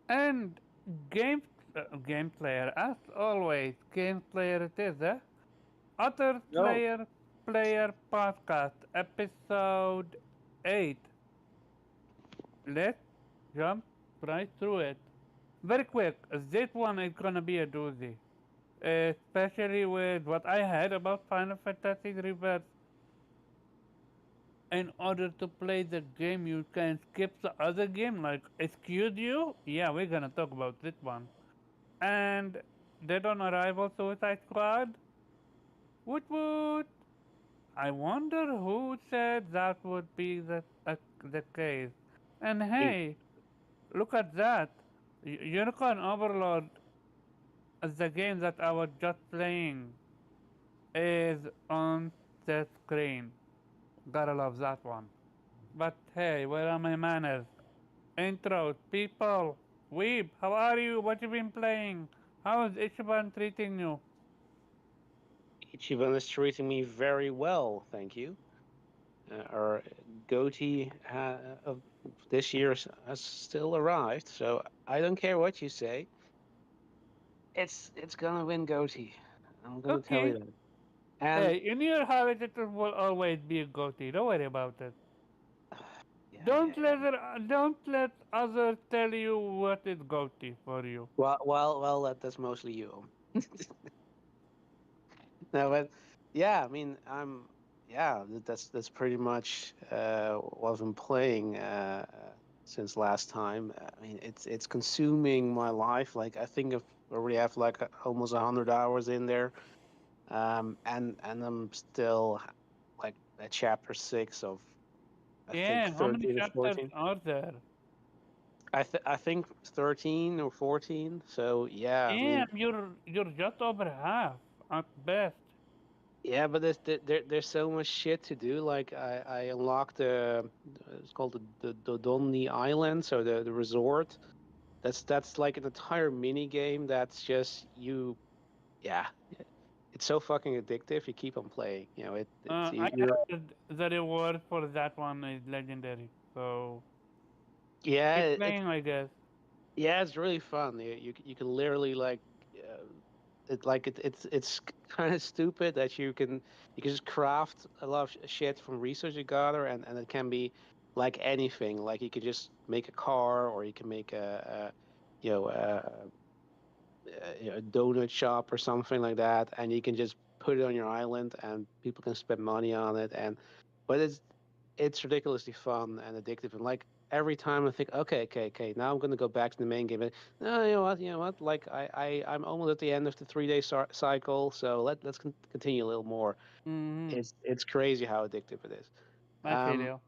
And game game player, as always, game player it is, eh? Other No, player podcast episode 8. Let's jump right through it. Very quick, this one is gonna be a doozy. Especially with what I heard about Final Fantasy Rebirth. In order to play the game, you can skip the other game, like, excuse you? Yeah, we're gonna talk about this one. And Dead on Arrival Suicide Squad? Woot woot! I wonder who said that would be the case. And you, hey, look at that! Unicorn Overlord, the game that I was just playing, is on the screen. Gotta love that one. But hey, where are my manners? Intros, people, Weeb, how are you? What you been playing? How is Ichiban treating you? Ichiban is treating me very well, thank you. Our goty of this year has still arrived, so I don't care what you say. It's gonna win goty. I'm gonna tell you Okay. that. And Hey, in your heart it will always be a goatee. Don't worry about it. yeah, yeah, yeah. Don't let others tell you what is goatee for you. Well, that's mostly you. No, but yeah, I mean, yeah, that's pretty much what I've been playing since last time. I mean, it's consuming my life. Like I think I've already have like almost 100 hours in there, and I'm still like at chapter 6 of I think Yeah, how many 13 or chapters 14. are there? I think 13 or 14. So yeah, I Damn, mean, you're just over half at best. yeah, but there's so much shit to do. Like I unlocked it's called the Dodonni Island, so the resort. That's like an entire mini game. That's just you. Yeah, it's so fucking addictive. You keep on playing. You know it's I you're heard the reward for that one is legendary. So yeah keep it's playing, I guess. yeah it's really fun. You can literally like. Uh, it's kind of stupid that you can just craft a lot of shit from research you gather, and it can be like anything. Like you can just make a car, or you can make a you know a donut shop or something like that, and you can just put it on your island, and people can spend money on it. But it's ridiculously fun and addictive, and like every time I think, okay, now I'm gonna go back to the main game. And, no, you know what? Like I'm almost at the end of the 3 day cycle, so let's continue a little more. Mm-hmm. It's crazy how addictive it is. I feel Um, you.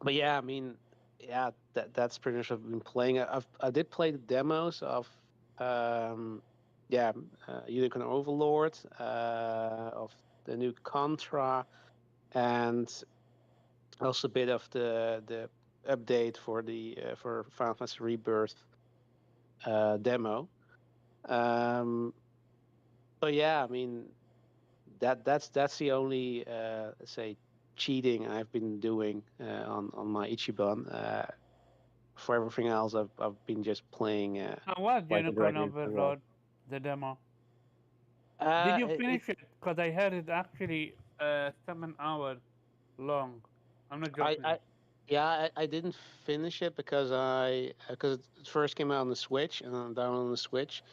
but yeah, I mean, yeah, that's pretty much what I've been playing. I did play the demos of um, yeah, Unicorn Overlord, of the new Contra, and also a bit of the update for the for Final Fantasy Rebirth demo. Um, but yeah, I mean that's the only say cheating I've been doing on my Ichiban. For everything else, I've been just playing How was like a Unicorn regular role. Overlord, the demo? Did you It finish it? Because I heard it actually 7 hours long. I'm not I joking. yeah I didn't finish it because I because it first came out on the Switch and then down on the Switch,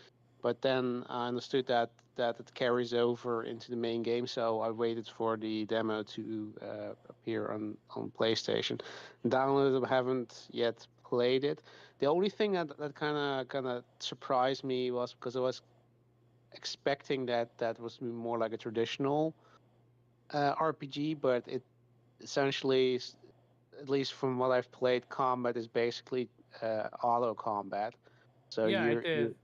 but then I understood that it carries over into the main game, so I waited for the demo to appear on PlayStation. Downloaded it, haven't yet played it. The only thing that kind of surprised me was because I was expecting that was more like a traditional RPG, but it essentially, at least from what I've played, combat is basically auto combat. So Yeah, it is.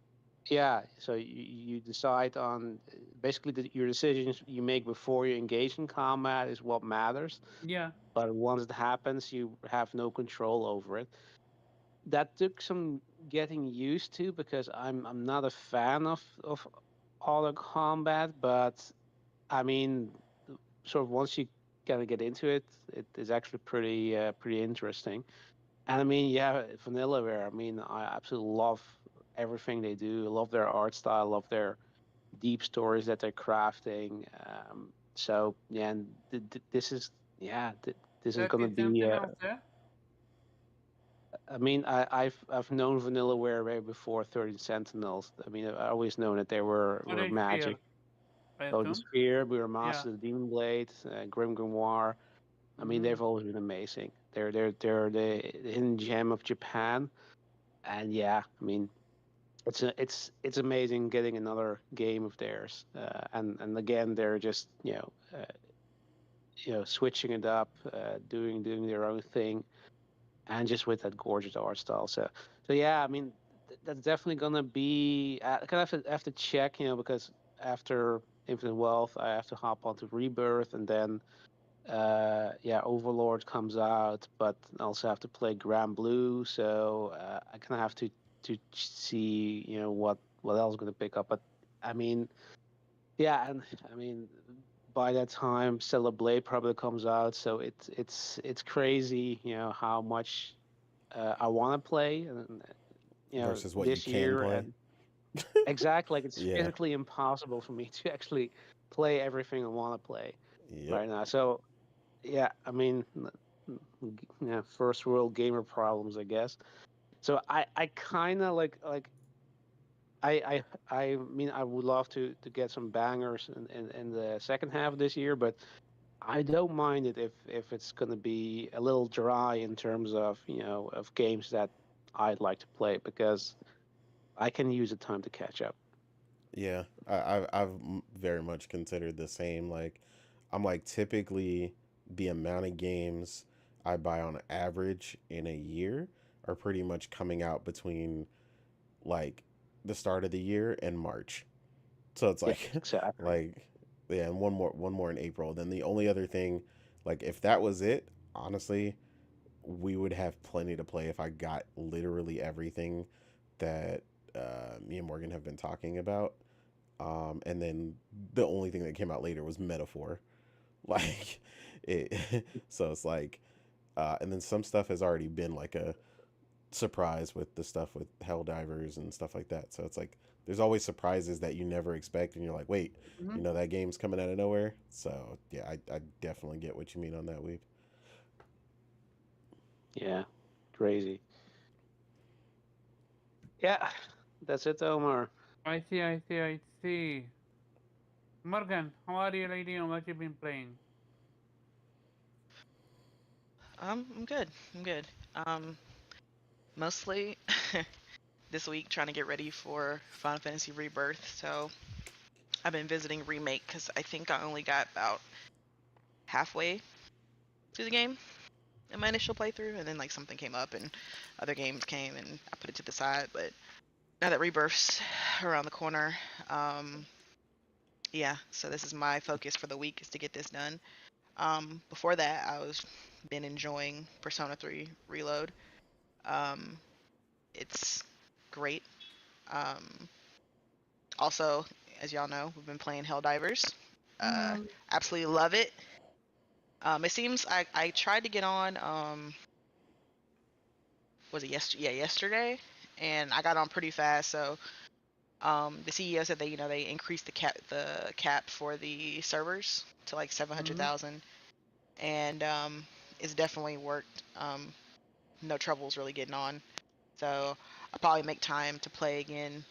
yeah, so you decide on basically your decisions you make before you engage in combat is what matters. Yeah. But once it happens, you have no control over it. That took some getting used to because I'm not a fan of auto combat, but I mean, sort of once you kind of get into it, it is actually pretty interesting. And I mean, yeah, Vanillaware. I mean, I absolutely love everything they do. I love their art style. I love their deep stories that they're crafting. So yeah, and this is yeah, this is gonna 30 be. Sentinels, yeah? I mean, I've known Vanillaware way before 30 Sentinels. I mean, I always known that they were Orange Fear, magic. I Oh, the assume? Spear, we were Yeah. Master of the Demon Blade, Grim Grimoire. I mean, Mm-hmm. they've always been amazing. They're the hidden gem of Japan, and yeah, I mean, it's amazing getting another game of theirs, and again, they're just switching it up, doing their own thing, and just with that gorgeous art style. So yeah, I mean, that's definitely gonna be. I kind of have to check, because after Infinite Wealth, I have to hop onto Rebirth, and then yeah, Overlord comes out, but I also have to play Grand Blue, so I kind of have to see, what else I'm gonna pick up. But I mean, yeah, and I mean, by that time, Stellar Blade probably comes out, so it's crazy, how much I want to play, and Versus what you this can year, play. and exactly, like it's Yeah. physically impossible for me to actually play everything I want to play Yep. right now. So yeah, I mean, yeah, first world gamer problems, I guess. So I kind of like I mean, I would love to get some bangers in the second half of this year, but I don't mind it if it's going to be a little dry in terms of of games that I'd like to play, because I can use the time to catch up. Yeah. I've very much considered the same. Like, I'm like typically the amount of games I buy on average in a year are pretty much coming out between like the start of the year and March. So it's Yeah, like exactly. like yeah, and one more in April. Then the only other thing, like if that was it, honestly, we would have plenty to play if I got literally everything that me and Morgan have been talking about. And then the only thing that came out later was Metaphor. Like it so it's like and then some stuff has already been like a surprise with the stuff with Helldivers and stuff like that. So it's like there's always surprises that you never expect, and you're like, wait, Mm-hmm. that game's coming out of nowhere. So yeah, I definitely get what you mean on that, Weave. Yeah, crazy. Yeah, that's it, Omar. I see, I see, I see. Morgan, how are you, lady, and what you been playing? I'm good. I'm good. Um, Mostly this week trying to get ready for Final Fantasy Rebirth. So I've been visiting Remake because I think I only got about halfway through the game in my initial playthrough, and then like something came up and other games came and I put it to the side. But now that Rebirth's around the corner, um, yeah. So this is my focus for the week is to get this done. Before that, I was been enjoying Persona 3 Reload. Um, it's great. Um, Also, as y'all know, we've been playing Helldivers. Uh, Mm-hmm. Absolutely love it. It seems I tried to get on. Was it yesterday? Yeah, yesterday, and I got on pretty fast. So the CEO said they increased the cap for the servers to like Mm-hmm. 700,000, and it's definitely worked. No troubles really getting on. So I'll probably make time to play again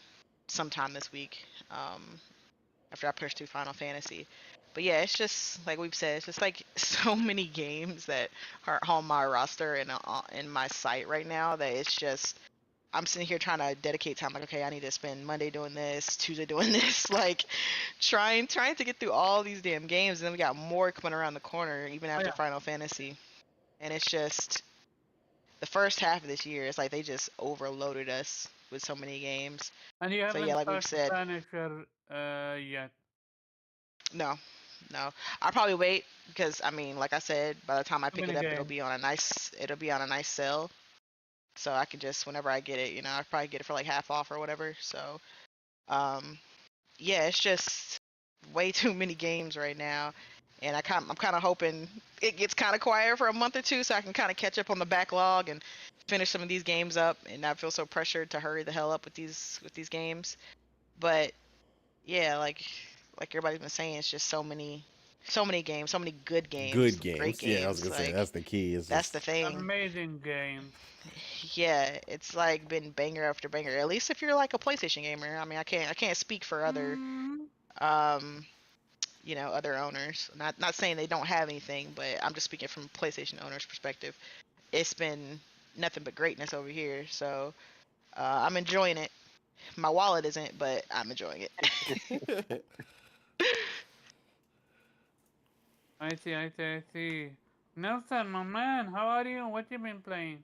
sometime this week. After I push through Final Fantasy. But yeah, it's just like we've said, it's just like so many games that are on my roster and in my site right now that it's just I'm sitting here trying to dedicate time. Like, okay, I need to spend Monday doing this, Tuesday doing this, like trying to get through all these damn games. And then we got more coming around the corner, even Oh, after yeah. Final Fantasy. And it's just the first half of this year. It's like they just overloaded us with so many games. And you So yeah, haven't like we've started said, Punisher yet. no, no. I'll probably wait because I mean, like I said, by the time I Too pick it many up, games. it'll be on a nice sale. So I can just whenever I get it, I'll probably get it for like half off or whatever. So um yeah, it's just way too many games right now. and I'm kind of hoping it gets kind of quiet for a month or two, so I can kind of catch up on the backlog and finish some of these games up, and not feel so pressured to hurry the hell up with these games. But yeah, like everybody's been saying, it's just so many games, so many good games, Good great games. games. Yeah, I was gonna say that's the key. Is That's the just thing. Amazing games. Yeah, it's like been banger after banger. At least if you're like a PlayStation gamer. I mean, I can't speak for other Mm, um other owners. Not saying they don't have anything, but I'm just speaking from a PlayStation owner's perspective. It's been nothing but greatness over here. So I'm enjoying it. My wallet isn't, but I'm enjoying it. I see, I see, I see. Nelson, my man, how are you? What you been playing?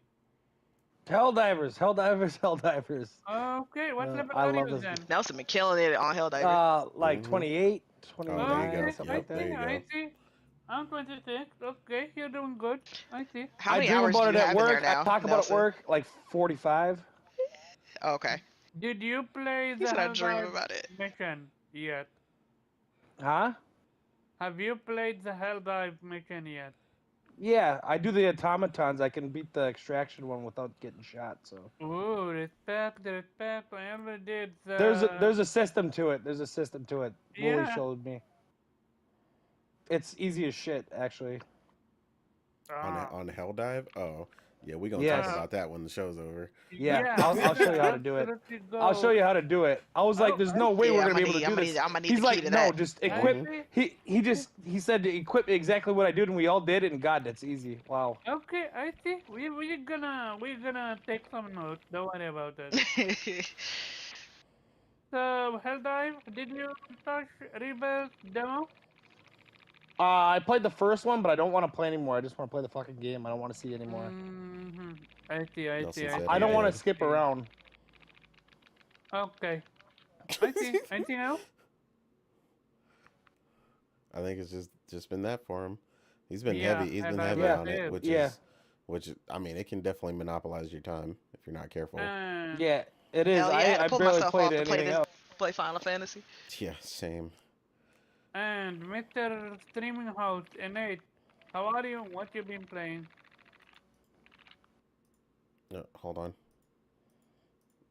Helldivers, Helldivers, Helldivers. Okay, what level I are love you this. then? Nelson been killing it on Helldiver. Like Mhm. 28, Oh, there you 29, go. Okay, something I Yep, like that. there see, you I go. see. I'm 26. Okay, you're doing good. I see. How I many dream hours do about you it at have in there work. I now, talk about it at Nelson? work like 45. Oh, okay. Did you play He the said I dream Helldive about it. mission yet? Huh? Have you played the Helldive mission yet? Yeah, I do the automatons. I can beat the extraction one without getting shot. So Ooh, respect, respect. I ever did there's a system to it. There's a system to it. Wooly yeah. showed me. It's easy as shit, actually. Ah, On Helldive. Oh, yeah, we gonna talk Yes. about that when the show's over. Yeah, yeah, we I'll can show you how to do it. absolutely I'll show go. you how to do it. I was like, Oh, there's I no way see. we're Yeah, gonna be able to do this. I'm gonna need He's the key like, to no, that. just I equip. see. He said to equip exactly what I did, and we all did it. And God, that's easy. Wow. Okay, I see. We're gonna take some notes. Don't worry about it. So Helldive, did you touch Rebirth demo? I played the first one, but I don't want to play anymore. I just want to play the fucking game. I don't want to see anymore. Mm-hmm. I see. I see. Nelson I said I see. he don't I want to did. skip see. around. Okay. I see. Anything else? I think it's just been that for him. He's been Yeah, heavy. He's been Helldive heavy Yeah. on it, is. Yeah. which I mean, it can definitely monopolize your time if you're not careful. Yeah, it is. Hell yeah, I had to I pull barely myself played off to play anything this else. play Final Fantasy. Yeah, same. And Mr. Streaming House, Innate, how are you? What you been playing? No, hold on.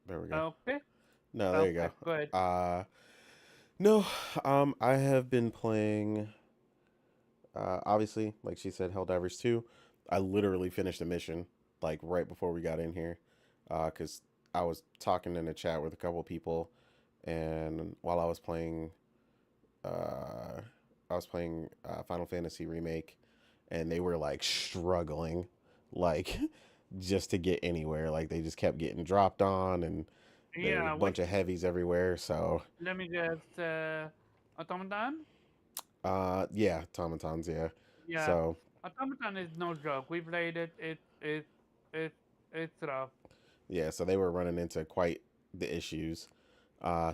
There we go. Okay. No, there you Okay, good. go. No, I have been playing. Obviously, like she said, Helldivers 2. I literally finished the mission like right before we got in here, because I was talking in a chat with a couple of people, and while I was playing, Final Fantasy Remake, and they were like struggling, like just to get anywhere. Like they just kept getting dropped on, and there were a Yeah, bunch of heavies everywhere. So, let me guess, Automaton? yeah, automatons, yeah. Yeah, So, Automaton is no joke. We played it. It's rough. yeah, so they were running into quite the issues.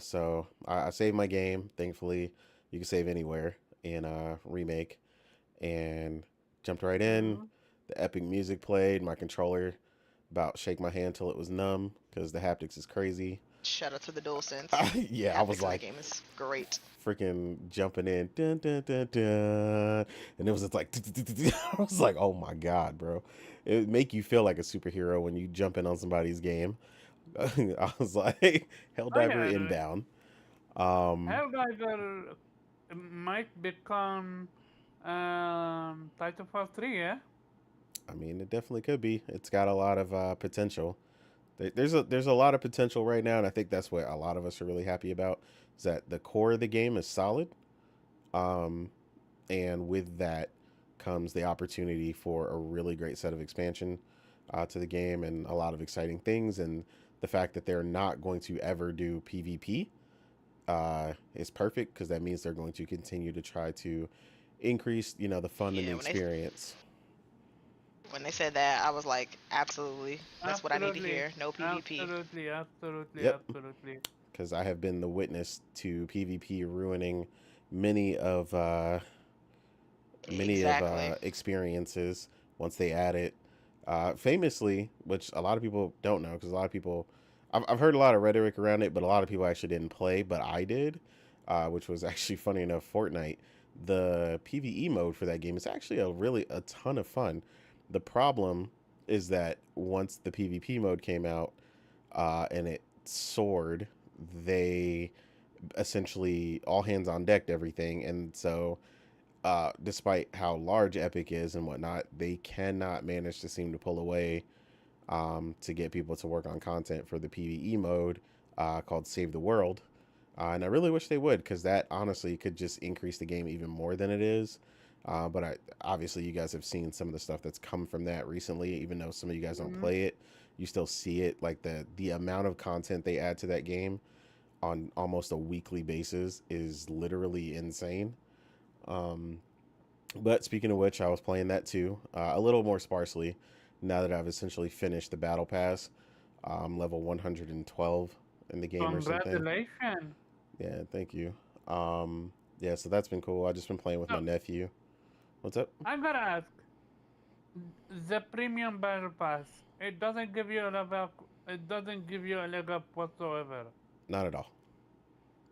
So I saved my game. Thankfully, you can save anywhere in Remake, and jumped right in. Mhm. The epic music played. My controller about shake my hand till it was numb because the haptics is crazy. Shout out to the DualSense. Yeah, I was Haptics in like that game is great. freaking jumping in, dun, dun, dun, dun. And it was just like, I was like, oh my god, bro! It would make you feel like a superhero when you jump in on somebody's game. I was like, Oh Helldiver yeah, inbound. Helldiver might become Titanfall 3, yeah? I mean, it definitely could be. It's got a lot of potential. There's a lot of potential right now, and I think that's what a lot of us are really happy about. Is that the core of the game is solid, and with that comes the opportunity for a really great set of expansion to the game, and a lot of exciting things. And the fact that they're not going to ever do PvP is perfect, because that means they're going to continue to try to increase, the fun and Yeah, the experience. When they said that, I was like, absolutely. That's what I need to Absolutely. hear. No PvP. Absolutely. Yep. Because I have been the witness to PvP ruining many of Exactly. experiences once they add it. Famously, which a lot of people don't know, because a lot of people, I've heard a lot of rhetoric around it, but a lot of people actually didn't play, but I did, which was actually funny enough. Fortnite, the PvE mode for that game is actually a ton of fun. The problem is that once the PvP mode came out and it soared, they essentially all hands on decked everything, and so despite how large Epic is and whatnot, they cannot manage to seem to pull away to get people to work on content for the PvE mode called Save the World. And I really wish they would, because that honestly could just increase the game even more than it is. But obviously you guys have seen some of the stuff that's come from that recently, even though some of you guys don't play it, you still see it. Like the amount of content they add to that game on almost a weekly basis is literally insane. But speaking of which, I was playing that too, a little more sparsely now that I've essentially finished the battle pass. Level 112 in the game or something. Congratulations. Yeah, thank you. Yeah, so that's been cool. I just been playing with my nephew. What's up? I gotta ask. The premium battle pass, it doesn't give you a leg up. It doesn't give you a leg up whatsoever. Not at all.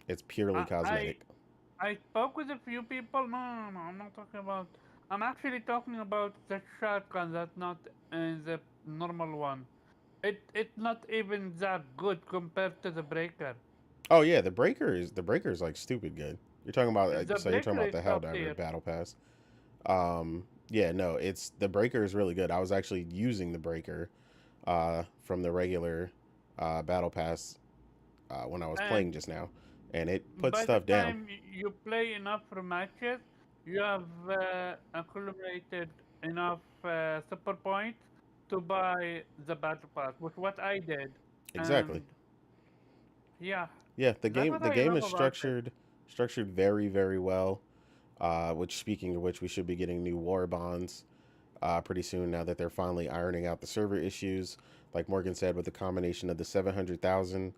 It's purely cosmetic. I spoke with a few people. No, I'm not talking about. I'm actually talking about the shotgun that's not in the normal one. It's not even that good compared to the breaker. Oh yeah, the breaker is like stupid good. You're talking about so you're talking about the top Helldiver tier. battle pass. Yeah, no, it's the breaker is really good. I was actually using the breaker from the regular battle pass when I was playing just now, and it puts stuff By the down. time you play enough matches, you have accumulated enough super points to buy the battle pass, which what I did. Exactly. And yeah, Yeah, the that's what I game love is about it. structured very, very well. Which, speaking of which, we should be getting new war bonds pretty soon now that they're finally ironing out the server issues. Like Morgan said, with the combination of the 700,000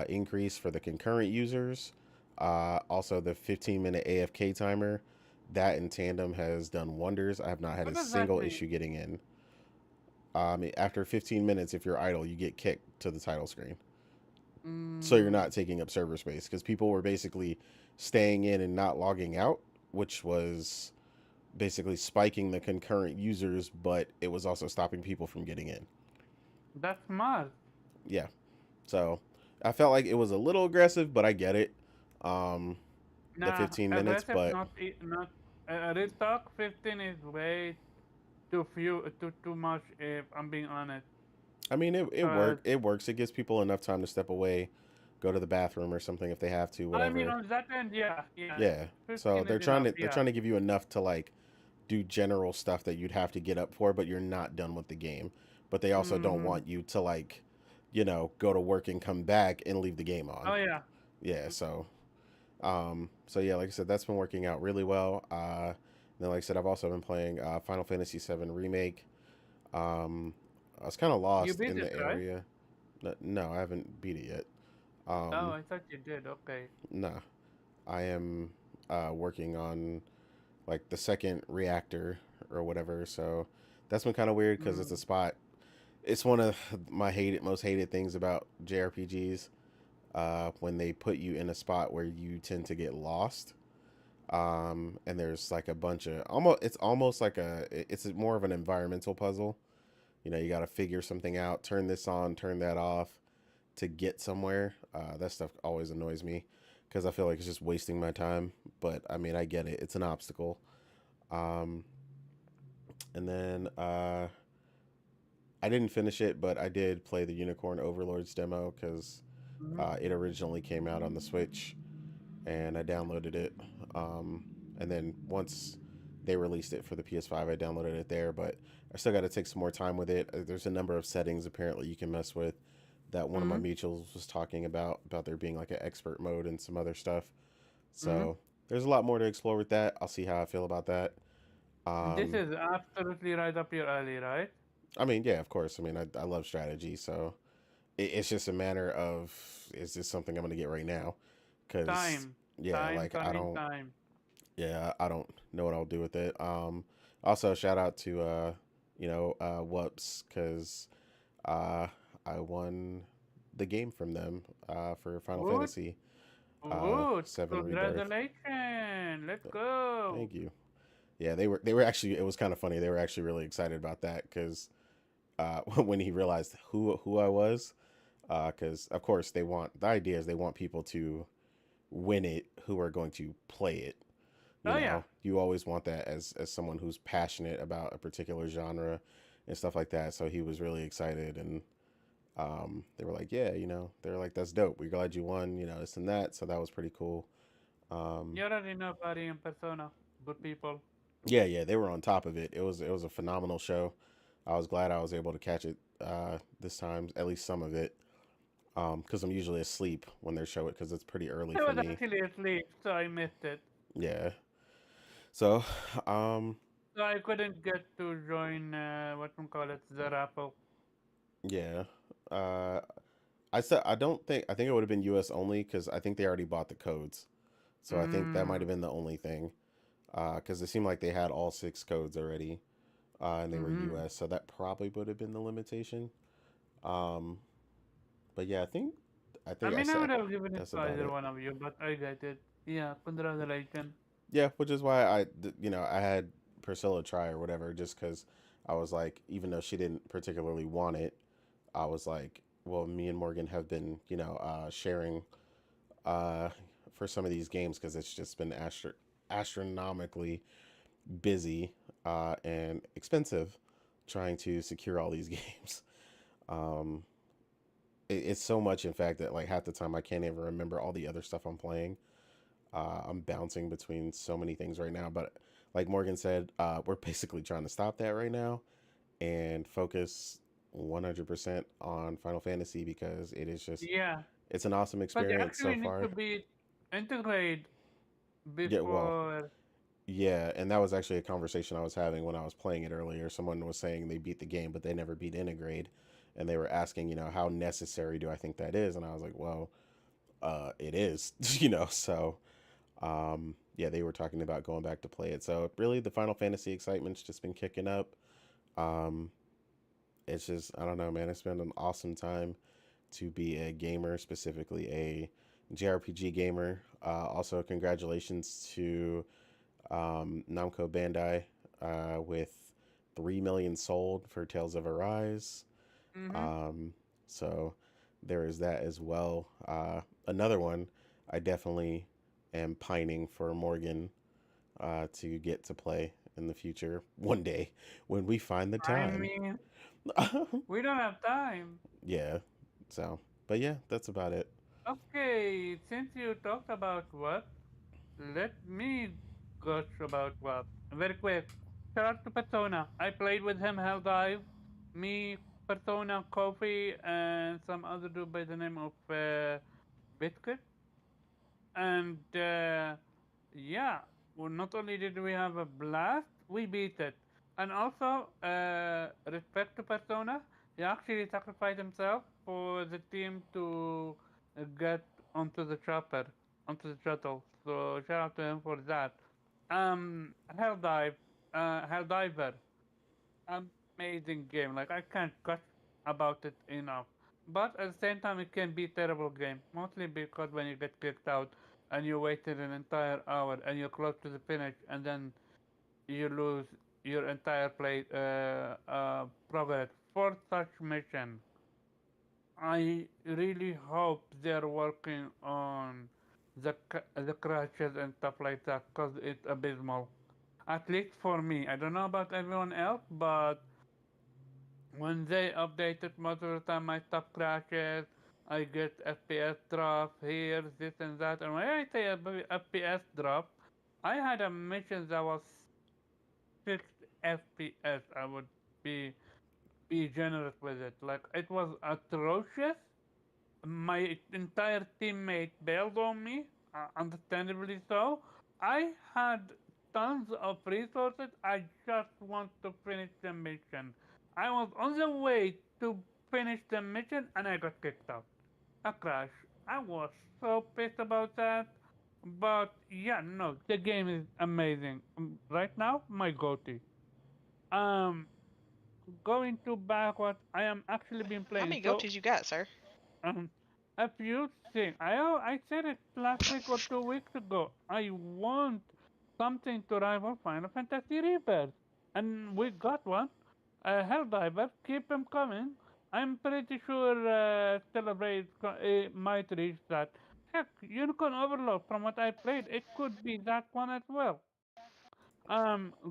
increase for the concurrent users, also the 15-minute AFK timer, that in tandem has done wonders. I have not had What a does that single mean? issue getting in. After 15 minutes, if you're idle, you get kicked to the title screen. So you're not taking up server space, because people were basically staying in and not logging out, which was basically spiking the concurrent users, but it was also stopping people from getting in. That's smart. Yeah. So I felt like it was a little aggressive, but I get it. The Nah, 15 minutes, aggressive, but not real talk. 15 is way too much. If I'm being honest. I mean, it Cause works. It gives people enough time to step away, go to the bathroom or something if they have to, I mean, whatever. on that end, yeah. Yeah. So 15 is enough. they're Yeah. trying to give you enough to like do general stuff that you'd have to get up for, but you're not done with the game. But they also don't want you to like, go to work and come back and leave the game on. Oh yeah. Yeah, so yeah, like I said, that's been working out really well. Then like I said, I've also been playing Final Fantasy VII Remake. I was kind of You lost beat in it, the right? area. No, I haven't beat it yet. Oh, I thought you did. Okay. Nah, I am working on like the second reactor or whatever. So that's been kind of weird because it's a spot. It's one of my most hated things about JRPGs when they put you in a spot where you tend to get lost. And there's like a bunch of it's almost like it's more of an environmental puzzle. You got to figure something out, turn this on, turn that off to get somewhere. That stuff always annoys me because I feel like it's just wasting my time. But I mean, I get it. It's an obstacle. And then I didn't finish it, but I did play the Unicorn Overlords demo because it originally came out on the Switch, and I downloaded it. And then once they released it for the PS5, I downloaded it there, but I still got to take some more time with it. There's a number of settings apparently you can mess with that one of my mutuals was talking about there being like an expert mode and some other stuff. So there's a lot more to explore with that. I'll see how I feel about that. This is absolutely right up your alley, right? I mean, yeah, of course. I mean, I love strategy, so it's just a matter of, is this something I'm going to get right now? Because yeah, like I don't, yeah, I don't know what I'll do with it. Also shout out to Whoops, because I won the game from them for Final Fantasy. Ooh, 7 rebirth. congratulations! Let's go. Thank you. Yeah, they were actually, it was kind of funny. They were actually really excited about that because when he realized who I was, because of course the idea is they want people to win it who are going to play it. Oh yeah. You always want that as someone who's passionate about a particular genre and stuff like that. So he was really excited, and they were like, yeah, they were like, that's dope. We're glad you won, this and that. So that was pretty cool. Um, You already know Buddy and Persona. Good people. yeah, they were on top of it. It was a phenomenal show. I was glad I was able to catch it this time, at least some of it, because I'm usually asleep when they show it because it's pretty early I for was me. actually asleep, so I missed it. Yeah. So, So I couldn't get to join what we call it, the raffle. yeah. Uh, I think it would have been U.S. only because I think they already bought the codes. So I think that might have Mm. been the only thing. Because it seemed like they had all 6 codes already, and they were Mm-hmm. U.S. So that probably would have been the limitation. Um, but yeah, I I think I mean, I said would have given it that's to about either it. one of you, but I got it. Yeah, congratulations. Yeah, which is why I had Priscilla try or whatever, just because I was like, even though she didn't particularly want it, I was like, well, me and Morgan have been, sharing uh, for some of these games because it's just been astronomically busy and expensive trying to secure all these games. Um, it's so much, in fact, that like half the time I can't even remember all the other stuff I'm playing. I'm bouncing between so many things right now, but like Morgan said, we're basically trying to stop that right now and focus 100% on Final Fantasy because Yeah, it's an awesome but you experience so actually need to far. be integrated Yeah, well, before. yeah, and that was actually a conversation I was having when I was playing it earlier. Someone was saying they beat the game, but they never beat Integrate, and they were asking, how necessary do I think that is? And I was like, well, it is, So, yeah, they were talking about going back to play it. So really, the Final Fantasy excitement's just been kicking up. Um, it's just I don't know, man. It's been an awesome time to be a gamer, specifically a JRPG gamer. Also, congratulations to Namco Bandai with 3 million sold for Tales of Arise. Mm-hmm. Um, so there is that as well. Another one, I definitely am pining for Morgan to get to play in the future one day when we find the I time. mean, we don't have time. Yeah. So, but yeah, that's about it. Okay, since you talked about what, let me gush about what. Very quick. Shout out to Persona. I played with him Hell Dive. Me, Persona, Kofi, and some other dude by the name of Biscuit. And yeah, well, not only did we have a blast, we beat it. And also, respect to Persona, he actually sacrificed himself for the team to get onto the chopper, onto the shuttle. So shout out to him for that. Helldiver, amazing game. Like I can't gush about it enough. But at the same time, it can be a terrible game. Mostly because when you get kicked out and you waited an entire hour and you're close to the finish and then you lose your entire progress for such mission. I really hope they're working on the crashes and stuff like that because it's abysmal. At least for me. I don't know about everyone else, but when they update it, most of the time my stuff crashes. I get FPS drop here, this and that. And when I say FPS drop, I had a mission that was 6 FPS. I would be be generous with it. Like it was atrocious. My entire teammate bailed on me, understandably so. I had tons of resources. I just want to finish the mission. I was on the way to finish the mission and I got kicked out. A crash. I was so pissed about that. But yeah, no, the game is amazing. Right now, my goty. Um, going to back what I am actually been How playing. many So, goatees you got, sir? um, a few things. I said it last week or 2 weeks ago. I want something to rival Final Fantasy Rebirth, and we got one. Helldiver, keep him coming. I'm pretty sure Celebrate might reach that. Heck, Unicorn Overload, from what I played, it could be that one as well.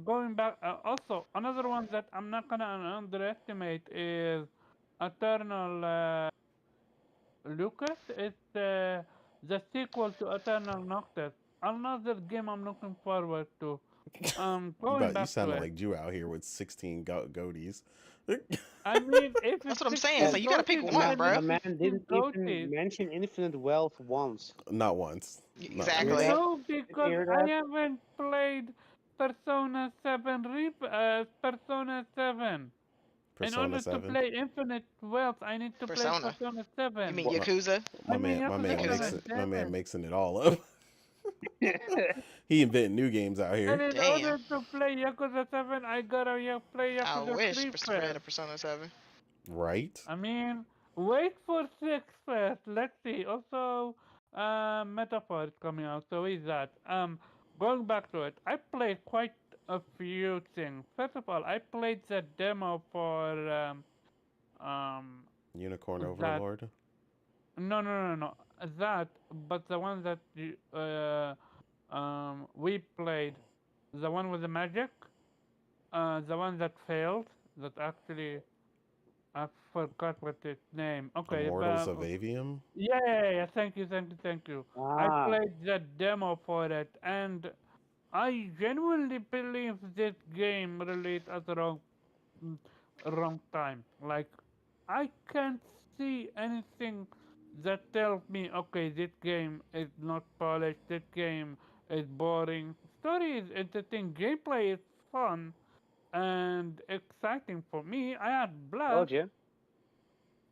Going back, also another one that I'm not gonna underestimate is Eternal Lucas. It's the sequel to Eternal Noctis. Another game I'm looking forward to. Going You back to sounded it. like you out here with 16 goatees. I mean, if That's it's what I'm saying. So 16 And you gotta pick goatees, one, then my bro. it's man 16 didn't even goatees. mention Infinite Wealth once. Not once. Not Hear Exactly. that? once. No, Did you because hear I that? haven't played Persona 7. In Persona order to 7. play Infinite Wealth, I need to play Persona. Persona You 7. mean What? Yakuza? I mean, My Yakuza man Yakuza? makes 7, it. My man 7. mixing it all up. He inventing new games out And here. in Damn. order to play Yakuza 7, I gotta play I Yakuza wish 3 we had first. a Persona 7. Right? I mean, wait for 6 first. Let's see. Also, Metaphor is coming out, so is that. Going back to it, I played quite a few things. First of all, I played the demo for um Unicorn that. Overlord. No. That, but the one that we played, the one with the magic, the one that failed, that actually I forgot what its name. Okay, Immortals but of Avium. yeah. Thank you. I Ah, played the demo for it, and I genuinely believe this game released at the mm, wrong time. Like, I can't see anything that tells me, okay, this game is not polished, this game is boring. Story is interesting, gameplay is fun and exciting for me. I had blast, told you.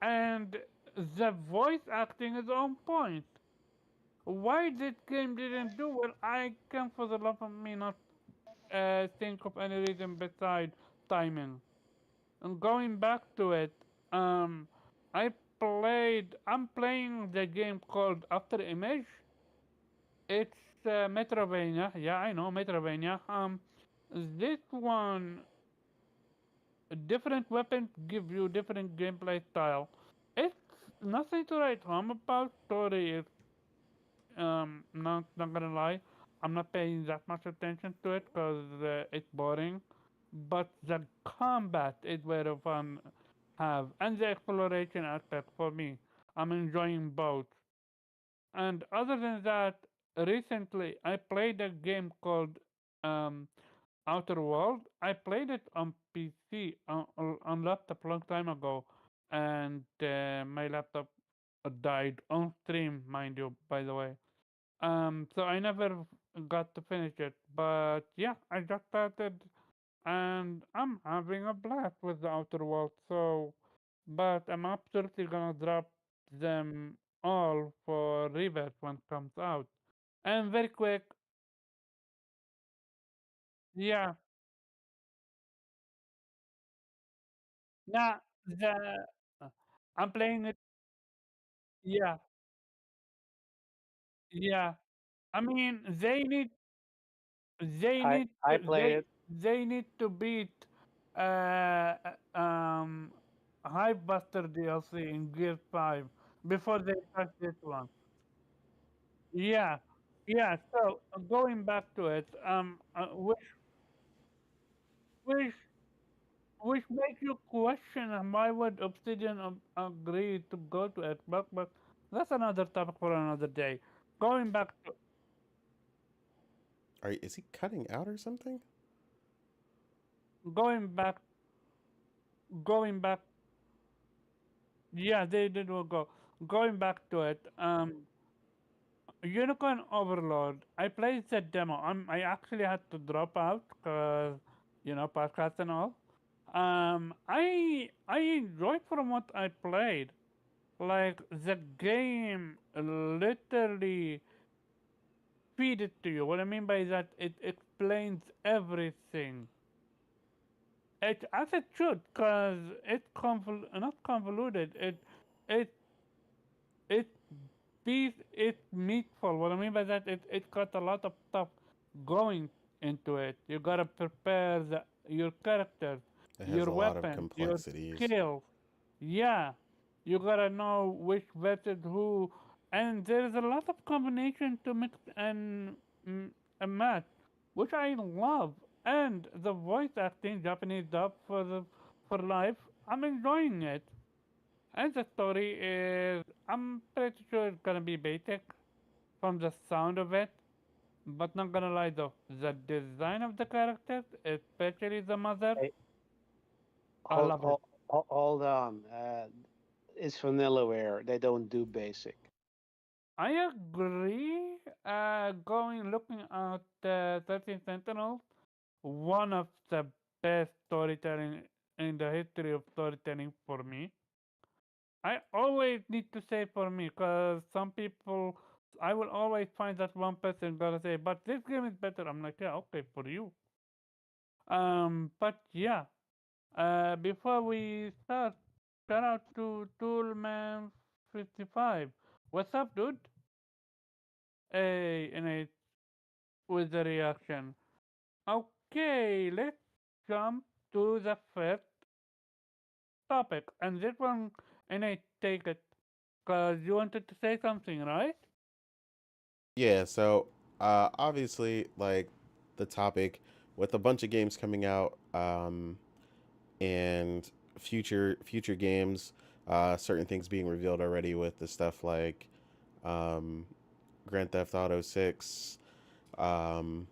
and the voice acting is on point. Why this game didn't do well, I can for the love of me not think of any reason besides timing. And going back to it, um, I'm playing the game called After Image. It's Metrovania. Yeah, I know Metrovania. This one, different weapons give you different gameplay style. It's nothing to write home about. Story is not gonna lie, I'm not paying that much attention to it because it's boring. But the combat is where fun have, and the exploration aspect for me. I'm enjoying both. And other than that, recently I played a game called um, Outer World. I played it on PC on laptop long time ago, and my laptop died on stream, mind you. By the way, so I never got to finish it, but yeah, I just started, and I'm having a blast with the Outer World. So, but I'm absolutely gonna drop them all for Rebirth when it comes out. And very quick, yeah, nah, the I'm playing it. Yeah, yeah. I mean, they I need I to played it. they need to beat uh uh, um Hypebuster DLC in Gear 5 before they touch this one. Yeah, yeah. So going back to it, which which makes you question why would Obsidian agree to go to it, but that's another topic for another day. Going back to Is he cutting out or something? going back going back. Yeah, they did will go. Going back to it, Unicorn Overlord. I played the demo. I actually had to drop out because podcast and all. I enjoyed from what I played. Like the game literally feed it to you. What I mean by that, it explains everything. It as it should, cause it's not convoluted. It it piece is meatful. What I mean by that, it got a lot of stuff going into it. You gotta prepare your characters, It has your a lot of weapons, your complexities. skills. Yeah, you gotta know which versus who, and there is a lot of combination to mix mm, and match, which I love. And the voice acting, Japanese dub for life, I'm enjoying it. And the story is, I'm pretty sure it's gonna be basic from the sound of it, but not gonna lie though, the design of the characters, especially the mother, Hey, I hold, love it. hold, hold on. It's vanillaware. They don't do basic. I agree. Looking at 13 Sentinels, one of the best storytelling in the history of storytelling for me. I always need to say for me, because some people, I will always find that one person gonna say, but this game is better. I'm like, yeah, okay, for you. But yeah, before we start, shout out to Toolman55. What's up, dude? Hey, and it with the reaction. Okay, let's jump to the first topic, and this one, and I take it, cause you wanted to say something, right? Yeah, so obviously, like the topic with a bunch of games coming out, and future games, certain things being revealed already with the stuff like um, Grand Theft Auto 6, um,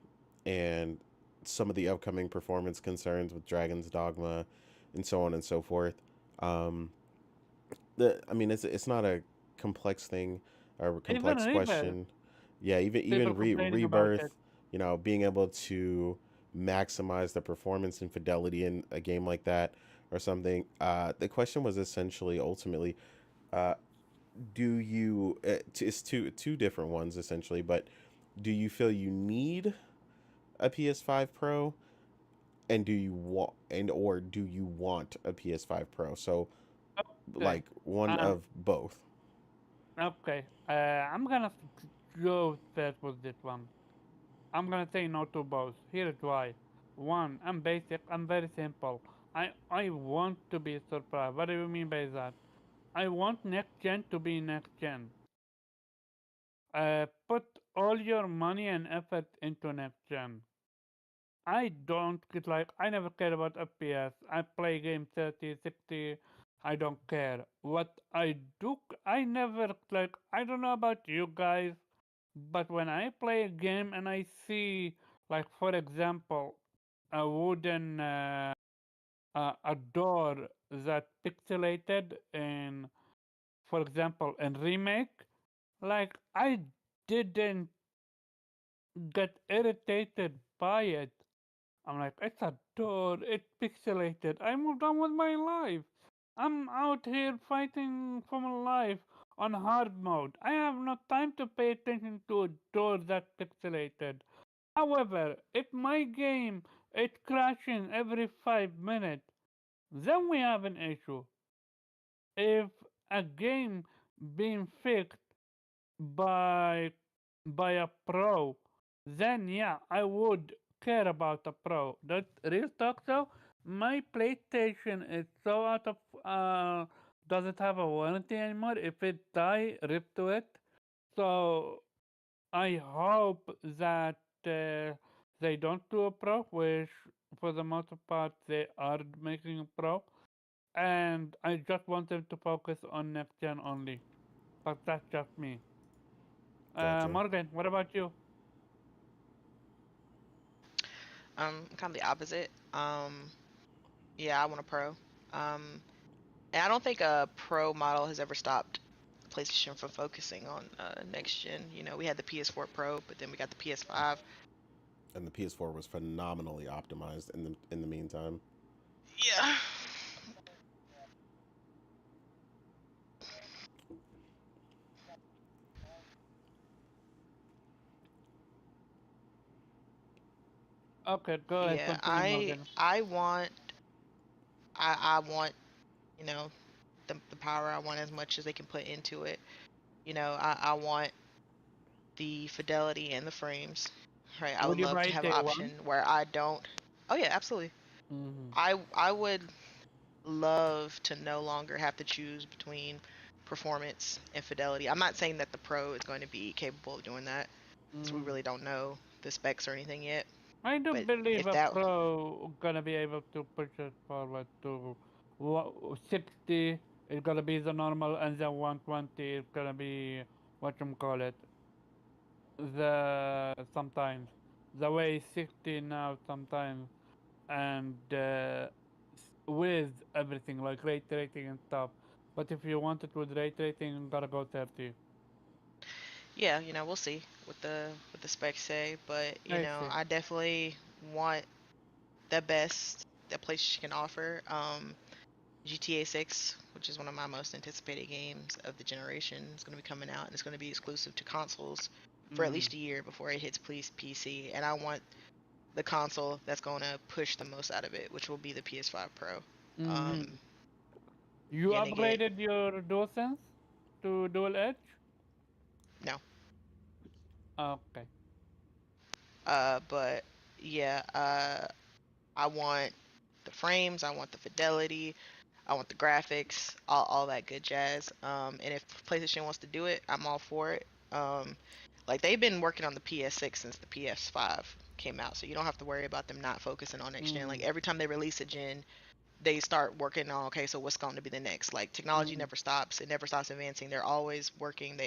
and some of the upcoming performance concerns with Dragon's Dogma, and so on and so forth. Um, I mean, it's not a complex thing or a Even complex Rebirth, question. Yeah, people complaining about rebirth, it. being able to maximize the performance and fidelity in a game like that or something. The question was essentially, ultimately, uh, do you? It's two different ones essentially, but do you feel you need a PS5 Pro, and do you want or do you want a PS5 Pro? So Okay, like one um, of both. okay. I'm gonna go first with this one. I'm gonna say no to both. Here's why. One, I'm basic. I'm very simple. I want to be surprised. What do you mean by that? I want next gen to be next gen. Put all your money and effort into next gen. I don't get like I never care about FPS. I play game 30, 60. I don't care. What I do, I never like. I don't know about you guys, but when I play a game and I see, like for example, a wooden a door that pixelated in, for example, in remake, like I didn't get irritated by it. I'm like, it's a door, it's pixelated. I moved on with my life. I'm out here fighting for my life on hard mode. I have no time to pay attention to a door that's pixelated. However, if my game is crashing every 5 minutes, then we have an issue. If a game being fixed by by a pro, then yeah, I would care about a pro. That real talk though, my PlayStation is so out of doesn't have a warranty anymore. If it die, rip to it. So I hope that they don't do a pro, which for the most part they are making a pro. And I just want them to focus on next gen only. But that's just me. Gotcha. Morgan, what about you? Kind of the opposite. Yeah, I want a pro. Um, and I don't think a pro model has ever stopped PlayStation from focusing on next gen. You know, we had the PS4 Pro, but then we got the PS5. And the PS4 was phenomenally optimized in the meantime. Yeah. Okay, go ahead, Yeah, continue, Morgan. I want, you know, the power. I want as much as they can put into it. You know, I want the fidelity and the frames. Right. I Would would you love buy to have an day option one? where I don't. Oh yeah, absolutely. Mm-hmm. I would love to no longer have to choose between performance and fidelity. I'm not saying that the Pro is going to be capable of doing that, because we Mm. really don't know the specs or anything yet. I do But believe if a that, pro gonna be able to push it forward to 60 is gonna be the normal, and then 120 is gonna be what you call it. The sometimes the way 60 now sometimes, and with everything like rate rating and stuff. But if you want it with rate rating, you gotta go 30. yeah, you know, we'll see what the specs say. But you I know, see. I definitely want the best that PlayStation can offer. GTA 6, which is one of my most anticipated games of the generation, is going to be coming out, and it's going to be exclusive to consoles for at Mm. least a year before it hits PC. And I want the console that's going to push the most out of it, which will be the PS5 Pro. Mm-hmm. Um, You gonna get upgraded your DualSense to Dual Edge? no, Okay. but yeah, I want the frames, I want the fidelity, I want the graphics, all that good jazz. And if PlayStation wants to do it, I'm all for it. Like they've been working on the PS6 since the PS5 came out, so you don't have to worry about them not focusing on next gen. Like Mm. every time they release a gen, they start working on, okay, so what's going to be the next? Like technology Mm. never stops; it never stops advancing. They're always working.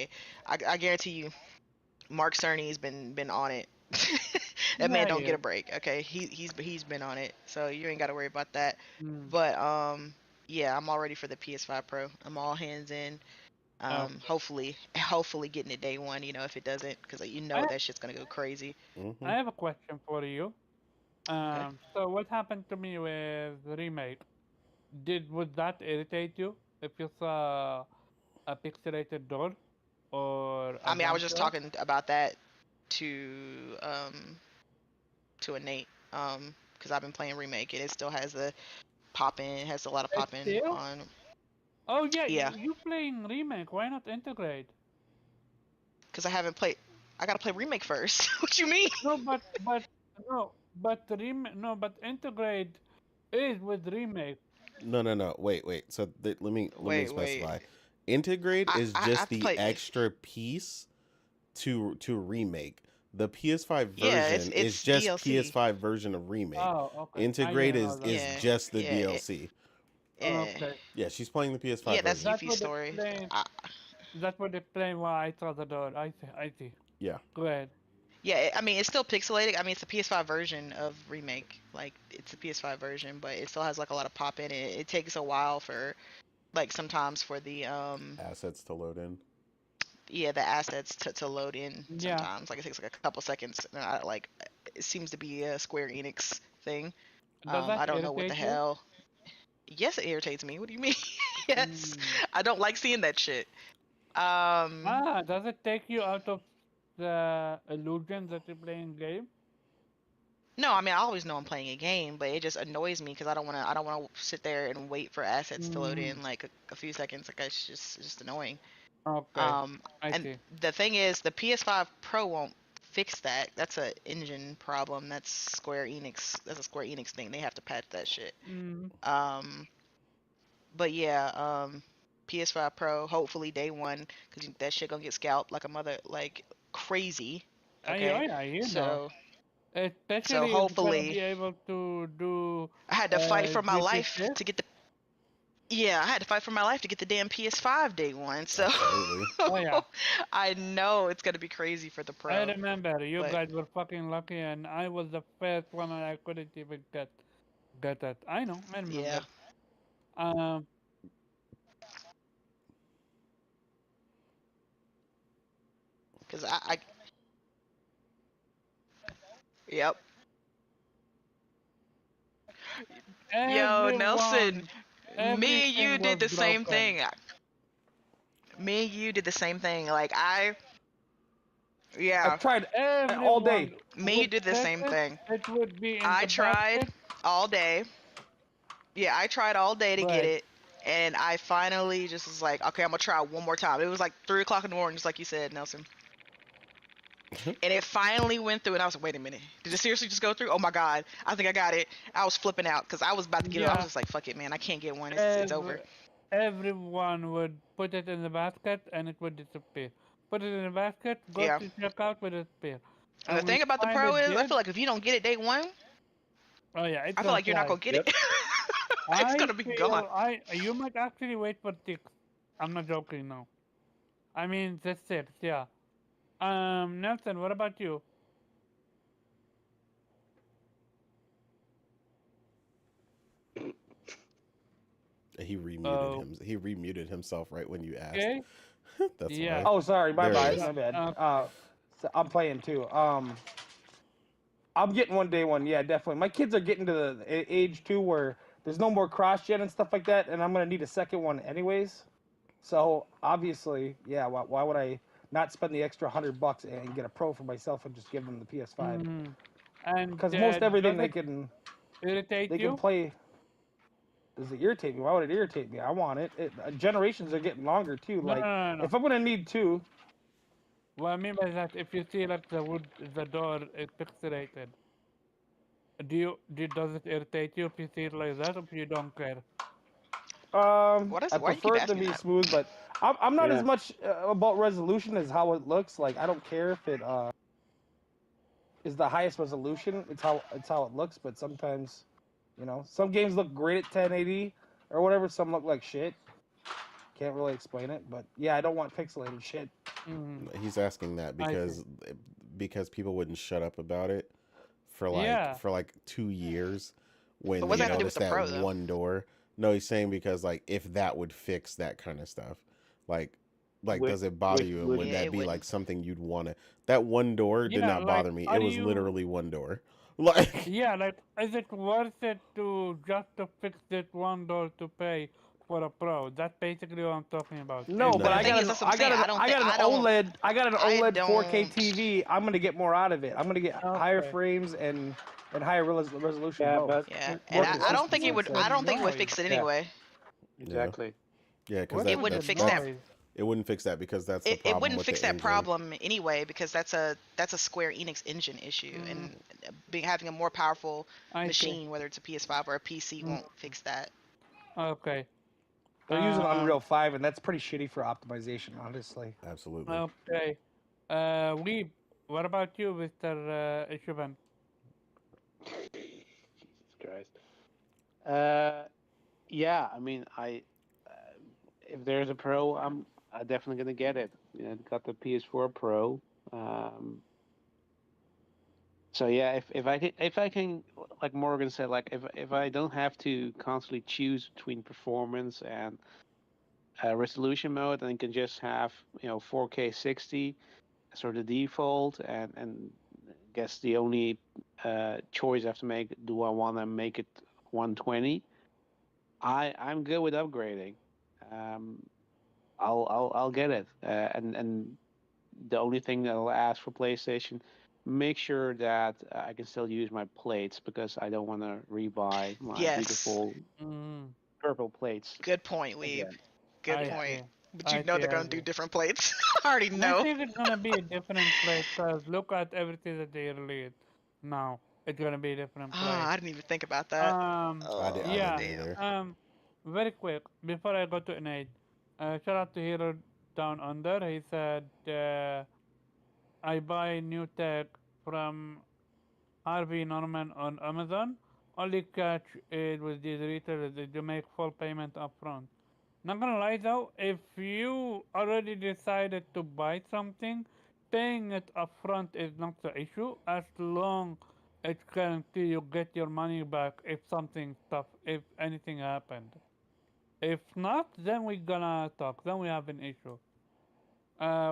I guarantee you, Mark Cerny's been on it. That man Yeah, don't get yeah. a break. Okay, he's been on it, so you ain't got to worry about that. Mm. But yeah, I'm all ready for the PS5 Pro. I'm all hands in. Oh. Hopefully getting it day one. You know, if it doesn't, because you know I that shit's gonna go crazy. Hmm. I have a question for you. Okay. So what happened to me with the remake? Would that irritate you if you saw a pixelated door or a I mean, I was bump just there? talking about that to um to a Nate because I've been playing remake and it still has the pop in, has a lot of It's pop in still? on. Oh yeah, Yeah, you playing remake? Why not integrate? because I haven't played. I gotta play remake first. What you mean? No, but no, but no, but integrate is with remake. No, no, no. Wait, wait. So let me Wait. specify. Integrate is I just have to the play. extra piece to remake. The PS5 Yeah, version is it's just DLC. PS5 version of remake. Oh, okay. I Integrate didn't is know that. is Yeah, just the yeah, DLC. yeah. Okay. Yeah, she's playing the Yeah, PS5 that's version. That Yuffie's would story. explain. That would explain why I saw the door. I see. I see. Yeah. Go ahead. Yeah, I mean, it's still pixelated. I mean, it's a PS5 version of remake. Like, it's a PS5 version, but it still has like a lot of pop in it. It takes a while for, like, sometimes for the Assets to load in. yeah, the assets to load in. Yeah. Sometimes, like, it takes like a couple seconds. And like, it seems to be a Square Enix thing. Does that I don't know what the irritate you? hell. Yes, it irritates me. What do you mean? Yes, Mm. I don't like seeing that shit. Um, Does it take you out of the illusion that you're playing game? No, I mean I always know I'm playing a game, but it just annoys me because I don't want to sit there and wait for assets to load Mm. in like a few seconds. Like it's just annoying. Okay. Um, I and see. the thing is, the PS5 Pro won't fix that. That's a engine problem. That's Square Enix. That's a Square Enix thing. They have to patch that shit. Mm. Um, but yeah, PS5 Pro, hopefully day one, because that shit gonna get scalped like a mother, like crazy. Oh Okay, yeah, you know. so Especially if you're gonna hopefully be able to do I had to fight for my life GT6. to get the yeah, I had to fight for my life to get the damn PS5 day one. So Absolutely. Oh yeah. I know it's gonna be crazy for the I Pro, remember you but guys were fucking lucky, and I was the first one, and I couldn't even get it. I know. I yeah, remember. Um. because I yep. Yo, Nelson, Everyone, me and you everything did was the same broken. thing. Me and you did the same thing. Like I yeah, tried all Everyone day. me and you would did the set same it. thing. It would be in I the tried basket. all day. Yeah, I tried all day to get Right. it, And I finally just was like, okay, I'm gonna try one more time. It was like 3 o'clock in the morning, just like you said, Nelson. And it finally went through, and I was like, wait a minute. Did it seriously just go through? Oh my God. I think I got it. I was flipping out because I was about to get it. I was Yeah. just like, fuck it, man. I can't get one. It's over. Everyone would put it in the basket and it would disappear. Put it in the basket, go Yeah. to checkout, would disappear. And the we thing about the Pro is, I feel like if you don't get it day one, oh yeah, it's I feel like you're not going to get it. It's going to be gone. You might actually wait for 6. I'm not joking now. I mean, the 6, yeah. Nelson, what about you? He remuted himself right when you asked. Okay. That's Yeah. why. Oh, sorry, my There it bad, is. my bad. Okay. So I'm playing too. I'm getting one day one. Yeah, definitely. My kids are getting to the age too where there's no more cross gen and stuff like that, and I'm gonna need a second one anyways. So obviously, yeah. Why would I not spend the extra $100 and get a Pro for myself and just give them the PS5? Mhm. And Because most everything does they it can irritate they you? can play. Does it irritate me? Why would it irritate me? I want it. Generations are getting longer too. No, Like no. if I'm gonna need two, What I mean by that, if you see like the door is pixelated, does it irritate you if you see it like that, or if you don't care? I Why you keep prefer it to asking be that? smooth, but I'm not Yeah. as much about resolution as how it looks. Like I don't care if it is the highest resolution. It's how it looks. But sometimes, some games look great at 1080 or whatever. Some look like shit. Can't really explain it, but yeah, I don't want pixelated shit. Mhm. He's asking that I see. because people wouldn't shut up about it for Yeah. 2 years when But they what's that have to do with noticed the Pro, that though? one door. No, he's saying because if that would fix that kind of stuff, like Would- does it bother would- you, and would- would Yeah, that it be like wouldn't. something you'd want to? That one door did Yeah, not like, bother me. are It was you- literally one door. Like Yeah, like, is it worth it to just to fix that one door to pay for a Pro? That's basically what I'm talking about. No, No. but The I thing got is, an that's what I'm saying. I don't I got an OLED 4K don't- TV. I'm gonna get more out of it. I'm gonna get higher Okay. frames and higher resolution. Yeah, both. but Yeah, What and Work I don't think it would. consistency. I don't think it would Noise. fix it Yeah. anyway. exactly. yeah, because What It is wouldn't the fix that. noise? it wouldn't fix that because that's the It problem wouldn't with fix the that engine. problem anyway because that's a Square Enix engine issue, and having a more powerful I see. machine, whether it's a PS5 or a PC, won't fix that. Okay. They're using Um, Unreal 5, and that's pretty shitty for optimization, honestly. Absolutely. Okay. What about you, Mr. Ishuban? Jesus Christ. Yeah, I mean, if there's a Pro, I'm definitely gonna get it. Got the PS4 Pro. So yeah, if I can, like Morgan said, like if I don't have to constantly choose between performance and resolution mode, and I can just have 4K 60 as sort of the default, and guess the only choice I have to make, do I want to make it 120? I'm good with upgrading. I'll get it. And the only thing that I'll ask for PlayStation, make sure that I can still use my plates, because I don't want to rebuy my Yes. beautiful purple plates. Good point, Weeb. Again. Good I point. see. But you I know see, they're I gonna see. do different plates. I already I know. think it's gonna be a different place, because look at everything that they released. Now it's gonna be a different place. Ah, I didn't even think about that. I didn't yeah. either. Very quick before I go to Nate. Shout out to Hero Down Under. He said, I buy new tech from Harvey Norman on Amazon. Only catch is with these retailers that you make full payment upfront. Not gonna lie though, if you already decided to buy something, paying it upfront is not the issue, as long it's guaranteed you get your money back if anything happened. If not, then we're gonna talk, then we have an issue.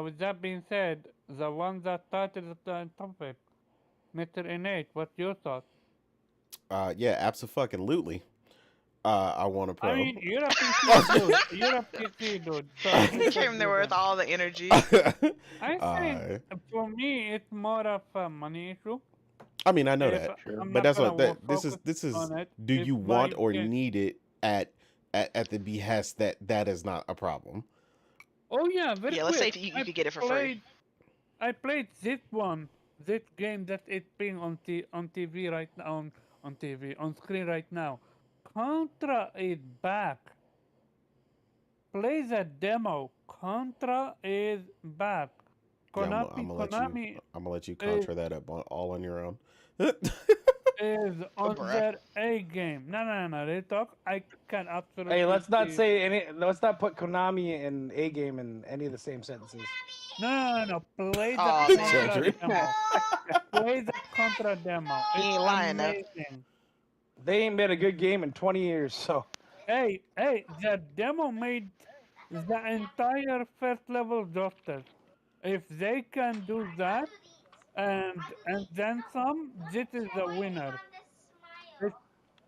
With that being said, the one that started the topic, Mr. Innate, what's your thought? Yeah, absolutely. I want a Pro. I mean, you're a PC dude. You're a PC dude. So He came there with all the energy. I think for me it's more of a money issue. I mean, I know If that, I'm but not that's gonna what focus this is. on it, Do if you want my or kid- need it at at the behest that is not a problem. Oh yeah, very Yeah, let's say quick. if you could get it for free. I played this game that it's being on TV right now on TV on screen right now. Contra is back. Play the demo. Contra is back. Yeah, I'm gonna Konami let you is, contra that up all on your own. is Oh, on bruh. their A game. No. They talk. I can absolutely. Hey, let's not see- say any. Let's not put Konami and A game in any of the same sentences. No. Play the Aw, man. Contra Children. demo. Play the Contra demo. He It's ain't lying, though. amazing. They ain't made a good game in 20 years, so Hey, the demo made the entire first level justice. If they can do that and then some, this is the winner. It-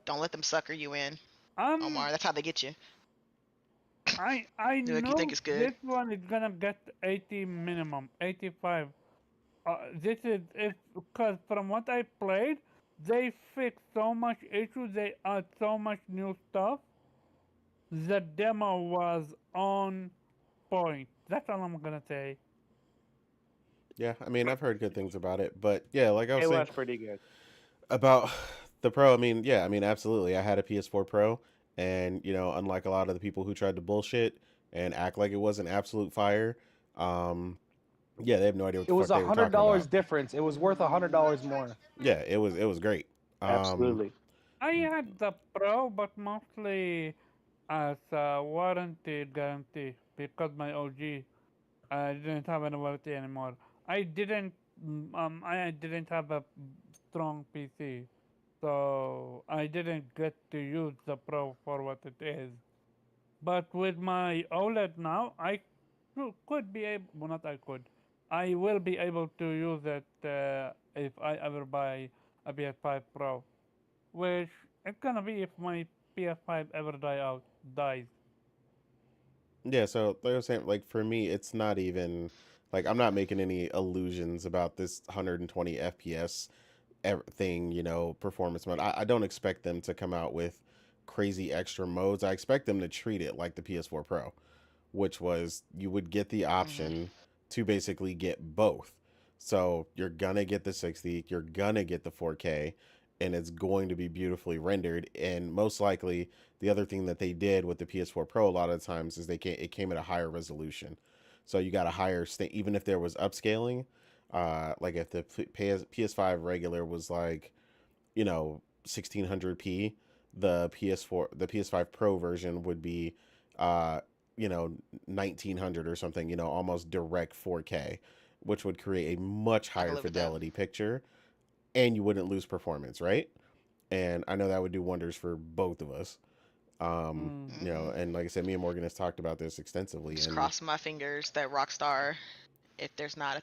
Don't let them sucker you in, I'm Omar. That's how they get you. I You're like, you know think it's good? this one is gonna get 80 minimum, 85. This is if because from what I played, they fixed so much issues, they add so much new stuff. The demo was on point. That's all I'm gonna say. Yeah, I mean, I've heard good things about it, but yeah, like I was It saying was pretty good. about the Pro, I mean, yeah, I mean, absolutely. I had a PS4 Pro, and unlike a lot of the people who tried to bullshit and act like it wasn't absolute fire, yeah, they have no idea what it the was fuck they were talking $100 about. difference. It was worth $100 more. Yeah, it was great. Absolutely. I had the Pro, but mostly as a warranty guarantee because my OG didn't have any warranty anymore. I didn't have a strong PC, so I didn't get to use the Pro for what it is. But with my OLED now, I could be able. Well, not I could. I will be able to use it if I ever buy a PS5 Pro, which it's gonna be if my PS5 ever dies. Yeah, so like I was saying, like for me, it's not even like I'm not making any illusions about this 120 FPS thing, performance mode. I don't expect them to come out with crazy extra modes. I expect them to treat it like the PS4 Pro, which was you would get the option to basically get both. So you're gonna get the 60, you're gonna get the 4K, and it's going to be beautifully rendered. And most likely, the other thing that they did with the PS4 Pro a lot of times is it came at a higher resolution. So you got a higher even if there was upscaling, like if the PS5 regular was like, 1600p, the PS5 Pro version would be, 1900 or something, almost direct 4K, which would create a much I can higher live with that. fidelity picture, and you wouldn't lose performance, right? And I know that would do wonders for both of us. And like I said, me and Morgan has talked about this extensively. Just And cross my fingers that Rockstar, if there's not a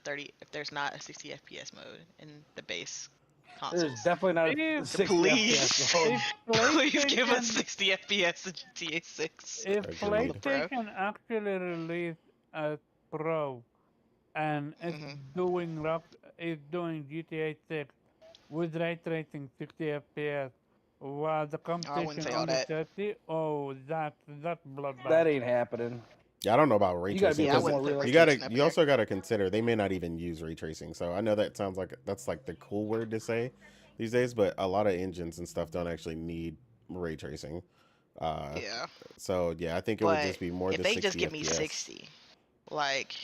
60 FPS mode in the base consoles, There's definitely not a If- 60 Please. FPS mode. please give us PlayStation- 60 FPS in GTA 6. If Agreed. PlayStation actually released a Pro and it's doing GTA 6 with ray tracing 60 FPS, while the wouldn't competition say all only that. 30, that's bloodbath. That ain't happening. yeah, I don't know about ray You gotta tracing. be Yeah, I a 'Cause little wouldn't more put you ray gotta, tracing up you there. also gotta consider they may not even use ray tracing. So I know that sounds like that's like the cool word to say these days, but a lot of engines and stuff don't actually need ray tracing. Yeah. So yeah, I think it would But just be more if the they 60 just give me FPS. 60, like,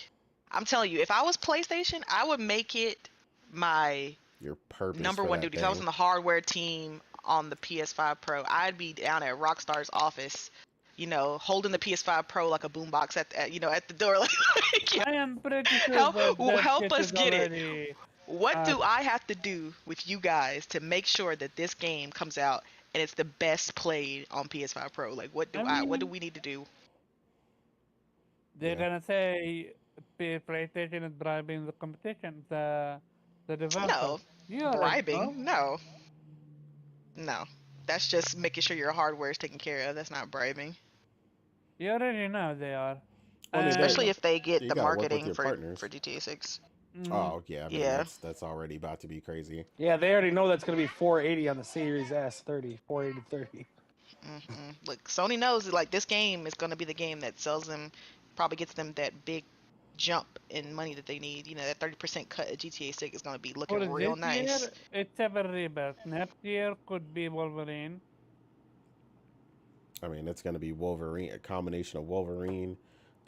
I'm telling you, if I was PlayStation, I would make it my Your purpose number for one that duty. If I was thing. on the hardware team on the PS5 Pro, I'd be down at Rockstar's office, holding the PS5 Pro like a boombox at the door. Like, I am pretty sure Help- that help shit us is get it. already- what do I have to do with you guys to make sure that this game comes out and it's the best played on PS5 Pro? Like, what do what do mean, we need to do? They're Yeah. gonna say PlayStation is bribing the competition, the developer. No, You already bribing? know. No. That's just making sure your hardware is taken care of. That's not bribing. You already know they are. Well, I mean, Especially if they get you the gotta work with marketing your for partners. GTA 6. Oh yeah, I mean, Yeah. that's already about to be crazy. Yeah, they already know that's gonna be 480 on the Series S 30, 480 30. Look, Sony knows that, like, this game is going to be the game that sells them, probably gets them that big jump in money that they need. You know, that 30% cut at GTA 6 is going to be looking For real this nice. year, it's a rebirth. Next year could be Wolverine. I mean, it's going to be Wolverine, a combination of Wolverine,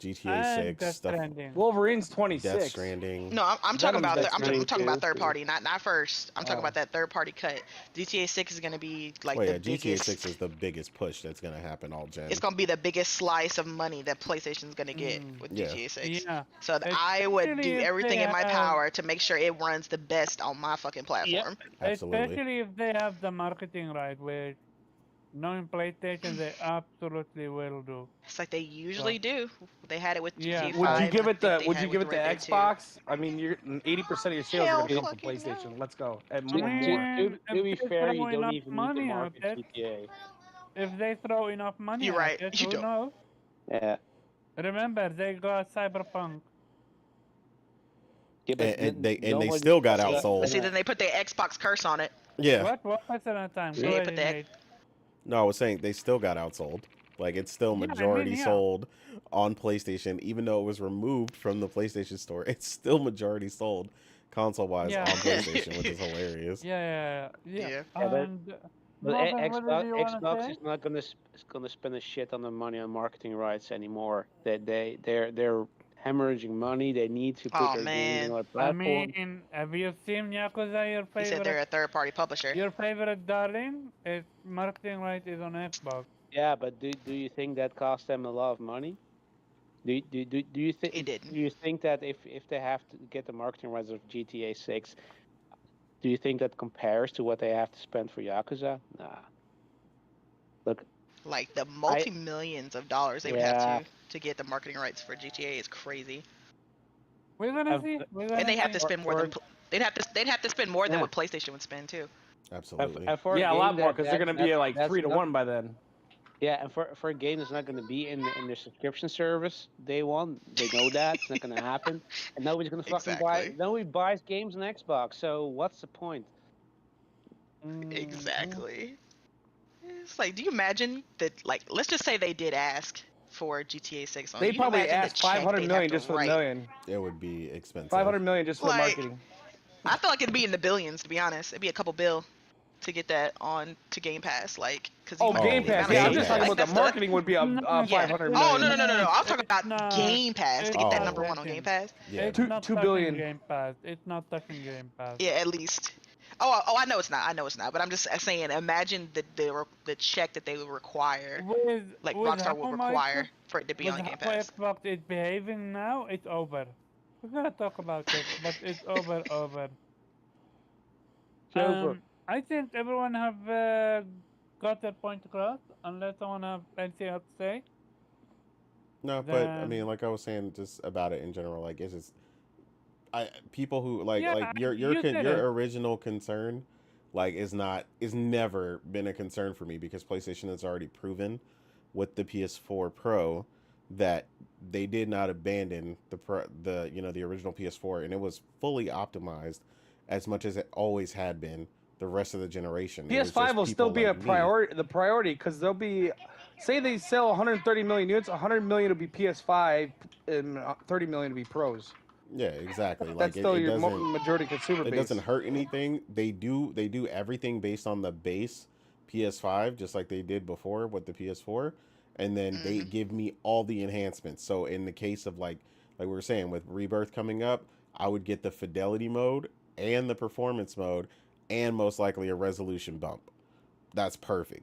GTA And 6 Death stuff, Stranding. Wolverine's Death 26. Stranding. No, I'm talking Venom's about next I'm year. talking about 22, third party, not first. I'm talking Oh. about that third party cut. GTA 6 is going to be like Well, the yeah, GTA biggest. 6 is the biggest push that's going to happen all gen. It's going to be the biggest slice of money that PlayStation's going to get with Yeah. GTA 6. Yeah. So I would Especially do if everything they in my have- power to make sure it runs the best on my fucking platform. Absolutely. Especially if they have the marketing right, which knowing PlayStation, they absolutely will do. It's like they usually do. They had it with Yeah. GTA 5. Would you give I it think the they Would had you it give with it the Red Dead 2. Xbox? I mean, you're 80% of your sales are Hell going to come from fucking no. PlayStation. Let's go. And I more and more. mean, To be if they fair, throw you don't enough even need to money at market it, GTA. if they throw enough money You're at right, it, you who don't. knows? Yeah. Remember, they got Cyberpunk. Yeah, but And they nobody- still got See, outsold. but see, then they put their Xbox curse on it. Yeah. What? What percent of the time? See, Go they ahead put and that- hate. No, I was saying they still got outsold. Like, it's still Yeah, I mean, majority yeah. sold on PlayStation, even though it was removed from the PlayStation Store. It's still majority sold console-wise Yeah. on PlayStation, which is hilarious. Yeah. Yeah, but- And But Marvin, what did you wanna Xbox say? is not gonna spend a shit on the money on marketing rights anymore. They're hemorrhaging money. They need to put Aw, their games man. on a I platform. mean, have you seen Yakuza, your He said they're favorite? a third party publisher. Your favorite darling? Its marketing right is on Xbox. Yeah, but do you think that cost them a lot of money? Do you think It didn't. do you think that if they have to get the marketing rights of GTA 6, do you think that compares to what they have to spend for Yakuza? Nah. Look, Like the multi millions of dollars they would Yeah. have to get the marketing rights for GTA is crazy. We're gonna I've- see. We're And gonna they have see. to spend more than they'd have to spend more than Yeah. what PlayStation would spend too. Absolutely. and for Yeah, a game lot more that- because they're that- going to be that- like that's 3 to not- 1 by then. Yeah, and for a game that's not going to be in the subscription service day one, they know that it's not going to happen, and nobody's going to fucking buy. Exactly. Nobody buys games on Xbox, so what's the point? Exactly. It's like, do you imagine that? Like, let's just say they did ask for GTA 6 on. They you can probably imagine the asked check 500 they'd million have to just for the write. million. It would be expensive. 500 million just for the Like- marketing. I feel like it'd be in the billions, to be honest. It'd be a couple bill to get that on to Game Pass, like, because Oh, Game Pass. Yeah, I'm just talking about the marketing would be a No, 500 Oh million. no! I'm talking about Nah, Game Pass to get that Oh. number one on Game Pass. Yeah. It's Two- not 2 touching billion. Game Pass. It's not touching Game Pass. Yeah, at least. Oh, I know it's not. I know it's not. But I'm just saying. Imagine the check that they would require, With like with Rockstar would how much- require for it to be with on Game how Pass. Xbox is behaving now, it's over. We're gonna talk about it, but it's over. It's over. I think everyone have got their point across, unless someone have anything else to say. No, but I Then- mean, like I was saying, just about it in general, like it's just, people who like Yeah, your you said it. your original concern, like is never been a concern for me because PlayStation has already proven with the PS4 Pro that they did not abandon the original PS4, and it was fully optimized as much as it always had been the rest of the generation. It was PS5 just will still people be a like me. priority. The priority because they'll be, say they sell 130 million units, 100 million will be PS5, and 30 million will be pros. Yeah, exactly. Like That's still it your doesn't. majority consumer It base. doesn't hurt anything. They do everything based on the base PS5, just like they did before with the PS4, and then they give me all the enhancements. So in the case of like we were saying with Rebirth coming up, I would get the fidelity mode and the performance mode, and most likely a resolution bump. That's perfect.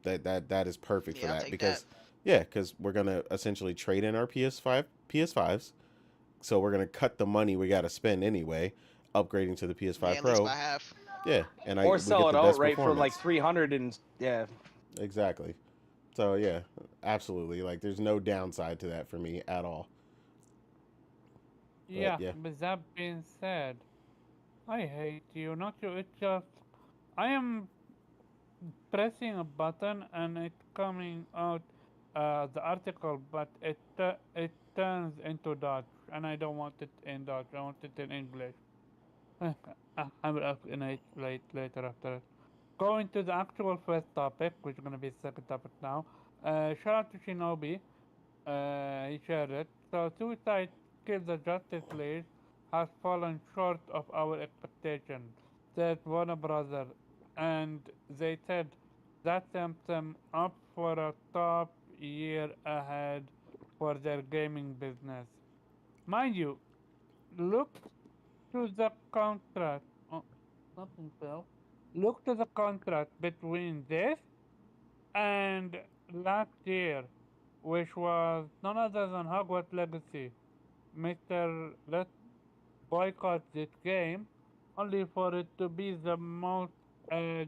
That is perfect for Yeah, I'll that take because because we're gonna essentially trade in our PS5s. So we're gonna cut the money we gotta spend anyway, upgrading to the PS5 Yeah, at least Pro. by half. Yeah, and or we sell get it the best outright for like performance. 300 and yeah. Exactly. So yeah, absolutely. Like there's no downside to that for me at all. Yeah, yeah. with that being said, I hate you, not you, it's just, I am pressing a button and it's coming out the article, but it turns into Dutch, and I don't want it in Dutch, I want it in English. I will explain it later after it. going to the actual first topic, which is gonna be the second topic now. Shout out to Shinobi. He shared it. So, Suicide Kill the Justice League has fallen short of our expectations, said Warner Brother, and they said that sets them up for a top year ahead for their gaming business. Mind you, look to the contrast. Oh, something fell. Look to the contrast between this and last year, which was none other than Hogwarts Legacy. Mr. Let's boycott this game, only for it to be the most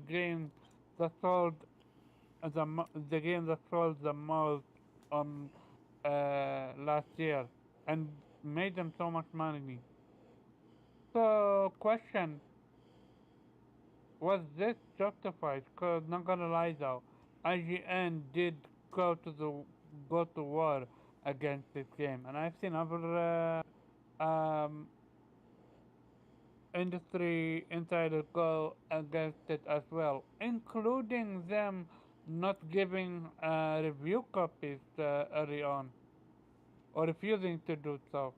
game that sold the game that sold the most on last year and made them so much money. So, question: was this justified? Cause not gonna lie though, IGN did go to war against this game, and I've seen other industry insiders go against it as well, including them not giving review copies early on or refusing to do so.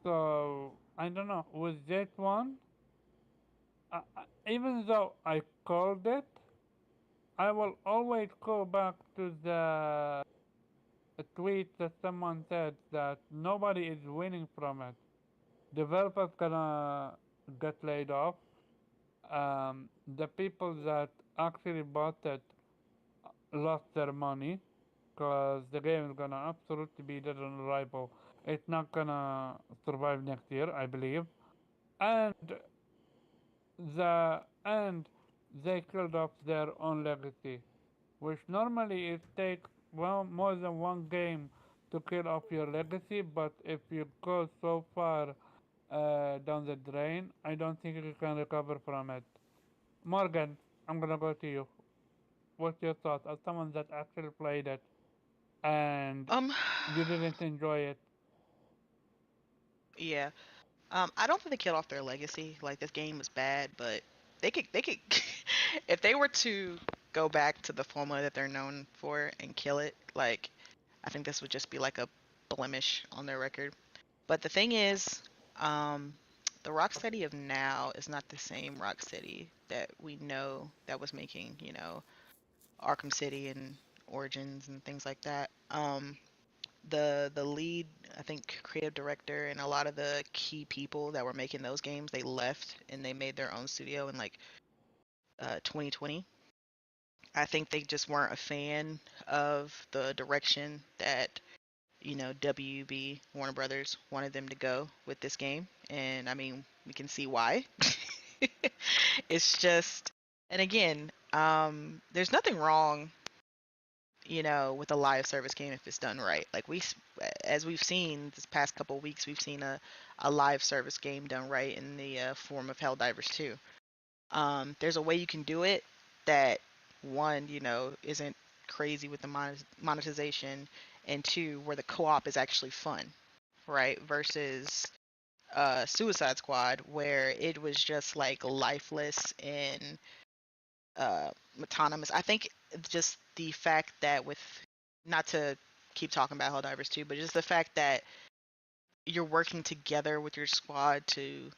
So I don't know. With this one, even though I called it, I will always go back to the tweet that someone said that nobody is winning from it. Developers gonna get laid off. The people that actually bought it lost their money because the game is gonna absolutely be dead on arrival. It's not gonna survive next year, I believe. And and they killed off their own legacy, which normally it takes well more than one game to kill off your legacy. But if you go so far down the drain, I don't think you can recover from it. Morgan, I'm gonna go to you. What's your thoughts as someone that actually played it and Um, you didn't enjoy it? yeah. I don't think they killed off their legacy. Like this game was bad, but they could if they were to go back to the formula that they're known for and kill it, like I think this would just be like a blemish on their record. But the thing is, um, the Rocksteady of now is not the same Rocksteady that we know that was making, Arkham City and Origins and things like that. The lead, I think, creative director and a lot of the key people that were making those games, they left and they made their own studio in like 2020. I think they just weren't a fan of the direction that WB Warner Brothers wanted them to go with this game, and I mean we can see why. It's just, and again, there's nothing wrong with a live service game if it's done right. Like as we've seen this past couple of weeks, we've seen a live service game done right in the form of Helldivers 2. There's a way you can do it that one, isn't crazy with the monetization, and two, where the co-op is actually fun, right? Versus Suicide Squad, where it was just like lifeless and autonomous. I think just the fact that with not to keep talking about Helldivers 2, but just the fact that you're working together with your squad to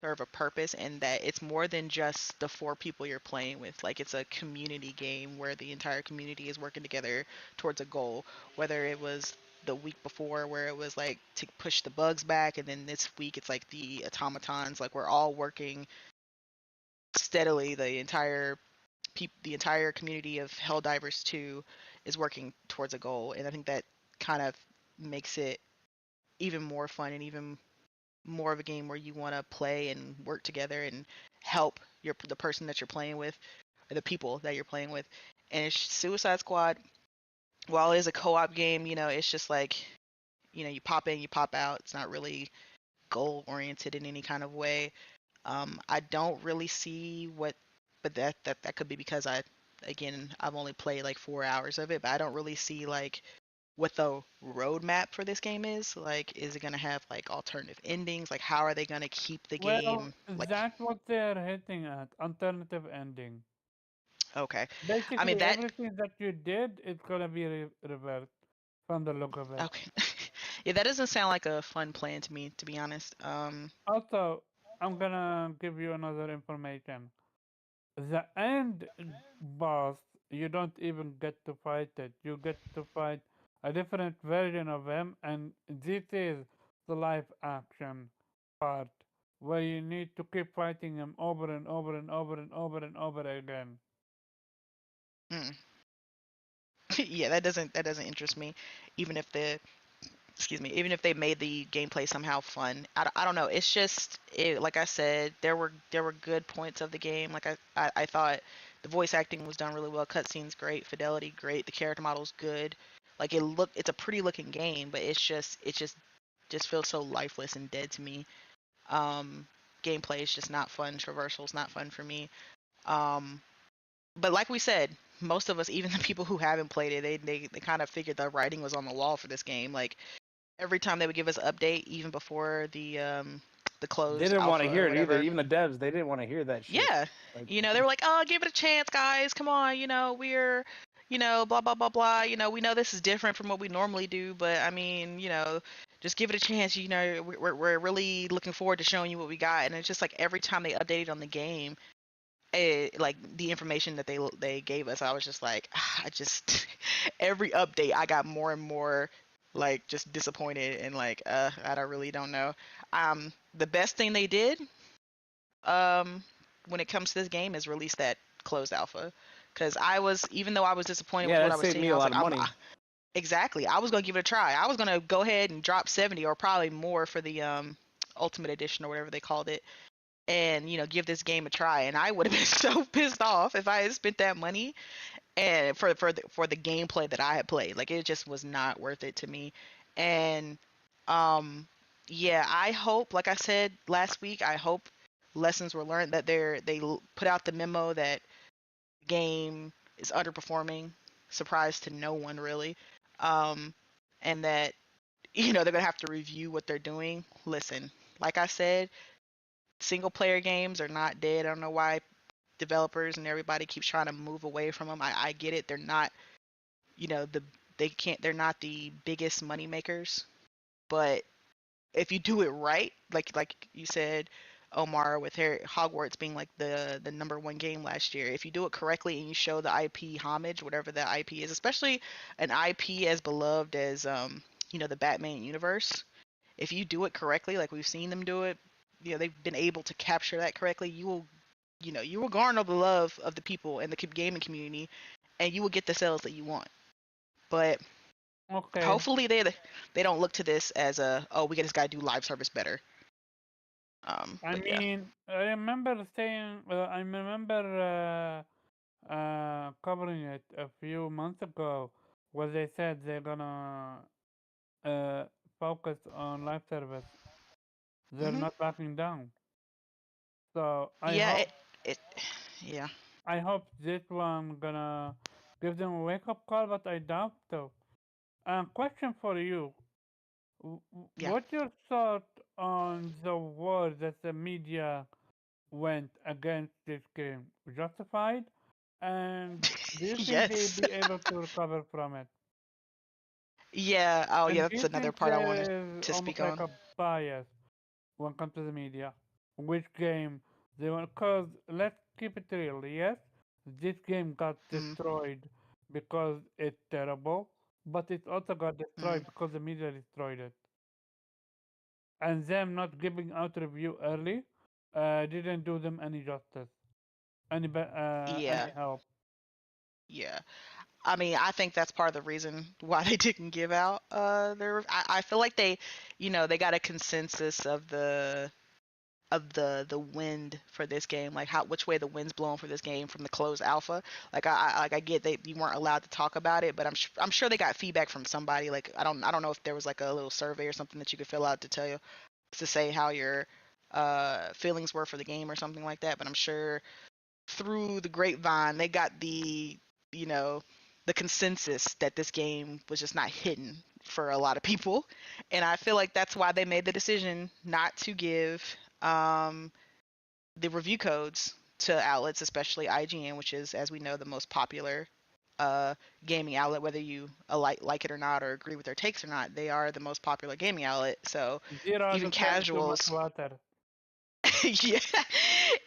serve a purpose and that it's more than just the four people you're playing with. Like it's a community game where the entire community is working together towards a goal, whether it was the week before where it was like to push the bugs back, and then this week it's like the automatons, like we're all working steadily. The entire community of Helldivers 2 is working towards a goal, and I think that kind of makes it even more fun and even more of a game where you want to play and work together and help the person that you're playing with, or the people that you're playing with. And it's Suicide Squad, while it is a co-op game, it's just like you pop in, you pop out. It's not really goal oriented in any kind of way. I don't really see what, but that could be because I've only played like 4 hours of it, but I don't really see like what the roadmap for this game is. Like, is it gonna have like alternative endings? Like, how are they gonna keep the Well, game like? that's what they're hitting at alternative ending. Okay. I mean Basically, that. everything that you did is gonna be reversed from the look of it. Okay. Yeah, that doesn't sound like a fun plan to me, to be honest. Also, I'm gonna give you another information. The end boss, you don't even get to fight it. You get to fight a different version of him, and this is the live action part where you need to keep fighting him over and over and over and over and over again. Mm. Yeah, that doesn't interest me, even if the excuse me, even if they made the gameplay somehow fun. I don't know. It's just like I said, there were good points of the game. Like I thought the voice acting was done really well, cutscenes great, fidelity great, the character model's good. Like it's a pretty looking game, but it just feels so lifeless and dead to me. Um, Gameplay is just not fun. Traversal's not fun for me. Um, but like we said, most of us, even the people who haven't played it, they kind of figured the writing was on the wall for this game. Like every time they would give us an update, even before the They closed didn't want to alpha hear or it either. whatever. Even the devs, they didn't want to hear that shit. Yeah, Like, they were like, "Oh, give it a chance, guys. Come on, we're, blah blah blah blah. We know this is different from what we normally do, but I mean, just give it a chance. We're really looking forward to showing you what we got." And it's just like every time they updated on the game, like the information that they gave us, I was just like, I just every update I got more and more like just disappointed and like really don't know. The best thing they did um when it comes to this game is release that closed alpha, because even though I was disappointed with yeah, what that I was saved seeing, me I a was lot like, of money. exactly, I was gonna give it a try. I was gonna go ahead and drop 70 or probably more for the ultimate edition or whatever they called it, and give this game a try. And I would have been so pissed off if I had spent that money and for the gameplay that I had played. Like it just was not worth it to me. And um yeah, I hope, like I said last week, I hope lessons were learned, that put out the memo that the game is underperforming, surprise to no one really. Um and that they're going to have to review what they're doing. Listen, like I said, single player games are not dead. I don't know why developers and everybody keeps trying to move away from them. I get it. They're not, the they're not the biggest money makers, but if you do it right, like you said, Omar, with Hogwarts being like the number one game last year, if you do it correctly and you show the IP homage, whatever the IP is, especially an IP as beloved as the Batman universe, if you do it correctly, like we've seen them do it, they've been able to capture that correctly, you will garner the love of the people and the gaming community, and you will get the sales that you want. But Okay. hopefully they don't look to this as we just gotta do live service better. I But yeah. mean, I remember covering it a few months ago where they said they're gonna uh, focus on live service. They're Mhm. not backing down. So Yeah. It. Yeah. I hope this one gonna give them a wake up call, but I doubt so. Question for you: Yeah. What's your thought on the war that the media went against this game? Justified? And do you think they'll Yes. be able to recover from it? Yeah. Oh yeah. And do That's you another think part I wanted there is to almost speak like on. a bias when it comes to the media? Which game they want? Because let's keep it real. Yes, this game got Mm. destroyed because it's terrible, but it also got Mm. destroyed because the media destroyed it. And them not giving out review early didn't do them any justice, Yeah. any help. Yeah. I mean, I think that's part of the reason why they didn't give out I feel like they got a consensus of the wind for this game, like which way the wind's blowing for this game from the closed alpha. Like I get that you weren't allowed to talk about it, but I'm sure they got feedback from somebody. Like I don't know if there was like a little survey or something that you could fill out to tell you, to say how your feelings were for the game or something like that. But I'm sure through the grapevine they got you know the consensus that this game was just not hidden for a lot of people, and I feel like that's why they made the decision not to give um, the review codes to outlets, especially IGN, which is, as we know, the most popular gaming outlet. Whether you like it or not, or agree with their takes or not, they are the most popular gaming outlet. So Zero even to 10, too much casuals, water. yeah,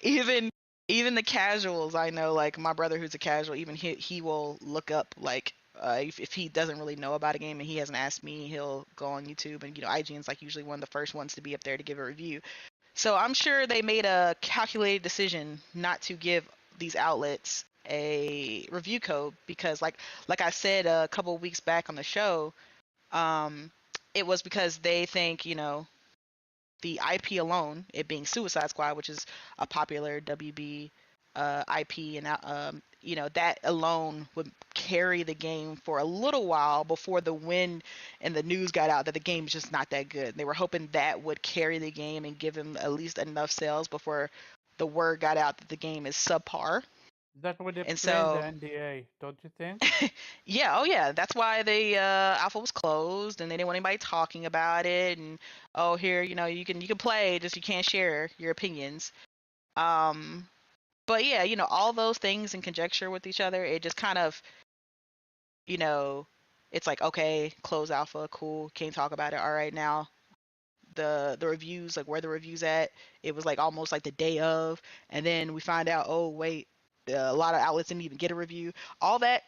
even even the casuals, I know, like my brother who's a casual, even he will look up like if he doesn't really know about a game and he hasn't asked me, he'll go on YouTube, and IGN's like usually one of the first ones to be up there to give a review. So I'm sure they made a calculated decision not to give these outlets a review code because like I said a couple of weeks back on the show, it was because they think, the IP alone, it being Suicide Squad, which is a popular WB IP, and that alone would carry the game for a little while before the wind and the news got out that the game is just not that good. They were hoping that would carry the game and give them at least enough sales before the word got out that the game is subpar. That would And explain the so, NDA, don't you think? yeah, oh yeah, that's why the alpha was closed, and they didn't want anybody talking about it. And oh, here, you can play, just you can't share your opinions. Um, but yeah, all those things in conjecture with each other, it just kind of, it's like, okay, close alpha, cool, can't talk about it. All right, now the reviews, like where the reviews at, it was like almost like the day of, and then we find out, oh wait, a lot of outlets didn't even get a review. All that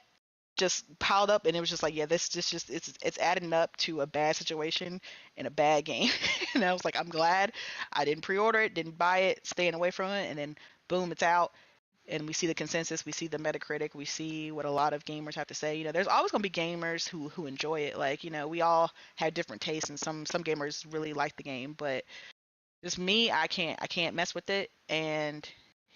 just piled up, and it was just like, yeah, this just it's adding up to a bad situation and a bad game. And I was like, I'm glad I didn't pre-order it, didn't buy it, staying away from it, and then boom, it's out. And we see the consensus, we see the Metacritic, we see what a lot of gamers have to say. There's always going to be gamers who enjoy it. Like, we all have different tastes, and some gamers really like the game, but just me, I can't mess with it. And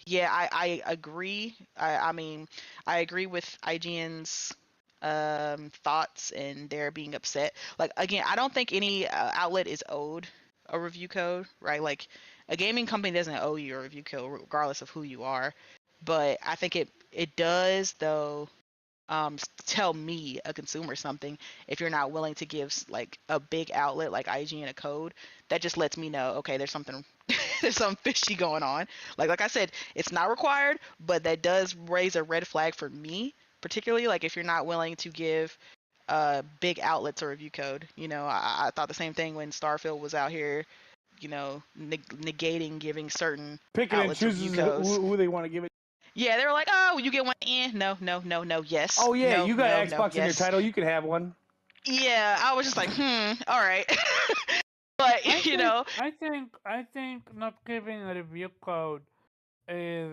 yeah, I agree. I mean, I agree with IGN's thoughts and their being upset. Like, again, I don't think any outlet is owed a review code, right? Like, a gaming company doesn't owe you a review code regardless of who you are. But I think it does, though, tell me, a consumer, something if you're not willing to give like a big outlet like IGN a code. That just lets me know, okay, there's something there's something fishy going on. Like I said, it's not required, but that does raise a red flag for me, particularly like if you're not willing to give big outlets a review code. I thought the same thing when Starfield was out here, negating giving certain Picking and outlets review chooses codes. who they want to give it. Yeah, they were like, oh, you get one. No, yes. Oh yeah, no, you got no, Xbox in your yes. title, you can have one. Yeah, I was just like, all right. But I think not giving a review code is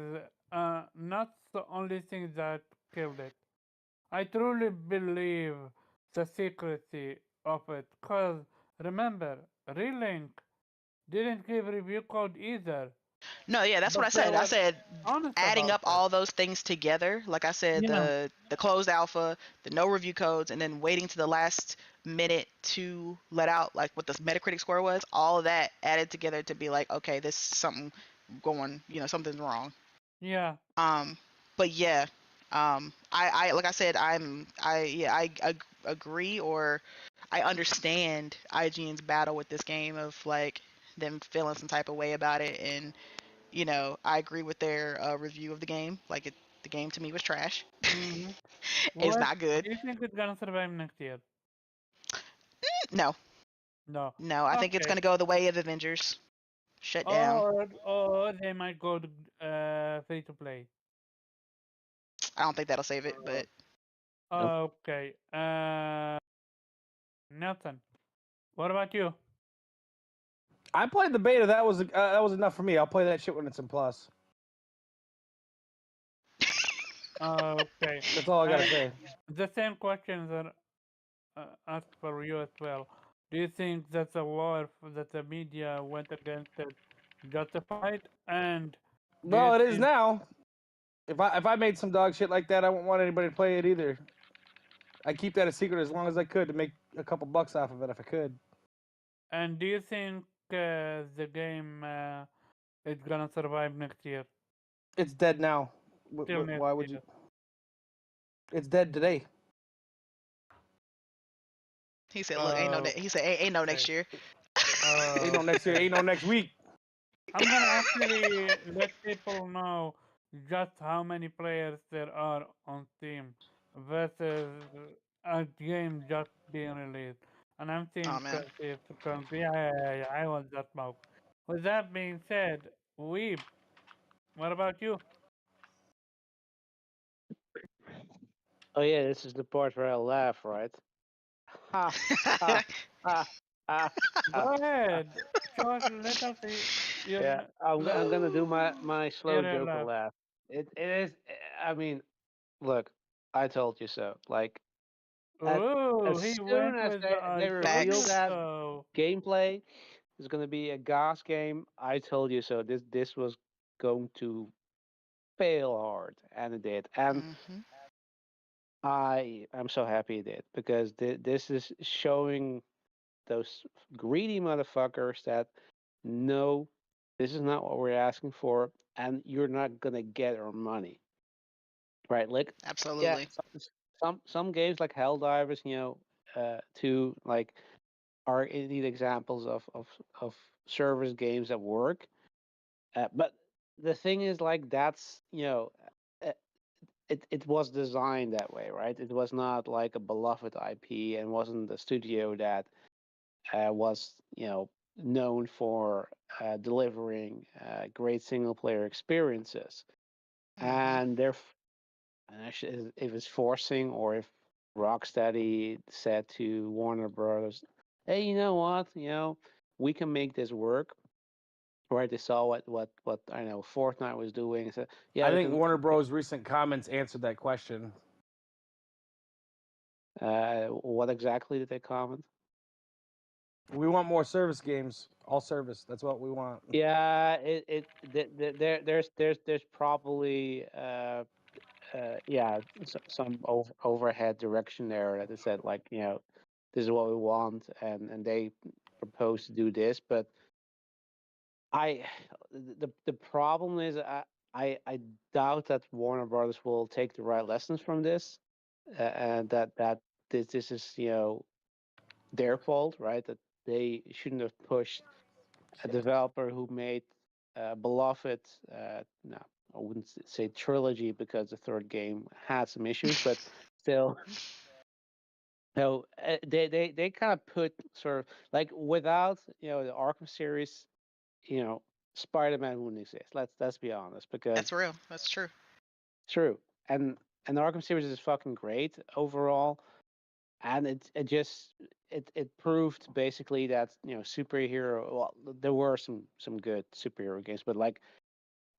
not the only thing that killed it. I truly believe the secrecy of it, cause remember, Relink didn't give review code either, no, yeah, that's what I but they said. I were said honest adding about up it. all those things together. Like I said, Yeah, the closed alpha, the no review codes, and then waiting to the last minute to let out like what the Metacritic score was. All of that added together to be like, okay, this is something going. Something's wrong. yeah. But yeah, I like I said, I agree, or I understand IGN's battle with this game of like them feeling some type of way about it. And I agree with their review of the game. Like, the game to me was trash. Mm-hmm. It's What not good. do you think it's gonna survive next year? No, No. no, I think it's Okay. gonna go the way of Avengers. Shut down. Or they might go to free to play. I don't think that'll save it, but Nope. Okay. Nelson, what about you? I played the beta. That was enough for me. I'll play that shit when it's in plus. Okay. That's all I gotta And say. the same questions are asked for you as well. Do you think that the war that the media went against is justified? And do you Well, it is think now. If I made some dog shit like that, I wouldn't want anybody to play it either. I keep that a secret as long as I could to make a couple bucks off of it if I could. the game is gonna survive next year? It's dead now. Till next Why would you? year. It's dead today. he said, "Look, ain't no." He said, "Ain't no next Okay. year." Ain't no next year. Ain't no next week. I'm gonna actually let people know just how many players there are on Steam versus a game just being released. And I'm seeing Oh man. 30 seconds. Yeah, I was that smoke. With that being said, Weeb, what about you? Oh yeah, this is the part where I laugh, right? Ha ha ha ha ha. Go ha. ahead. Show us, let us see your, Yeah, I'm gonna do my slow your Joker laugh. laugh. It is. I mean, look, I told you so. Like at Ooh, as he soon went as with the they I told revealed you Facts. that so. gameplay is gonna be a GOS game, I told you so. This was going to fail hard, and it did. And Hmm. I'm so happy it did because this is showing those greedy motherfuckers that no, this is not what we're asking for, and you're not gonna get our money, right? Like, yeah, Absolutely. some games like Helldivers, to like are indeed examples of service games that work. But the thing is, like, that's uh, it was designed that way, right? It was not like a beloved IP and wasn't a studio that was known for delivering great single player experiences, Hmm. and and actually, if it's forcing or if Rocksteady said to Warner Bros, "Hey, you know what? We can make this work." Right? They saw what I know Fortnite was doing. So yeah, I we think can. Warner Bros. Recent comments answered that question. What exactly did they comment? We want more service games, all service. That's what we want. Yeah, there's probably yeah, some overhead direction there that they said, like, this is what we want, and they propose to do this. But I the problem is, I doubt that Warner Brothers will take the right lessons from this, and that this is their fault, right? That they shouldn't have pushed a developer who made beloved, no, I wouldn't say trilogy because the third game had some issues, but still, no, they kind of put sort of like, without the Arkham series, you know, Spider-Man wouldn't exist. Let's be honest, That's because real. That's true. true, and the Arkham series is fucking great overall, and it just it proved basically that superhero. Well, there were some good superhero games, but like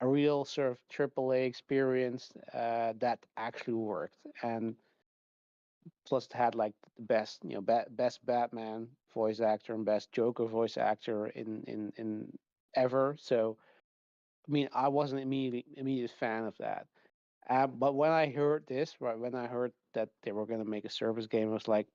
a real sort of AAA experience that actually worked, and plus it had like the best best Batman voice actor and best Joker voice actor in ever. So I mean, I wasn't immediate fan of that. But when I heard this, right, when I heard that they were gonna make a service game, I was like,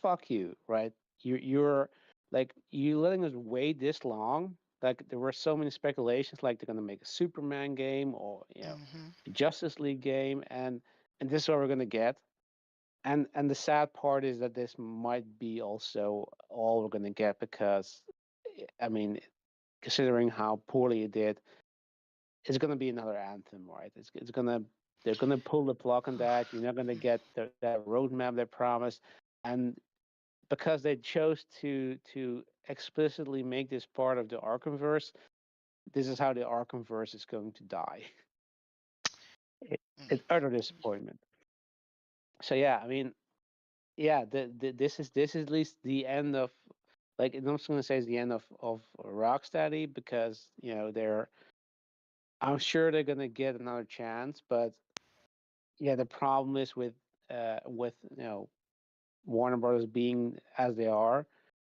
"Fuck you!" Right? You're like, you letting us wait this long. Like, there were so many speculations, like they're gonna make a Superman game or Hmm. a Justice League game, and this is what we're gonna get. And the sad part is that this might be also all we're gonna get because, I mean, considering how poorly it did, it's gonna be another Anthem, right? It's gonna they're gonna pull the plug on that. You're not gonna get that roadmap they promised, and because they chose to explicitly make this part of the Arkhamverse, this is how the Arkhamverse is going to die. It's utter disappointment. So yeah, I mean, yeah, this is at least the end of, like, I'm not gonna say it's the end of Rocksteady, because they're, I'm sure they're gonna get another chance, but yeah, the problem is with Warner Brothers being as they are,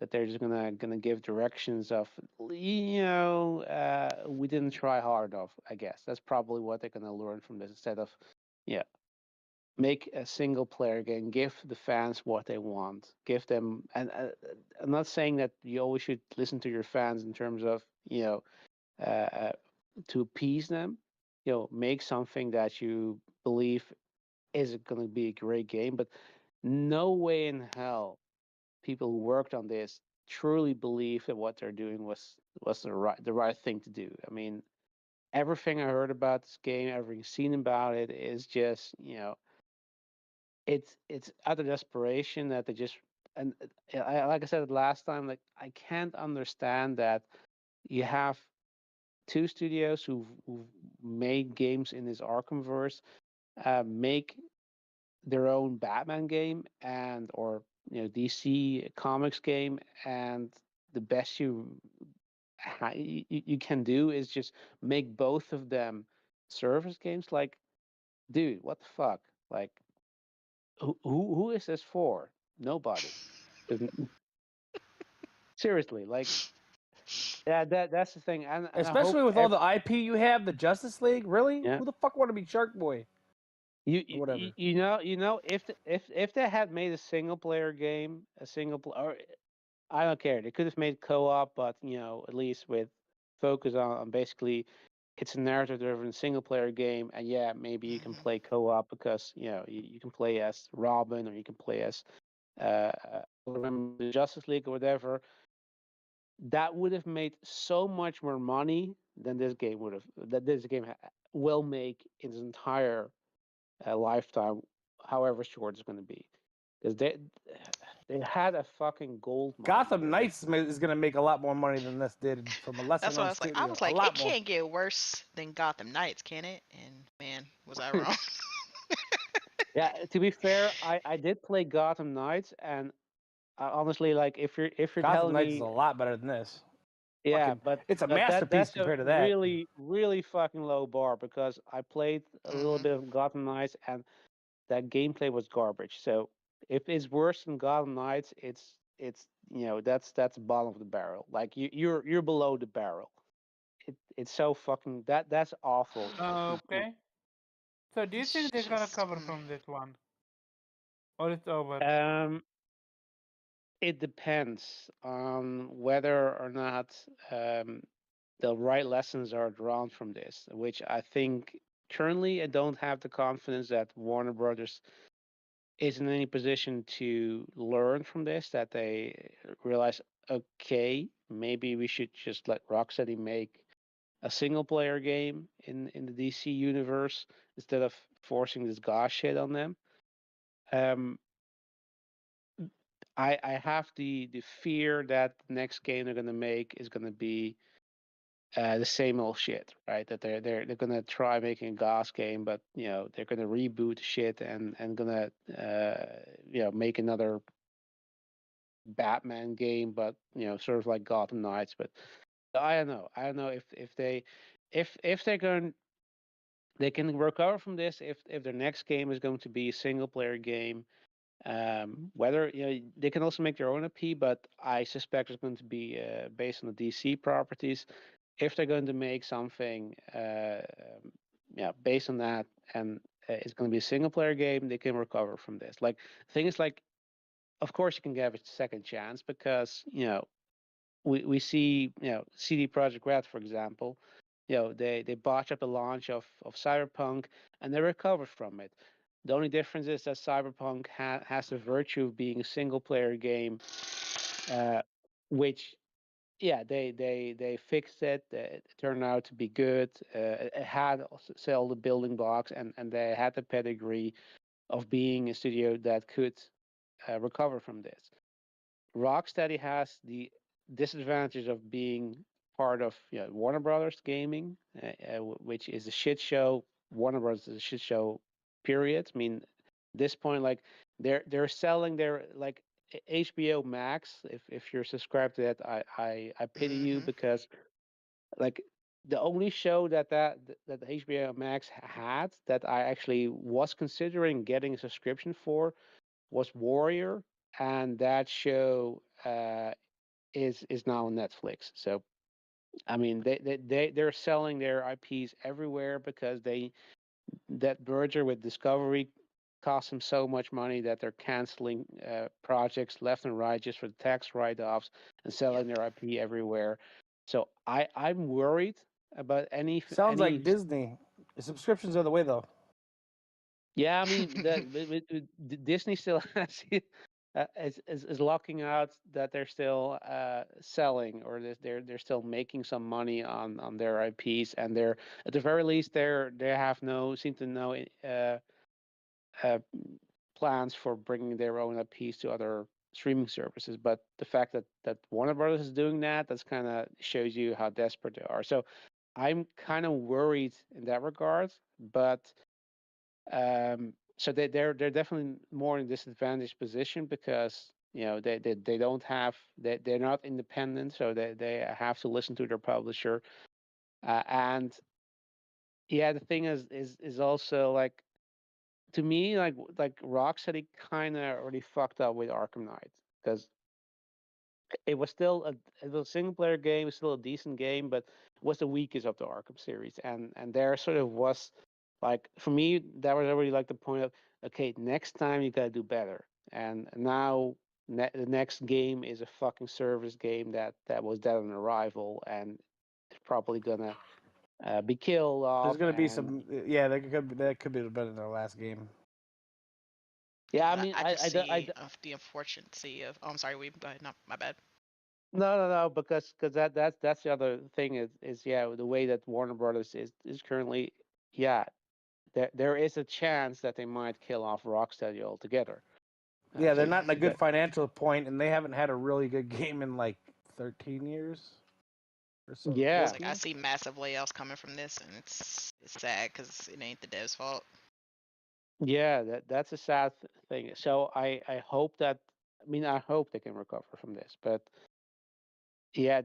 that they're just gonna give directions of, we didn't try hard enough. I guess that's probably what they're gonna learn from this, instead of, yeah, make a single player game, give the fans what they want, give them, and I'm not saying that you always should listen to your fans in terms of uh, uh, to appease them. Make something that you believe is going to be a great game, but no way in hell people who worked on this truly believe that what they're doing was the right thing to do. I mean, everything I heard about this game, everything seen about it is just, it's out of desperation that they just and like I said last time, like I can't understand that you have two studios who've made games in this Arkhamverse, make their own Batman game and or DC Comics game, and the best you can do is just make both of them service games. Like, dude, what the fuck? Like, who is this for? Nobody. Seriously, like, yeah, that's the thing, and I hope Especially with all the IP you have, the Justice League. Really, yeah. who the fuck want to be Shark Boy? Whatever. If they had made a single player game, or I don't care. They could have made co-op, but at least with focus on basically it's a narrative-driven single-player game, and yeah, maybe you can Mhm. play co-op because you can play as Robin or you can play as remember the Justice League or whatever. That would have made so much more money than this game would have. That this game will make in its entire lifetime, however short it's going to be, because they had a fucking gold mine Gotham here. Knights is gonna make a lot more money than this did from a lesser That's what I known was like. I studio. was A like, it lot more. can't get worse than Gotham Knights, can it? And man, was I wrong. Yeah, to be fair, I did play Gotham Knights, and honestly, like if you're Gotham telling Knights is a me, lot better than this. yeah, Fucking, it's a masterpiece that's a compared to that. really really fucking low bar because I played a little Mhm. bit of Gotham Knights and that gameplay was garbage. So if it's worse than Gotham Knights, it's that's bottom of the barrel. Like you're below the barrel. It's so fucking that's awful. Okay. So do you It's think they're gonna just. cover from this one, or it's over? Um, it depends on whether or not um, the right lessons are drawn from this, which I think currently I don't have the confidence that Warner Brothers is in any position to learn from this, that they realize, okay, maybe we should just let Rocksteady make a single player game in the DC universe instead of forcing this gosh shit on them. Um, I have the fear that the next game they're gonna make is gonna be the same old shit, right? That they're gonna try making a Goss game, but they're gonna reboot shit and gonna make another Batman game, but sort of like Gotham Knights. But I don't know. I don't know if they're going they can recover from this if their next game is going to be a single player game. Whether they can also make their own IP, but I suspect it's going to be based on the DC properties. If they're going to make something, based on that, and it's going to be a single player game, they can recover from this. Like the thing is, like, of course you can give it a second chance because we see CD Projekt Red, for example, they botch up the launch of Cyberpunk and they recovered from it. The only difference is that Cyberpunk has the virtue of being a single player game, uh, which they fixed it. It turned out to be good. It had all the building blocks and they had the pedigree of being a studio that could recover from this. Rocksteady has the disadvantage of being part of Warner Brothers Gaming, which is a shit show. Warner Brothers is a shit show. Period. I mean, at this point, like they're selling their like HBO Max. If you're subscribed to that, I pity you Mhm. because like the only show that the HBO Max had that I actually was considering getting a subscription for was Warrior, and that show is now on Netflix. So I mean, they're selling their IPs everywhere because that merger with Discovery cost them so much money that they're canceling projects left and right just for the tax write-offs and selling Yep. their IP everywhere. So I'm worried about Sounds like any. Disney. The subscriptions are the way though. Yeah, I mean, Disney still has is locking out that they're still selling, or they're still making some money on their IPs, and they're at the very least they have no seem to know uh, plans for bringing their own IPs to other streaming services. But the fact that Warner Brothers is doing that, that's kind of shows you how desperate they are. So I'm kind of worried in that regard, but so they're definitely more in a disadvantaged position because they don't have they're not independent, so they have to listen to their publisher. And yeah, the thing is also like, to me, like Rocksteady kind of already fucked up with Arkham Knight, because it was still it was a single player game, it was still a decent game, but it was the weakest of the Arkham series, and there sort of was like, for me, that was already like the point of, okay, next time you gotta do better, and now the next game is a fucking service game that was dead on arrival, and it's probably gonna be killed There's off. gonna be And some. Yeah, that could be better than their last game. yeah, I And mean, I just see of the unfortunate of. Oh, I'm sorry, we. Go ahead. No, my bad. no, because that's the other thing is yeah, the way that Warner Brothers is currently, yeah, there is a chance that they might kill off Rocksteady altogether. Yeah, they're So not in a Mhm. good financial point, and they haven't had a really good game in like 13 years or so. yeah, It's like I 14. see massive layoffs coming from this, and it's sad because it ain't the devs' fault. yeah, that's a sad thing. So I hope that, I mean, I hope they can recover from this, but yeah,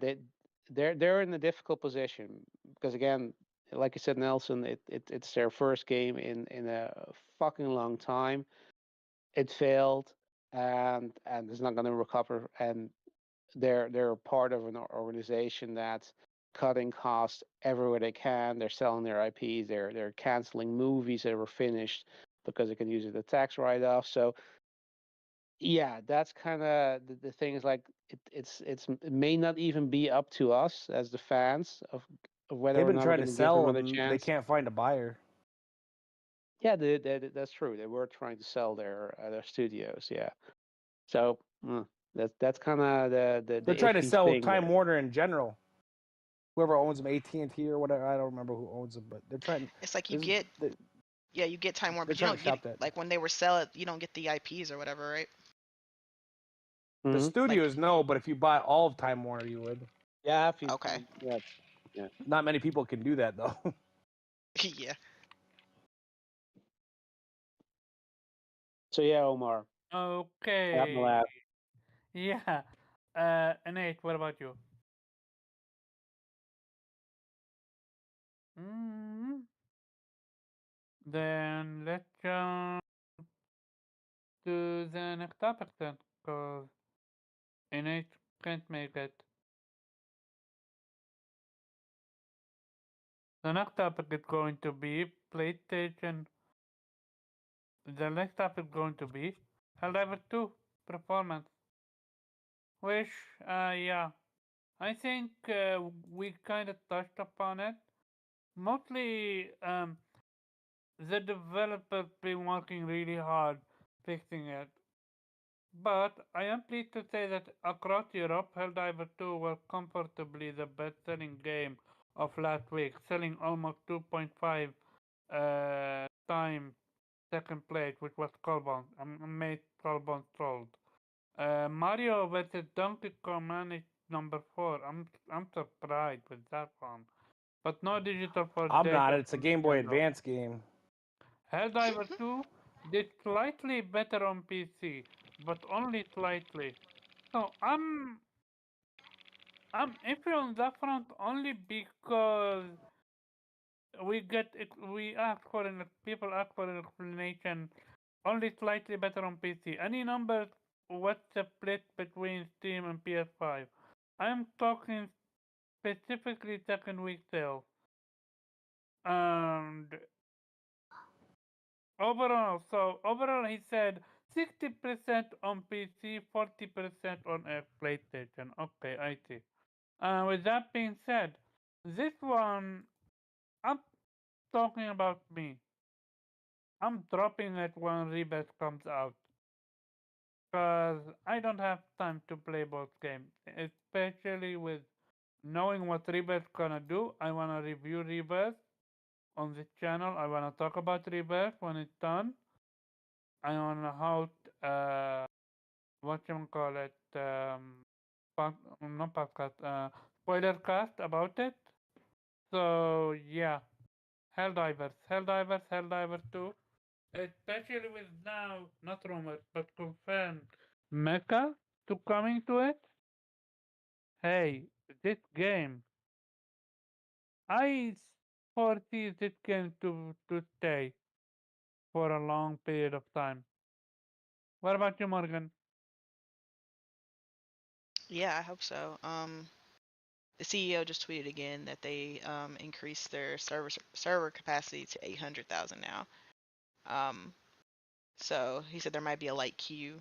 they're in a difficult position because, again, like you said, Nelson, it's their first game in a fucking long time. It failed, and it's not going to recover. And they're part of an organization that's cutting costs everywhere they can. They're selling their IPs. They're canceling movies that were finished because they can use it as a tax write-off. So yeah, that's kind of the thing, is like, it may not even be up to us as the fans of whether They've or been not we're trying to going to give them sell, another and they chance. can't find a buyer. Yeah, that's true. They were trying to sell their studios. Yeah, so that's kind of the They're trying to iffy sell thing Time there. Warner in general. Whoever owns them, AT&T or whatever. I don't remember who owns them, but they're trying. It's like you There's, get, yeah, you get Time Warner, they're but you trying to don't get shop that. like when they were sell it, you don't get the IPs or whatever, right? The Hmm. Like, studios no, but if you buy all of Time Warner, you would. Yeah, if okay, yeah, yeah. Not many people can do that though. yeah. So yeah, Omar, I have my Okay. last. Yeah. Nate, what about you? Mm, then let's jump to the next topic then, because Nate can't make it. The next topic is going to be PlayStation. The next topic is going to be Helldivers 2 performance, which, yeah, I think we kind of touched upon it. Mostly, the developers been working really hard fixing it. But I am pleased to say that across Europe, Helldivers 2 was comfortably the best-selling game of last week, selling almost 2.5 times second place, which was Skullbones. I'm amazed Skullbones sold. Mario vs. Donkey Kong managed number 4. I'm surprised with that one. But no digital for I'm not. data It's a from Game Boy Nintendo. Advance game. Helldivers 2 did slightly better on PC, but only slightly. So I'm iffy on that front only because we ask for people ask for an explanation. Only slightly better on PC. Any numbers? What's the split between Steam and PS5? I'm talking specifically second week sales. And overall, he said 60% on PC, 40% on a PlayStation. Okay, I see. With that being said, this one, I'm talking about me. I'm dropping it when Rebirth comes out. Because I don't have time to play both games, especially with knowing what Rebirth gonna do. I wanna review Rebirth on this channel. I wanna talk about Rebirth when it's done. I wanna how what you call it not podcast spoiler cast about it. So yeah, Helldivers 2, especially with now not rumored but confirmed mecha to coming to it. Hey, this game, I foresee this game to stay for a long period of time. What about you, Morgan? Yeah, I hope so. The CEO just tweeted again that they increased their server capacity to 800,000 now. Um, so he said there might be a light queue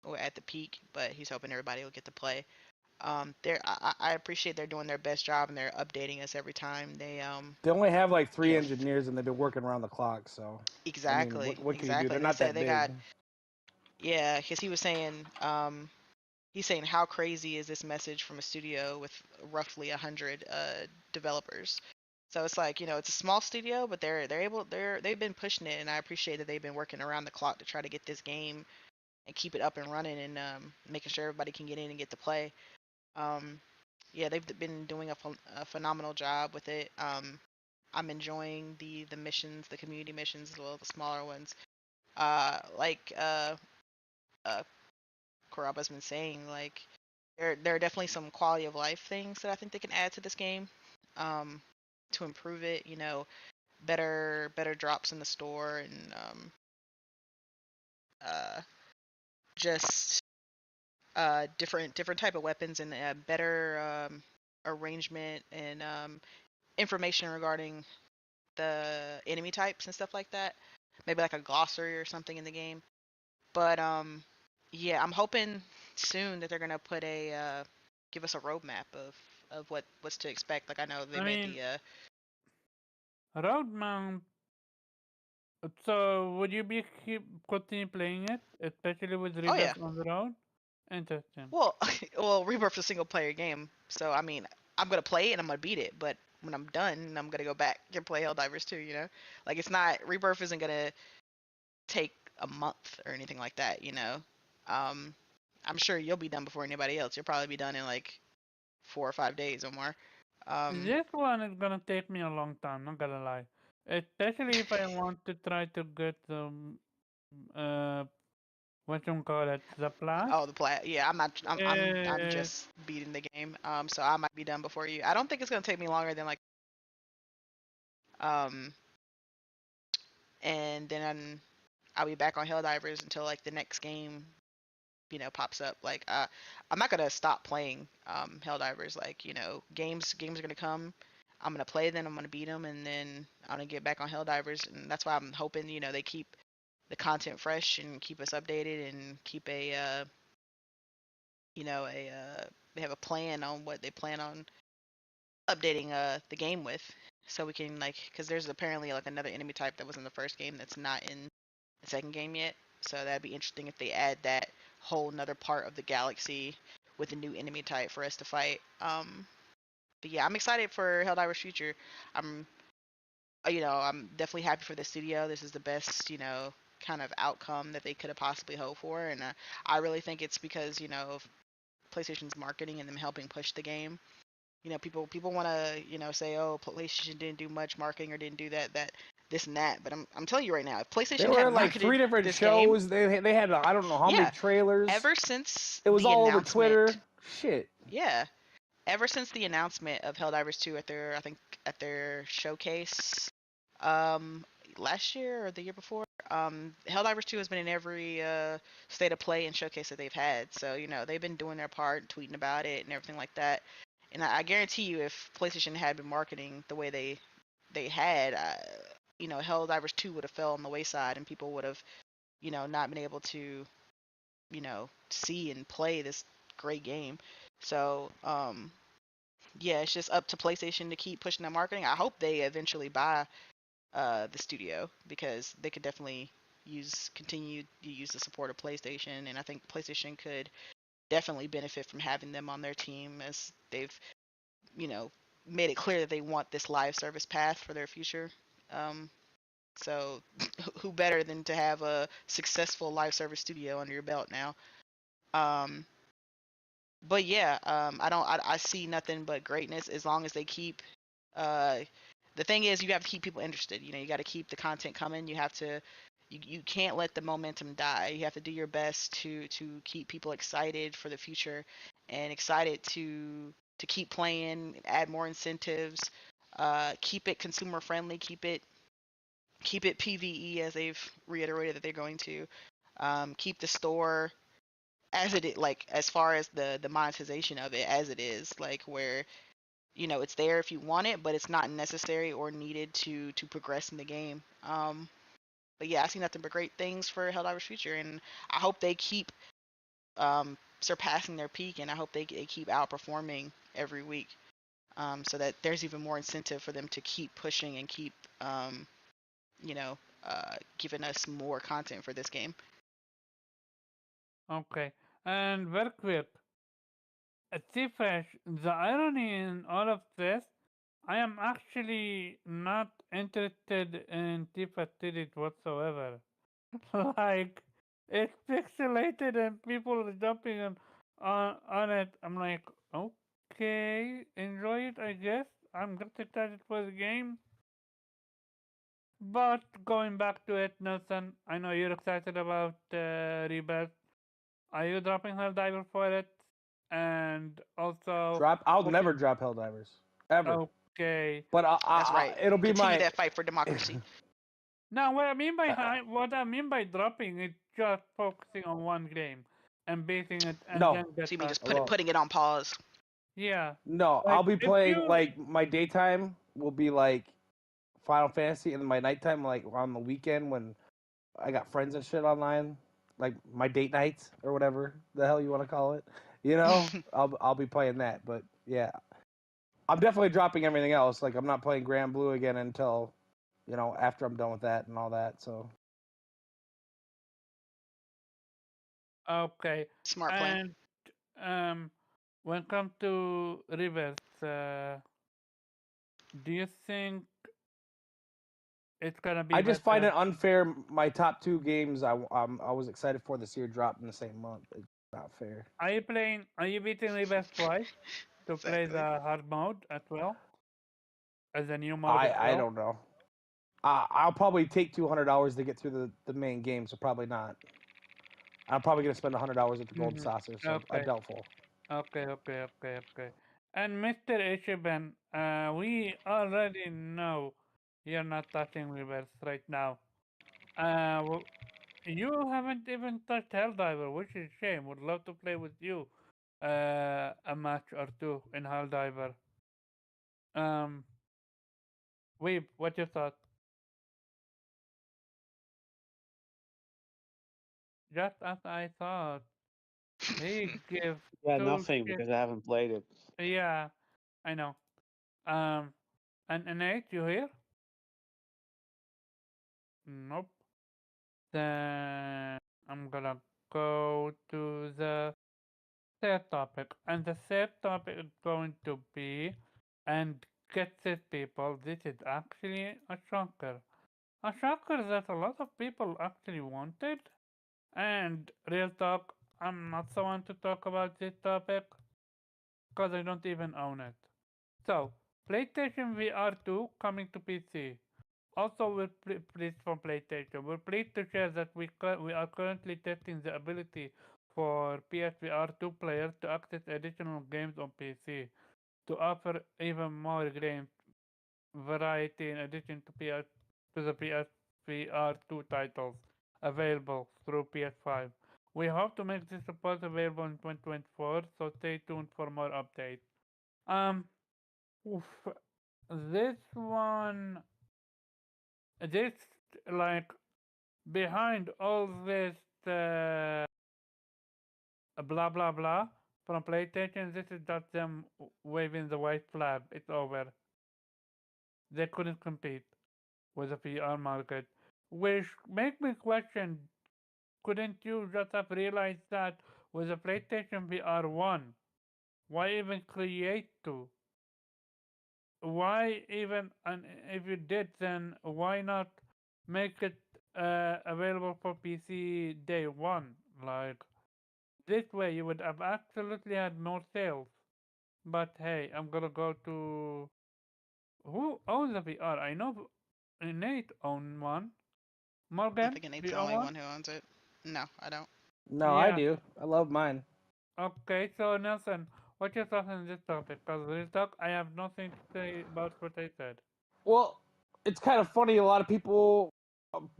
or at the peak, but he's hoping everybody will get to play. I appreciate they're doing their best job and they're updating us every time They only have like 3 Yeah. engineers and they've been working around the clock. So Exactly. I mean, what can you do? Exactly. They're They not said that they big. got Yeah, because he was saying he's saying how crazy is this message from a studio with roughly 100 developers. So it's like, it's a small studio, but they've been pushing it, and I appreciate that they've been working around the clock to try to get this game and keep it up and running, and making sure everybody can get in and get to play. Um, yeah, they've been doing a phenomenal job with it. I'm enjoying the missions, the community missions, as well as the smaller ones. Like Karaba's been saying, like there are definitely some quality of life things that I think they can add to this game, um, to improve it. Better drops in the store, and uh, just different type of weapons, and better arrangement, and information regarding the enemy types and stuff like that. Maybe like a glossary or something in the game. But yeah, I'm hoping soon that they're gonna put give us a roadmap of what's to expect. Like I know they I made mean, the road mount. So would you be continue playing it, especially with oh yeah. Rebirth on the road? Interesting. Well, well, Rebirth's a single player game, so I mean, I'm gonna play it and I'm gonna beat it. But when I'm done, I'm gonna go back and play Helldivers 2. Like it's not Rebirth isn't gonna take a month or anything like that. Um, I'm sure you'll be done before anybody else. You'll probably be done in like 4 or 5 days or more. This one is gonna take me a long time, not gonna lie. Especially if I want to try to get the uh what you call it, the plus. Oh, the plat. Yeah, I'm not. I'm Uh, just beating the game. So I might be done before you. I don't think it's gonna take me longer than like um, and then I'll be back on Helldivers until like the next game, pops up. Like I'm not gonna stop playing Helldivers. Like games are gonna come. I'm gonna play them. I'm gonna beat them, and then I'm gonna get back on Helldivers. And that's why I'm hoping they keep the content fresh and keep us updated and keep they have a plan on what they plan on updating the game with, so we can like, because there's apparently like another enemy type that was in the first game that's not in the second game yet. So that'd be interesting if they add that whole another part of the galaxy with a new enemy type for us to fight. But yeah, I'm excited for Helldivers Future. I'm I'm definitely happy for the studio. This is the best kind of outcome that they could have possibly hoped for, and I really think it's because of PlayStation's marketing and them helping push the game. People want to say, oh, PlayStation didn't do much marketing or didn't do that this and that. But I'm telling you right now, if They PlayStation were had in like marketed 3 different this game, shows. They had I don't know how many yeah, trailers. ever since It was the all over announcement, Twitter. Shit. yeah, ever since the announcement of Helldivers 2 at their showcase, um, last year or the year before, Helldivers 2 has been in every state of play and showcase that they've had. So they've been doing their part, tweeting about it and everything like that. And I guarantee you, if PlayStation had been marketing the way they had, Helldivers 2 would have fell on the wayside, and people would have, not been able to, see and play this great game. So, yeah, it's just up to PlayStation to keep pushing their marketing. I hope they eventually buy the studio, because they could definitely continue to use the support of PlayStation, and I think PlayStation could definitely benefit from having them on their team, as they've, you know, made it clear that they want this live service path for their future. Um, so who better than to have a successful live service studio under your belt now? Um, but yeah, I see nothing but greatness as long as they keep. Uh, the thing is, you have to keep people interested. You know, you got to keep the content coming. You have to. You can't let the momentum die. You have to do your best to keep people excited for the future, and excited to keep playing. Add more incentives. Keep it consumer friendly. Keep it PVE, as they've reiterated that they're going to. Keep the store as it is, like as far as the monetization of it as it is, like where it's there if you want it, but it's not necessary or needed to progress in the game. But yeah, I see nothing but great things for Helldivers future, and I hope they keep surpassing their peak, and I hope they keep outperforming every week, so that there's even more incentive for them to keep pushing and keep you know giving us more content for this game. Okay. And very quick, Tifash, the irony in all of this, I am actually not interested in Tifa Tidit whatsoever. Like, it's pixelated and people are jumping on it. I'm like, okay, enjoy it, I guess. I'm just excited for the game. But going back to it, Nelson, I know you're excited about Rebirth. Are you dropping Helldiver for it? And also, I'll what never drop Helldivers ever. okay. But That's right. it'll be Continue my. that fight for democracy. Now, what I mean by Uh, what I mean by dropping is just focusing on one game and beating it, and no, then get So you mean back. just well, putting it on pause? Yeah, no. like I'll be if playing you like my daytime will be like Final Fantasy, and my nighttime like on the weekend when I got friends and shit online, like my date nights or whatever the hell you want to call it. I'll be playing that. But yeah, I'm definitely dropping everything else. Like I'm not playing Grand Blue again until after I'm done with that and all that. So okay, Smart plan. and um, when it comes to Rivers, do you think it's gonna be I just find better? it unfair. My top two games I was excited for this year dropped in the same month. It's not fair. Are you playing? Are you beating Rivers twice to play Exactly. the hard mode as well as a new mode as I well? don't know. I'll probably take $200 to get through the main game, so probably not. I'm probably gonna spend $100 at the Gold Mm-hmm. Saucer, so I Okay. doubtful. Okay. And Mr. Ishiban, we already know you're not touching Rivers right now. You haven't even touched Helldiver, which is a shame. Would love to play with you a match or two in Helldiver. Um, Weeb, what's your thought? Just as I thought, he gives Yeah, two nothing shit. because I haven't played it. Yeah, I know. Um, and Nate, you here? Nope. Then I'm gonna go to the third topic, and the third topic is going to be, and get this, people, this is actually a shocker that a lot of people actually wanted. And real talk, I'm not someone to talk about this topic because I don't even own it. So, PlayStation VR 2 coming to PC. Also, we're pleased from PlayStation. We're pleased to share that we are currently testing the ability for PSVR 2 players to access additional games on PC to offer even more game variety in addition to the PSVR 2 titles available through PS5. We hope to make this support available in 2024, so stay tuned for more updates. Um, oof, this one, this like behind all this blah blah blah from PlayStation, this is just them waving the white flag. It's over. They couldn't compete with the VR market. which make me question, couldn't you just have realized that with a PlayStation VR 1? Why even create two? Why even, and if you did, then why not make it available for PC day one? Like, this way you would have absolutely had no sales. But hey, I'm gonna go to who owns a VR? I know Nate own one. I'm Morgan, thinking do Nate's you the own only one? one who owns it. No, I don't. No, I Yeah. do. I love mine. Okay, so Nelson, what's your thoughts on this topic? Because real talk, I have nothing to say about what I said. Well, it's kind of funny. A lot of people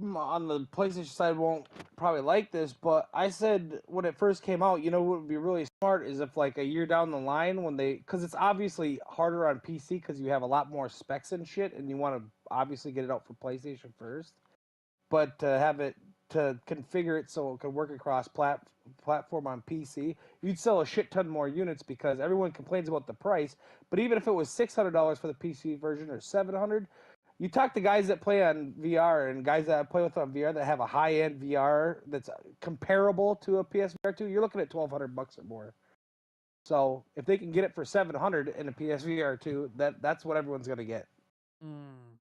on the PlayStation side won't probably like this, but I said when it first came out, what would be really smart is if like a year down the line when because it's obviously harder on PC because you have a lot more specs and shit, and you want to obviously get it out for PlayStation first, but to have it to configure it so it can work across platform on PC, you'd sell a shit ton more units because everyone complains about the price. But even if it was $600 for the PC version or 700, you talk to guys that play on VR and guys that I play with on VR that have a high end VR that's comparable to a PSVR 2, you're looking at $1,200 or more. So if they can get it for 700 in a PSVR 2, that's what everyone's gonna get. Hmm.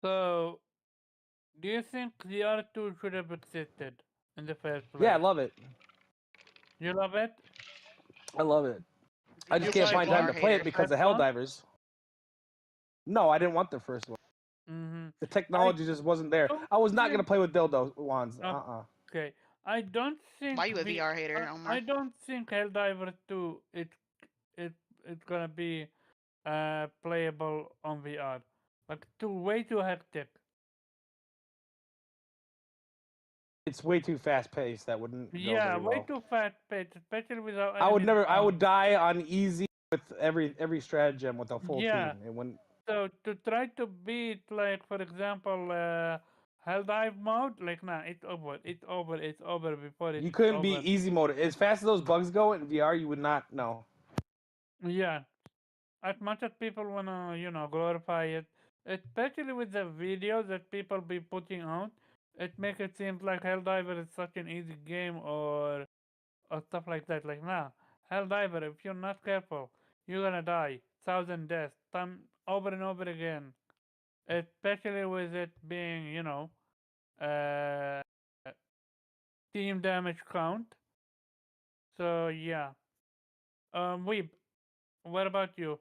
So, do you think the R2 should have existed in the first Yeah, I place? love it. You love it? I love it. I Did just you He's can't such play a find time VR to play hater. it the because first of one? Helldivers. No, I didn't want the first one. Mm-hmm. The I technology just wasn't there. don't I was not gonna think. play with dildo wands. Okay, I don't Why think you a VR hater, I Omar? don't think Helldivers 2 it it's gonna be playable on VR. Like way too hectic. It's way too fast paced. That wouldn't go Yeah, very way well. too fast paced, especially without I would enemies never. I around. would die on easy with every stratagem with a full Yeah, team. It wouldn't. so to try to beat, like, for example, Helldive mode, like, nah, it's over, it's over, it's over before it's You couldn't be over. easy mode. As fast as those bugs go in VR, you would not know. Yeah, as much as people wanna, glorify it, especially with the videos that people be putting out, it makes it seem like Helldiver is such an easy game or stuff like that. Like, nah, Helldiver, if you're not careful, you're gonna die. Thousand deaths, time over and over again. Especially with it being, uh, team damage count. So yeah. Weeb, what about you?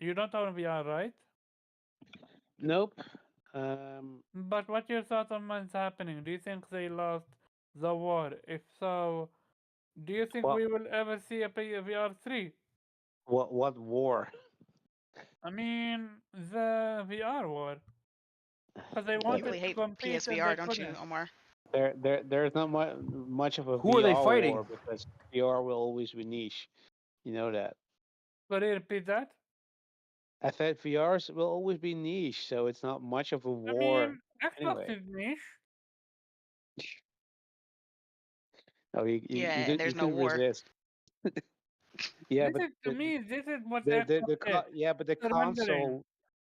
You don't own VR, right? Nope. Um, But what's your thoughts on what's happening? Do you think they lost the war? If so, do you think what we will ever see a VR 3? what war? I mean, the VR war. Because they Uh, You wanted really to hate compete and they PSVR, don't you, couldn't. Omar? there's not much of a Who are they VR fighting? war because VR will always be niche. You know that. Could you repeat that? I said VRs will always be niche, so it's not much of a I war mean, Xbox anyway. is niche. No, Yeah, you and could there's you no could war. resist. Yeah, This but is, to me, this is what the Xbox is. yeah, but Surrendering.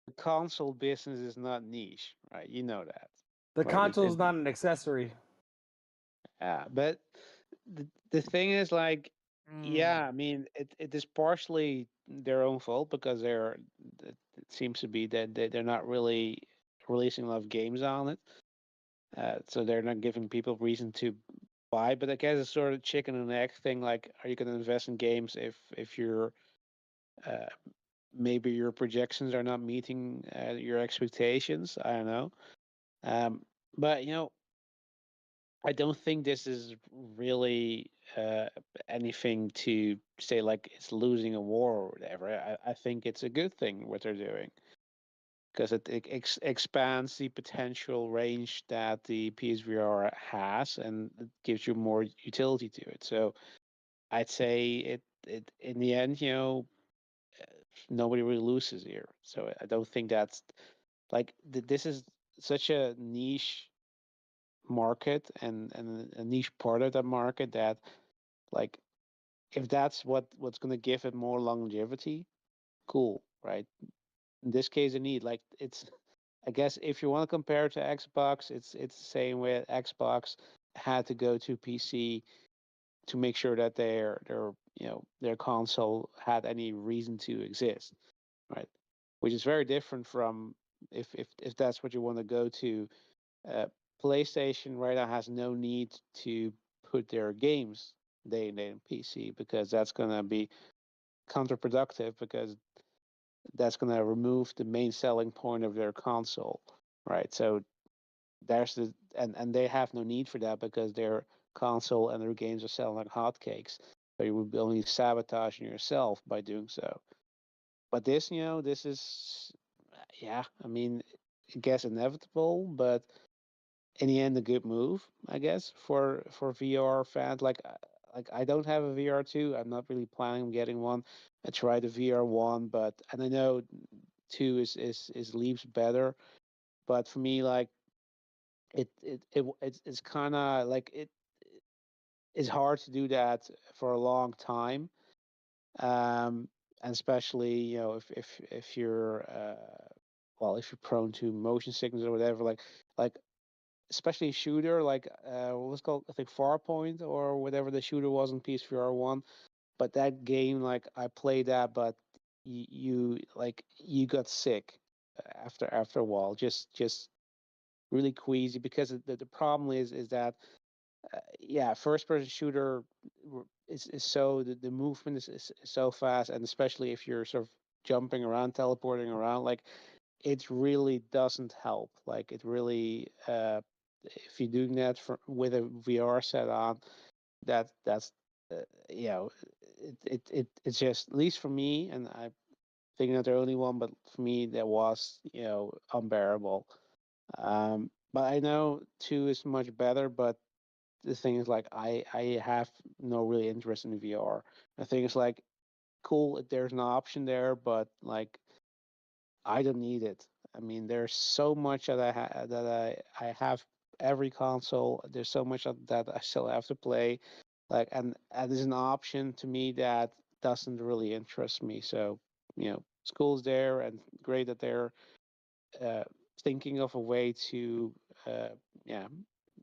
the console business is not niche, right? You know that, The right? console is not an accessory. Yeah, but the thing is, like, yeah, Mm. I mean, it is partially their own fault because it seems to be that they're not really releasing a lot of games on it, so they're not giving people reason to buy. But I guess it's sort of chicken and egg thing. Like, are you going to invest in games if you're uh, maybe your projections are not meeting your expectations? I don't know. But I don't think this is really anything to say like it's losing a war or whatever. I think it's a good thing what they're doing because it expands the potential range that the PSVR has and it gives you more utility to it. So I'd say it in the end, nobody really loses here. So I don't think that's like this is such a niche market and a niche part of that market that like if that's what's going to give it more longevity, cool, right? In this case, it need like I guess if you want to compare it to Xbox, it's the same way Xbox had to go to PC to make sure that their console had any reason to exist, right? Which is very different from if that's what you want to go to. Uh, PlayStation right now has no need to put their games day and day in PC because that's gonna be counterproductive because that's gonna remove the main selling point of their console, right? So there's the and they have no need for that because their console and their games are selling like hotcakes. So you would be only sabotaging yourself by doing so. But this is, yeah, I mean, I guess inevitable, but in the end, a good move, I guess, for VR fans. Like I don't have a VR2. I'm not really planning on getting one. I tried the VR1, but and I know two is leaps better, but for me, like it's kind of like it's hard to do that for a long time, and especially if you're well, if you're prone to motion sickness or whatever, like especially shooter like what was it called, I think Farpoint or whatever the shooter was in PSVR1. But that game, like I played that, but you got sick after a while, just really queasy because the problem is that yeah, first person shooter is so the movement is so fast, and especially if you're sort of jumping around, teleporting around, like it really doesn't help. Like it really, if you're doing that with a VR set on, that's you know, it's just, at least for me, and I think not the only one, but for me that was unbearable. But I know two is much better, but the thing is like I have no really interest in VR. The thing is like cool if there's an option there, but like I don't need it. I mean, there's so much that I have every console. There's so much that I still have to play. Like, and there's an option to me that doesn't really interest me. So, school's there, and great that they're uh, thinking of a way to, uh, yeah,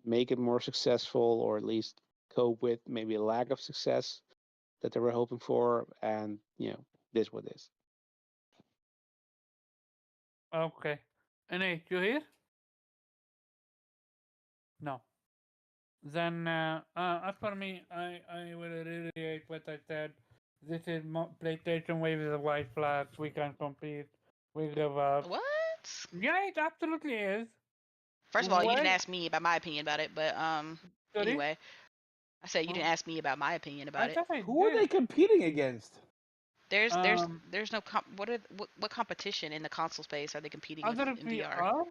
make it more successful, or at least cope with maybe a lack of success that they were hoping for. And this what is. Okay. Nate, you here? No. Then, as for me, I will reiterate what I said. This is PlayStation waves the white flags. We can compete. We give up. What? Yeah, it absolutely is. First of all, you didn't Why? ask me about my opinion about it, but Sorry? anyway, I said you didn't Oh, ask me about my opinion I about it. thought I Who are they did. competing against? There's there's Um, there's no what competition in the console space are they competing with other in VR? VR?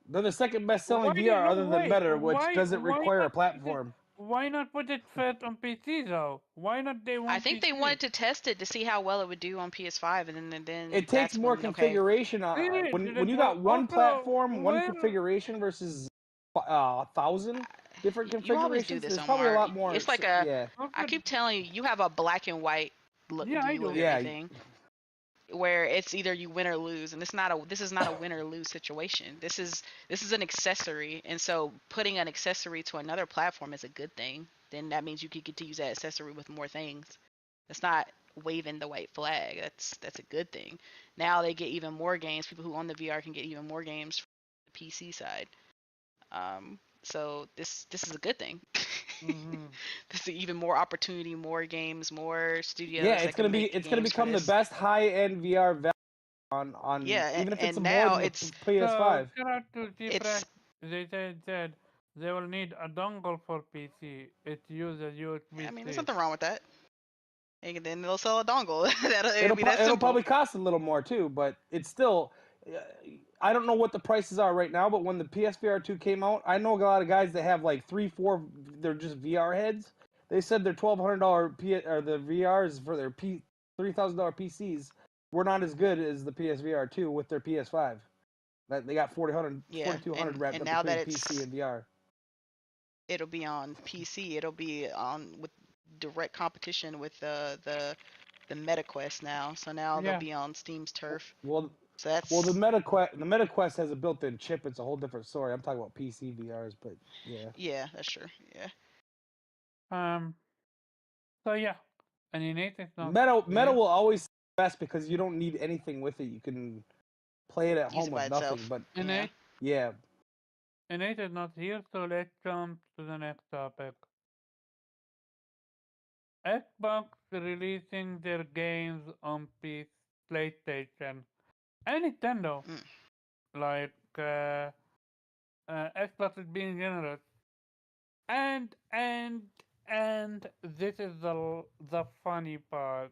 They're the second best selling Why VR no other than wait? Better, which doesn't require a platform. Why not put it first on PC though? Why not day I one think they PC? wanted to test it to see how well it would do on PS5, and then It takes that's more when okay. configuration Really? when you got one Also, platform, one where? configuration versus 1,000 different You always do configurations. this, There's probably a Omar. lot more. It's like a Yeah, I Okay. keep telling you, you have a black and white Yeah, I view of do. yeah. everything, where it's either you win or lose, and this is not a win or lose situation. This is an accessory, and so putting an accessory to another platform is a good thing. Then that means you could get to use that accessory with more things. That's not waving the white flag. That's a good thing. Now they get even more games. People who own the VR can get even more games from the PC side. So this is a good thing. Hmm. This is even more opportunity, more games, more yeah. studios that can make It's gonna games for become the this. best high end VR value on Yeah, even if it's and more now than the it's So PS5. shout out to it's T-Prac. They said they will need a dongle for PC. It uses I mean, there's USB-C. nothing wrong with that. And then they'll sell a dongle. It'll be that It'll simple. probably cost a little more too, but it's still. uh, I don't know what the prices are right now, but when the PSVR 2 came out, I know a lot of guys that have like 3, 4. They're just VR heads. They said their $1,200 or the VRs for their $3,000 PCs were not as good as the PSVR 2 with their PS5. That they got 400, Yeah, 4,200 wrapped and up now that between PC and VR. it'll be on PC, it'll be on with direct competition with the MetaQuest now. So now they'll Yeah. be on Steam's turf. Well, So that's Well, the Meta Quest has a built-in chip. It's a whole different story. I'm talking about PC VRs, but yeah. yeah, that's true. Yeah. So yeah, and innate is not. Meta will always be best because you don't need anything with it. You can play it at Use home it by with nothing. itself. But Yeah. Innate, yeah, innate is not here, so let's jump to the next topic. Xbox releasing their games on PlayStation and Nintendo. Mm. Like Xbox is being generous, and and and this is the funny part.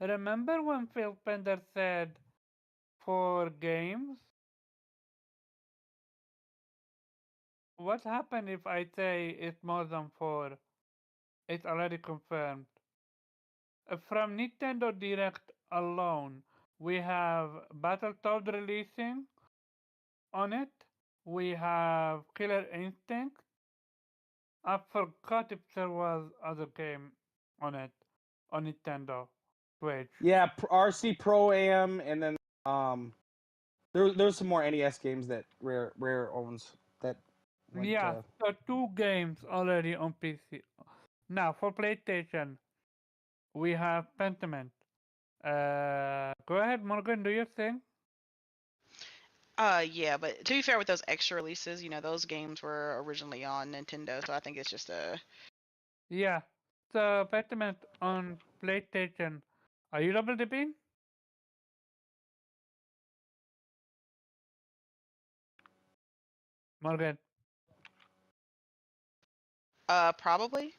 Remember when Phil Spencer said 4 games? What happened if I say it's more than 4? It's already confirmed. From Nintendo Direct alone, we have Battletoad releasing on it. We have Killer Instinct. I forgot if there was other game on it on Nintendo Switch. yeah. RC Pro Am, and then there's some more NES games that Rare owns that went. Yeah, so 2 games already on PC. Now for PlayStation, we have Pentiment. Go ahead, Morgan. Do your thing. Yeah, but to be fair with those extra releases, those games were originally on Nintendo, so I think it's just a Yeah. So Pentiment on PlayStation. Are you double dipping? Morgan. probably,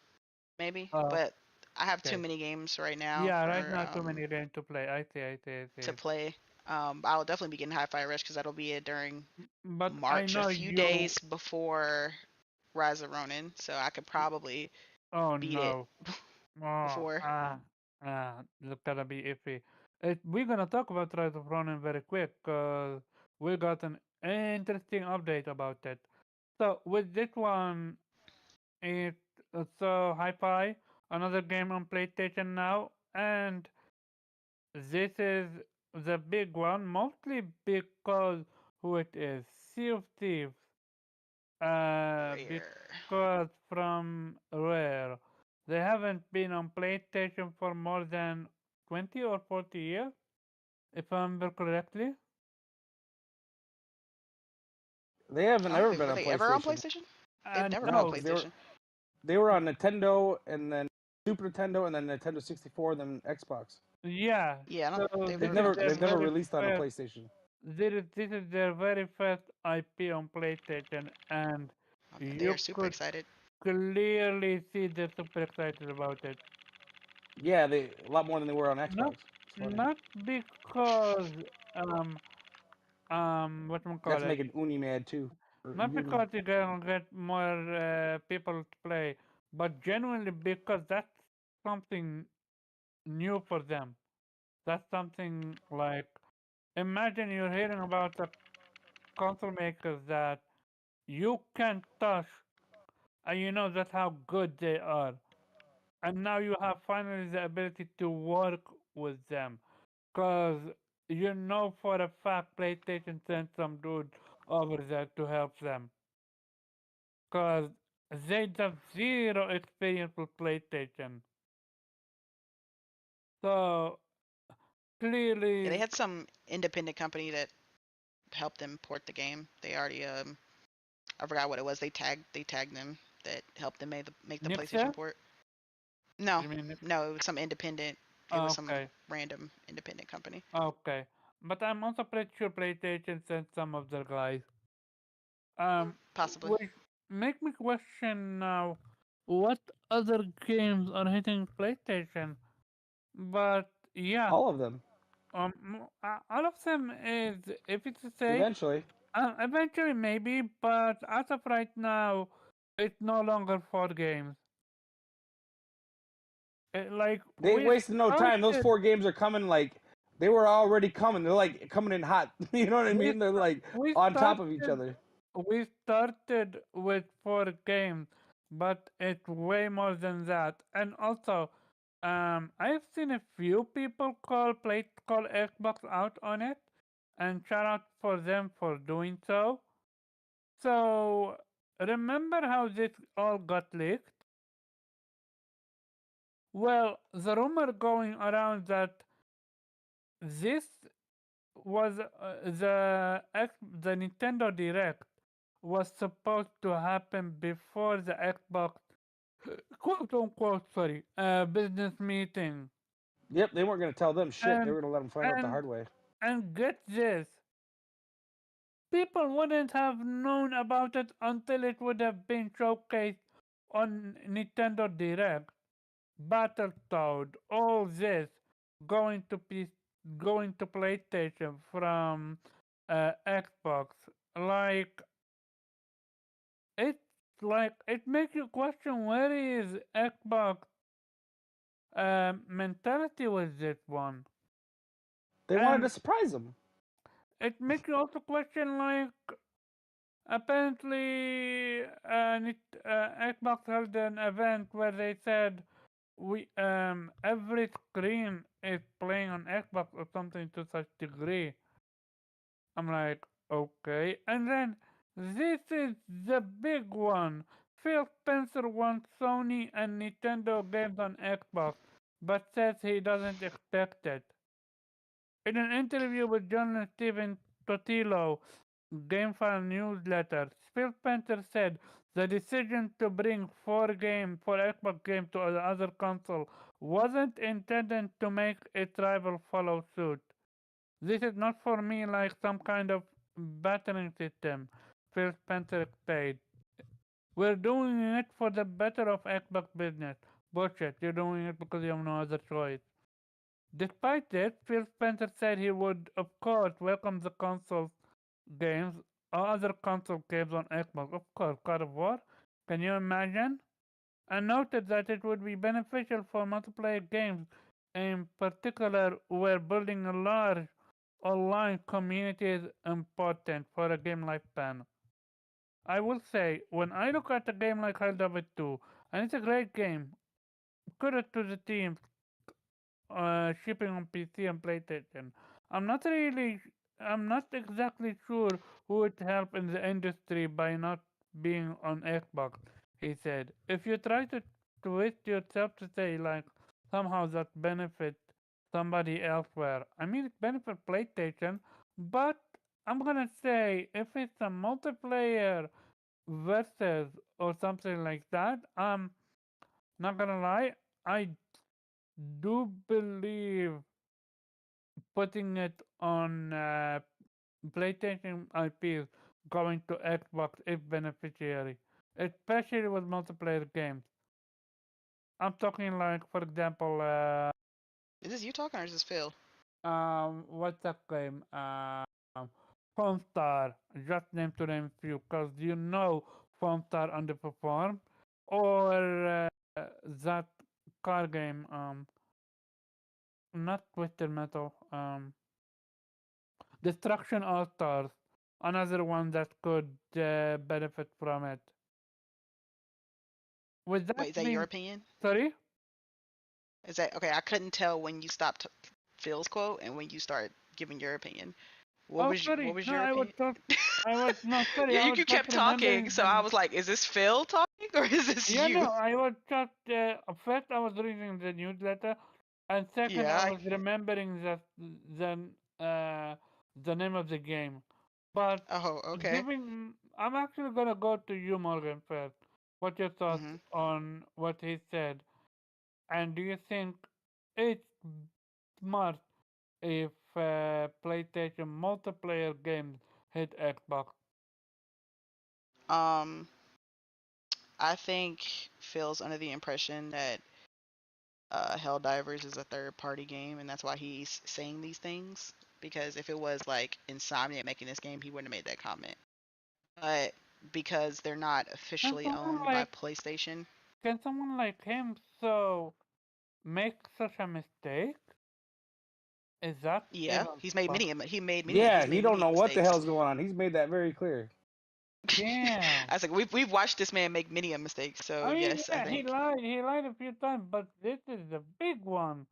maybe, Oh, but I have too okay. many games right now Yeah, right for now too many games to play. I see. to play. I'll definitely be getting Hi-Fi Rush because that'll be it during But I March, a know few you. days before Rise of Ronin, so I could probably Oh beat it no. Oh, before. look, that'll be iffy. We're gonna talk about Rise of Ronin very quick, cause we got an interesting update about it. So with this one, it's so Hi-Fi, another game on PlayStation now, and this is the big one, mostly because who it is, Sea of Thieves. Rare. Because from Rare, they haven't been on PlayStation for more than 20 or 40 years, if I remember correctly. They haven't I don't ever think been were on they ever on PlayStation. PlayStation? They've never been on No, No, because PlayStation. they were on Nintendo, and then Super Nintendo, and then Nintendo 64, then Xbox. yeah. Yeah, So they've They've never been on never their they've never PlayStation. very released on a first. PlayStation. This is their very first IP on PlayStation, and They are you super could excited. clearly see they're super excited about it. Yeah, they a lot more than they were on Not Xbox. It's funny. not because um what call That's it. making Uni mad too. Or Not Uni. because you're gonna get more people to play, but genuinely because that's something new for them. That's something like imagine you're hearing about the console makers that you can't touch, and you know that's how good they are. And now you have finally the ability to work with them, cause you know for a fact PlayStation sent some dude over there to help them. Because they have zero experience with PlayStation. So Yeah, they clearly, had some independent company that helped them port the game. They already I forgot what it was. They tagged them that helped them make the PlayStation Nipsey? port. No, You mean no, it was some independent. It was some okay, random independent company. okay. But I'm also pretty sure PlayStation sent some of their guys. Possibly. Which make me question now, what other games are hitting PlayStation? But yeah, All of them. all of them is if it's to say Eventually. eventually maybe, but as of right now, it's no longer 4 games. Like They we wasted no time. Those started, 4 games are coming like they were already coming. They're like coming in hot. You know what I we mean? They're like we on top of each started other. we started with 4 games, but it's way more than that. And also, I've seen a few people call Xbox out on it, and shout out for them for doing so. So, remember how this all got leaked? Well, the rumor going around that this was the Nintendo Direct was supposed to happen before the Xbox quote unquote business meeting. Yep, they weren't gonna tell them shit. They And were gonna let them find out the and hard way. and get this. People wouldn't have known about it until it would have been showcased on Nintendo Direct. Battletoad, all this going to be going to PlayStation from Xbox. Like it's it makes you question where is Xbox mentality with this one. They wanted to And surprise them. it makes you also question like apparently Xbox held an event where they said we every screen is playing on Xbox or something to such degree. I'm like, okay. And then this is the big one. Phil Spencer wants Sony and Nintendo games on Xbox, but says he doesn't expect it. In an interview with journalist Steven Totilo, GameFile newsletter, Phil Spencer said the decision to bring four Xbox games to the other console wasn't intended to make its rival follow suit. This is not for me like some kind of battering system, Phil Spencer explained. We're doing it for the better of Xbox business. Bullshit, you're doing it because you have no other choice. Despite this, Phil Spencer said he would, of course, welcome the console games or other console games on Xbox. Of course, God of War. Can you imagine? And noted that it would be beneficial for multiplayer games, in particular, where building a large online community is important for a game lifespan. I will say, when I look at a game like Hell David 2, and it's a great game, kudos to the team shipping on PC and PlayStation. I'm not really, I'm not exactly sure who would help in the industry by not being on Xbox. He said, if you try to twist yourself to say like somehow that benefit somebody elsewhere, I mean it benefit PlayStation, but I'm gonna say if it's a multiplayer versus or something like that, not gonna lie, I do believe putting it on PlayStation IP going to Xbox is beneficiary, especially with multiplayer games. I'm talking like, for example, Is this you talking or is this Phil? what's that game? Phone Star, just name to name few, cause you know Phone Star underperformed, or that car game, not Twisted Metal, Destruction All Stars, another one that could benefit from it. With Wait, that is that your being, opinion? sorry. Is that okay? I couldn't tell when you stopped Phil's quote and when you start giving your opinion. What Oh, was sorry. what was No, your I was opinion? talk. I was no sorry. Yeah, I you was you just kept talking, remembering so I the. was like, is this Phil talking or is this Yeah, you? no, I was just first I was reading the newsletter, and second I Yeah. was remembering the uh the name of the game. But Oh, okay. I'm actually gonna go to you, Morgan, first. What your thoughts Mhm. on what he said, and do you think it's smart if PlayStation multiplayer games hit Xbox? Um, I think Phil's under the impression that Helldivers is a third party game, and that's why he's saying these things. Because if it was like Insomniac making this game, he wouldn't have made that comment. But because they're not Can officially someone owned by like PlayStation, can someone like him so make such a mistake? Is that yeah, even he's made possible? Yeah, he's he made don't many know what the mistakes. hell's going on. He's made that very clear. Damn. I was like, we've watched this man make many a mistakes. So I mean, yes, I yeah, he think lied. He lied a few times, but this is the big one.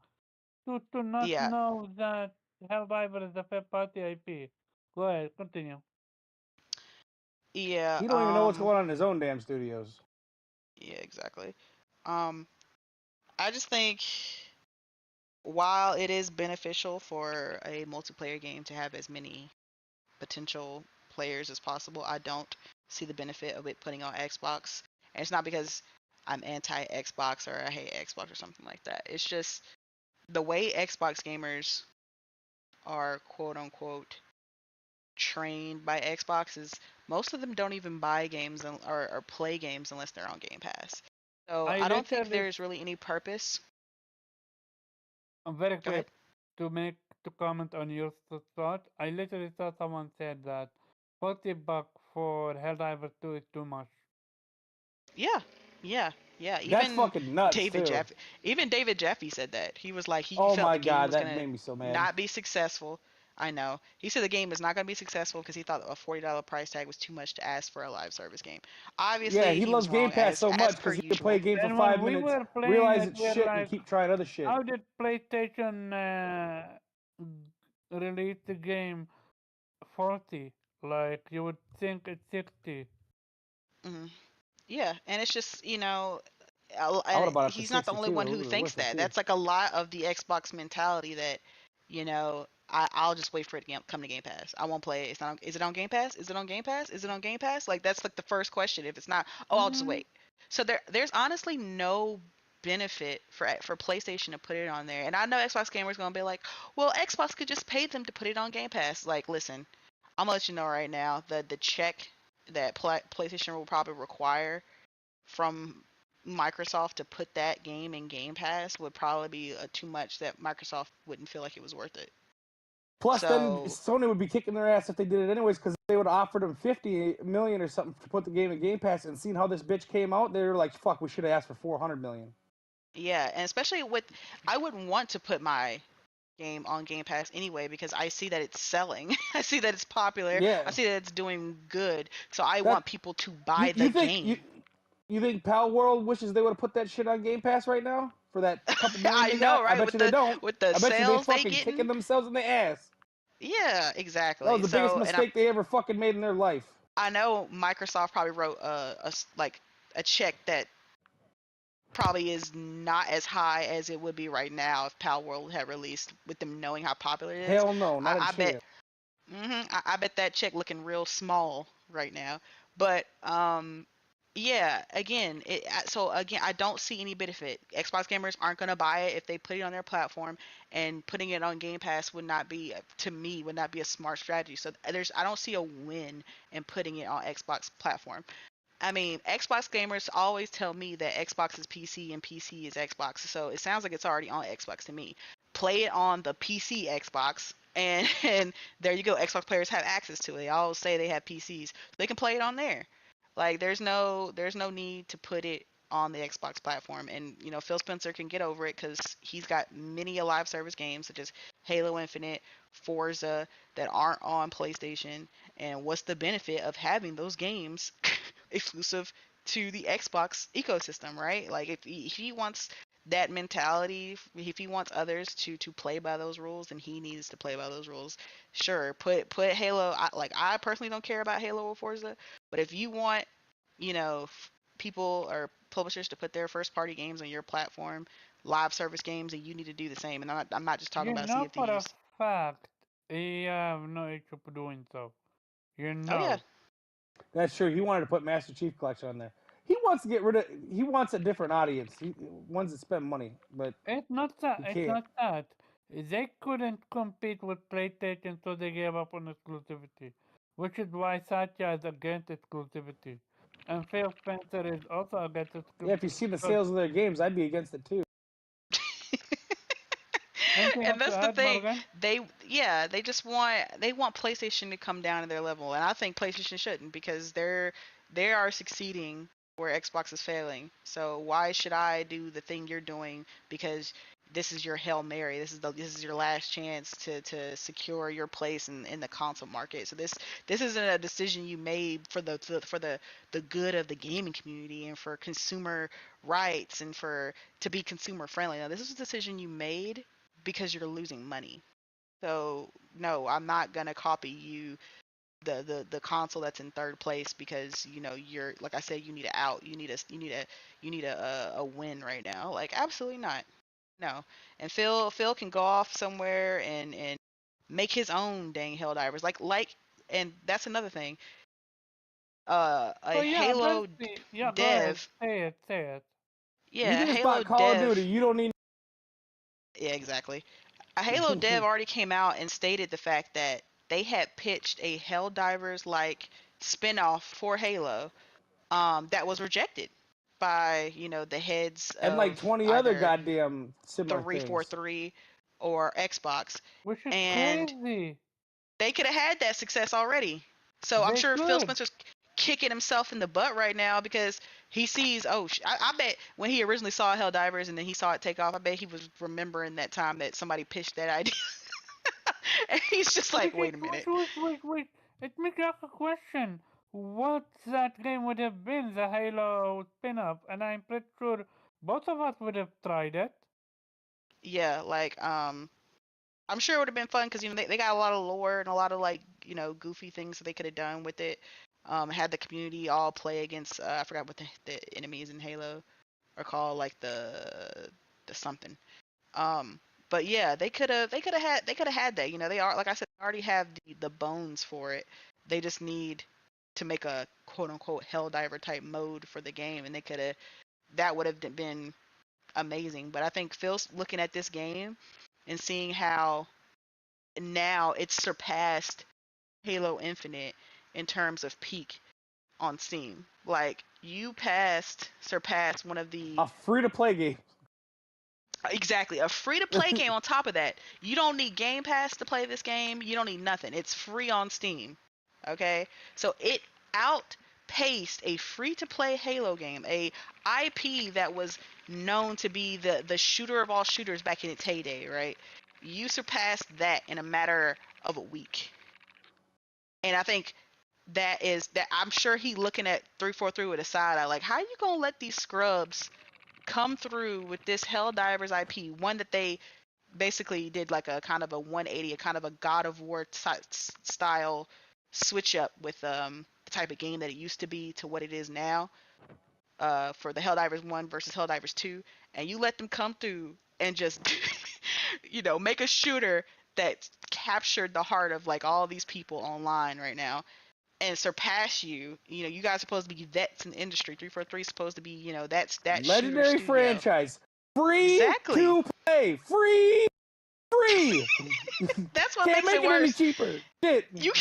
To not yeah. know that Helldiver is a third-party IP. Go ahead, continue. Yeah. He don't even know what's going on in his own damn studios. Yeah. Exactly. Um. I just think while it is beneficial for a multiplayer game to have as many potential players as possible, I don't see the benefit of it putting on Xbox. And it's not because I'm anti Xbox or I hate Xbox or something like that. It's just the way Xbox gamers are quote unquote trained by Xbox is most of them don't even buy games or play games unless they're on Game Pass. So I I don't think literally, there's really any purpose. very Go ahead. quick, to comment on your thought. I literally saw someone said that $40 for Helldiver 2 is too much. Yeah, yeah, yeah. That's fucking nuts David too. Jaffe, even David Jaffe said that. He was like he Oh felt my the game god, was that gonna made me so mad. not be successful. I know. He said the game was not gonna be successful because he thought a $40 price tag was too much to ask for a live service game. Yeah, Obviously, he he was loves Game wrong Pass so as much per because he could play a usual. game for Then when 5 we minutes, were playing realize it, it's we're shit, and like, keep trying other shit. how did PlayStation release the game 40? Like, you would think it's 60. Hmm. Yeah, and it's just I would and have bought it for he's not the only 62. one It who would have been thinks worth it that. too. That's like a lot of the Xbox mentality that, I'll just wait for it to come to Game Pass. I won't play it. It's not. Is it on Game Pass? Is it on Game Pass? Is it on Game Pass? Like that's like the first question. If it's not, oh, I'll just Mm-hmm. wait. So there's honestly no benefit for PlayStation to put it on there. And I know Xbox gamers gonna be like, well, Xbox could just pay them to put it on Game Pass. Like, listen, I'm gonna let you know right now that the check that PlayStation will probably require from Microsoft to put that game in Game Pass would probably be too much that Microsoft wouldn't feel like it was worth it. Plus, then So Sony would be kicking their ass if they did it anyways, because they would have offered them 50 million or something to put the game in Game Pass. And seeing how this bitch came out, they were like, "Fuck, we should have asked for 400 million." yeah, and especially with, I wouldn't want to put my game on Game Pass anyway because I see that it's selling. I see that it's popular. I Yeah, see that it's doing good. So I that want people to you buy the you think you game. you think Pal World wishes they would have put that shit on Game Pass right now for that couple million I they know, got? I right? bet you they don't. With the I bet you they sales they fucking kicking getting. themselves in the ass. Yeah, That was exactly. the biggest So and mistake they ever fucking made in their life. I know Microsoft probably wrote like a check that probably is not as high as it would be right now if Pal World had released with them knowing how popular it is. Hell no, not a I bet. chance. I bet that check looking real small right now. But yeah. Again, so again, I don't see any benefit. Xbox gamers aren't gonna buy it if they put it on their platform, and putting it on Game Pass would not be, to me, would not be a smart strategy. So I don't see a win in putting it on Xbox platform. I mean, Xbox gamers always tell me that Xbox is PC and PC is Xbox. So it sounds like it's already on Xbox to me. Play it on the PC Xbox, and and there you go. Xbox players have access to it. They always say they have PCs, so they can play it on there. Like there's no need to put it on the Xbox platform. And Phil Spencer can get over it because he's got many a live service games such as Halo Infinite, Forza that aren't on PlayStation. And what's the benefit of having those games exclusive to the Xbox ecosystem, right? Like if he wants that mentality, if he wants others to play by those rules, then he needs to play by those rules. Sure, put Halo. I personally don't care about Halo or Forza, but if you want, people or publishers to put their first party games on your platform, live service games, and you need to do the same. And I'm not just talking You about Sea know of for a Thieves. fact he have no issue doing so. You Oh yeah. know. That's true. He wanted to put Master Chief Collection on there. He wants to get rid of. He wants a different audience. He wants to spend money, but It's not that. he It's can't. not that. They couldn't compete with PlayStation, so they gave up on exclusivity, which is why Satya is against exclusivity, and Phil Spencer is also against Yeah, if you exclusivity see the because sales of their games, I'd be against it too. anything And else to that's the add, thing. Morgan? They want PlayStation to come down to their level, and I think PlayStation shouldn't because they are succeeding where Xbox is failing. So why should I do the thing you're doing because this is your Hail Mary. This is your last chance to secure your place in the console market. So this isn't a decision you made for the good of the gaming community and for consumer rights and for to be consumer friendly. Now this is a decision you made because you're losing money. So no, I'm not gonna copy you the console that's in third place because you're like I said, you need a out, you need a win right now. Like absolutely not. No. And Phil can go off somewhere and make his own dang Helldivers. And that's another thing. A So yeah, Halo basically, yeah. Go ahead. dev, Say it. You yeah, can just Halo buy Call of Duty. dev, You don't need. yeah, exactly. A Halo dev already came out and stated the fact that they had pitched a Helldivers like spin-off for Halo, that was rejected by the heads And like of 20 other either goddamn similar things. 343 or Xbox, Which is and crazy. they could have had that success already. So I'm They sure Phil could. Spencer's kicking himself in the butt right now because he sees, I bet when he originally saw Helldivers and then he saw it take off, I bet he was remembering that time that somebody pitched that idea. And he's just like, Okay, wait a minute. wait. It makes me ask a question. What that game would have been, the Halo spin-off, and I'm pretty sure both of us would have tried it. Yeah, I'm sure it would have been fun because they got a lot of lore and a lot of goofy things that they could have done with it. Had the community all play against I forgot what the enemies in Halo are called, like the something. Um, but yeah, they could have had that. They are, like I said, they already have the bones for it. They just need to make a quote unquote Helldiver type mode for the game, and that would have been amazing. But I think Phil's looking at this game and seeing how now it's surpassed Halo Infinite in terms of peak on Steam. Like you surpassed one of the A free to play game. exactly a free to play game on top of that. You don't need Game Pass to play this game. You don't need nothing. It's free on Steam. Okay? So it outpaced a free to play Halo game, a IP that was known to be the shooter of all shooters back in its heyday, right? You surpassed that in a matter of a week. And I think that I'm sure he looking at 343 with a side eye, like, how you gonna let these scrubs come through with this Helldivers IP, one that they basically did like a kind of a 180, a kind of a God of War style switch up with the type of game that it used to be to what it is now, for the Helldivers 1 versus Helldivers 2, and you let them come through and just make a shooter that captured the heart of like all these people online right now and surpass you. You guys are supposed to be vets in the industry. 343 is supposed to be, that's that shooter Legendary studio. franchise. Free Exactly. to play. Free. That's what Can't makes make it it any worse. cheaper. Shit. You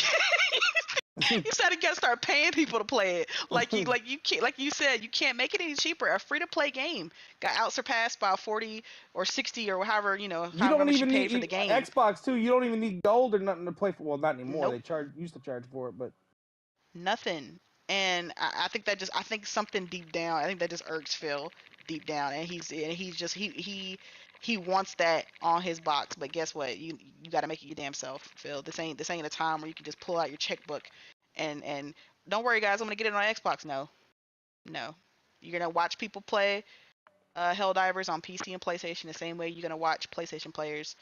said you gotta start paying people to play it. You can't, like you said, you can't make it any cheaper. A free to play game got out surpassed by 40 or 60 or however, You however don't much you even paid for need the game. Xbox too. You don't even need gold or nothing to play for. Well, not anymore. Nope. They used to charge for it, but Nothing. And I think I think something deep down, I think that just irks Phil deep down, and he's just he wants that on his box. But guess what? You got to make it your damn self, Phil. This ain't a time where you can just pull out your checkbook and don't worry, guys, I'm gonna get it on Xbox. No, you're gonna watch people play Helldivers on PC and PlayStation the same way you're gonna watch PlayStation players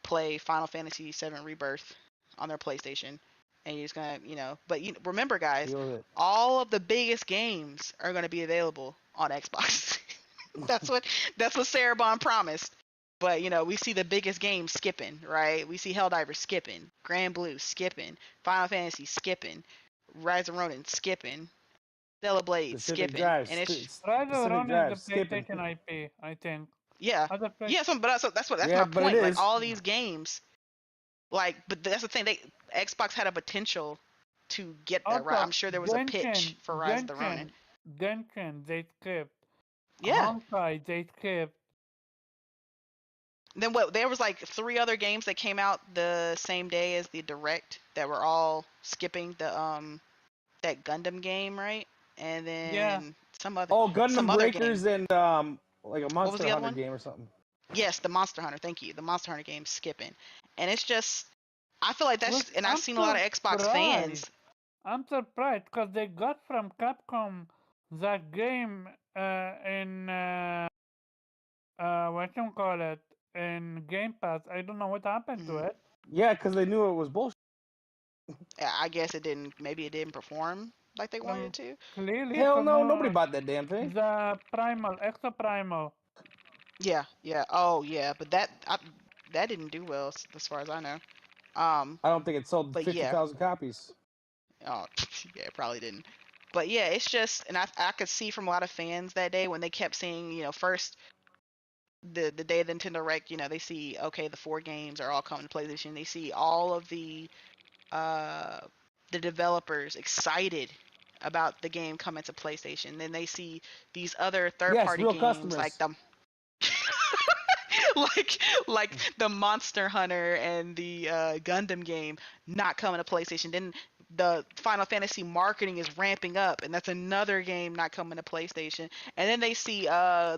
play Final Fantasy VII Rebirth on their PlayStation, and you're just gonna, But remember, guys, deal with it. all of the biggest games are gonna be available on Xbox. that's what Sarah Bond promised. But we see the biggest games skipping, right? We see Helldivers skipping, Grand Blue skipping, Final Fantasy skipping, Rise of Ronin skipping, Stellar Blade Specific skipping, drives. and it's Rise of Specific Ronin is drives. the Skipping. PlayStation IP, I think. yeah, Other yeah. That's Yeah, my but it point. Like is. all these games, but that's the thing. Xbox had a potential to get that right. Also, I'm sure there was a pitch for Rise of the Ronin. Genshin, they skipped. Yeah. Honkai, they skipped. Then what? There was like 3 other games that came out the same day as the direct that were all skipping the that Gundam game, right? And then Yeah. some other Gundam other Breakers game. and like a was Monster the other Hunter one? game or something. Yes, the Monster Hunter. Thank you. The Monster Hunter game skipping, and it's just I feel like that's Look, and I've seen a lot of Xbox fans. I'm surprised because they got from Capcom that game in what you call it in Game Pass. I don't know what happened to Mhm. it. Yeah, because they knew it was bullshit. I guess it didn't. Maybe it didn't perform like they wanted it to. Clearly Hell from no, nobody bought that damn thing. the primal, extra primal. Yeah, yeah. Oh, yeah. But that didn't do well, as far as I know. I don't think it sold But yeah. 50,000 copies. Oh, yeah, it probably didn't. But yeah, it's just, and I could see from a lot of fans that day when they kept seeing, first the day of the Nintendo Direct, they see, okay, the 4 games are all coming to PlayStation. They see all of uh the developers excited about the game coming to PlayStation. Then they see these other third Yes, party real games like customers. the like the Monster Hunter and the Gundam game not coming to PlayStation. Then the Final Fantasy marketing is ramping up, and that's another game not coming to PlayStation. And then they see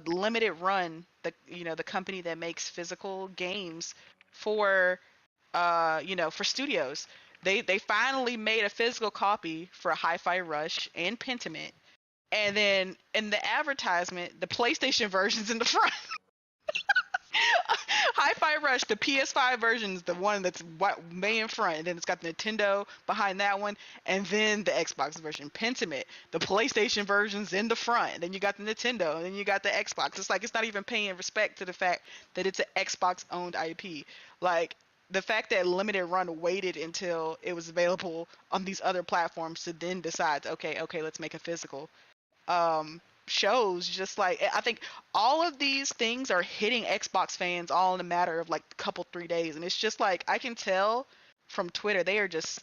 Limited Run, the company that makes physical games for for studios. They finally made a physical copy for Hi-Fi Rush and Pentiment. And then in the advertisement, the PlayStation version's in the front. Hi-Fi Rush, the PS5 version is the one that's way in front, and then it's got the Nintendo behind that one, and then the Xbox version. Pentiment, the PlayStation version's in the front, and then you got the Nintendo, and then you got the Xbox. It's like it's not even paying respect to the fact that it's an Xbox-owned IP. Like the fact that Limited Run waited until it was available on these other platforms to then decide, okay, let's make a physical. Shows just like I think all of these things are hitting Xbox fans all in a matter of like a couple 3 days, and it's just like I can tell from Twitter they are just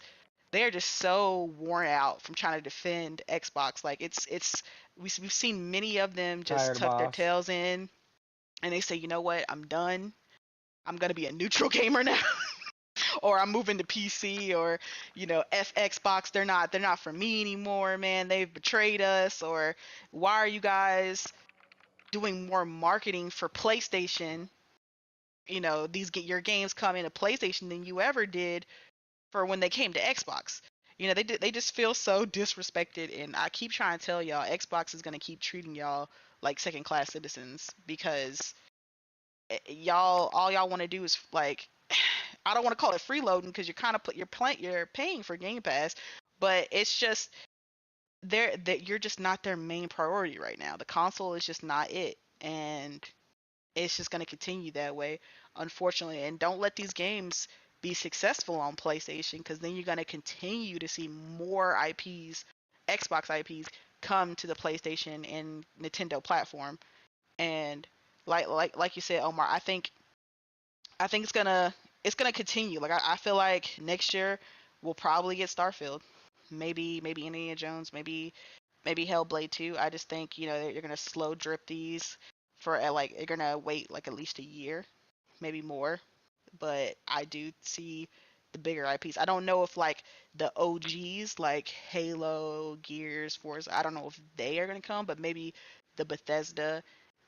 so worn out from trying to defend Xbox. Like we've seen many of them just Tired tuck their boss. tails in and they say, you know what, I'm done. I'm gonna be a neutral gamer now. Or I'm moving to PC or Xbox. They're not for me anymore, man. They've betrayed us. Or why are you guys doing more marketing for PlayStation? These get your games come into PlayStation than you ever did for when they came to Xbox. They just feel so disrespected, and I keep trying to tell y'all, Xbox is gonna keep treating y'all like second class citizens because y'all all y'all want to do is like I don't want to call it freeloading because you're paying for Game Pass, but it's just that you're just not their main priority right now. The console is just not it, and it's just going to continue that way, unfortunately. And don't let these games be successful on PlayStation because then you're going to continue to see more IPs, Xbox IPs, come to the PlayStation and Nintendo platform. And like you said, Omar, I think it's gonna continue. Like I feel like next year we'll probably get Starfield, maybe Indiana Jones, maybe Hellblade 2. I just think you're gonna slow drip these for like you're gonna wait like at least a year, maybe more. But I do see the bigger IPs. I don't know if like the OGs like Halo, Gears, Forza. I don't know if they are gonna come, but maybe the Bethesda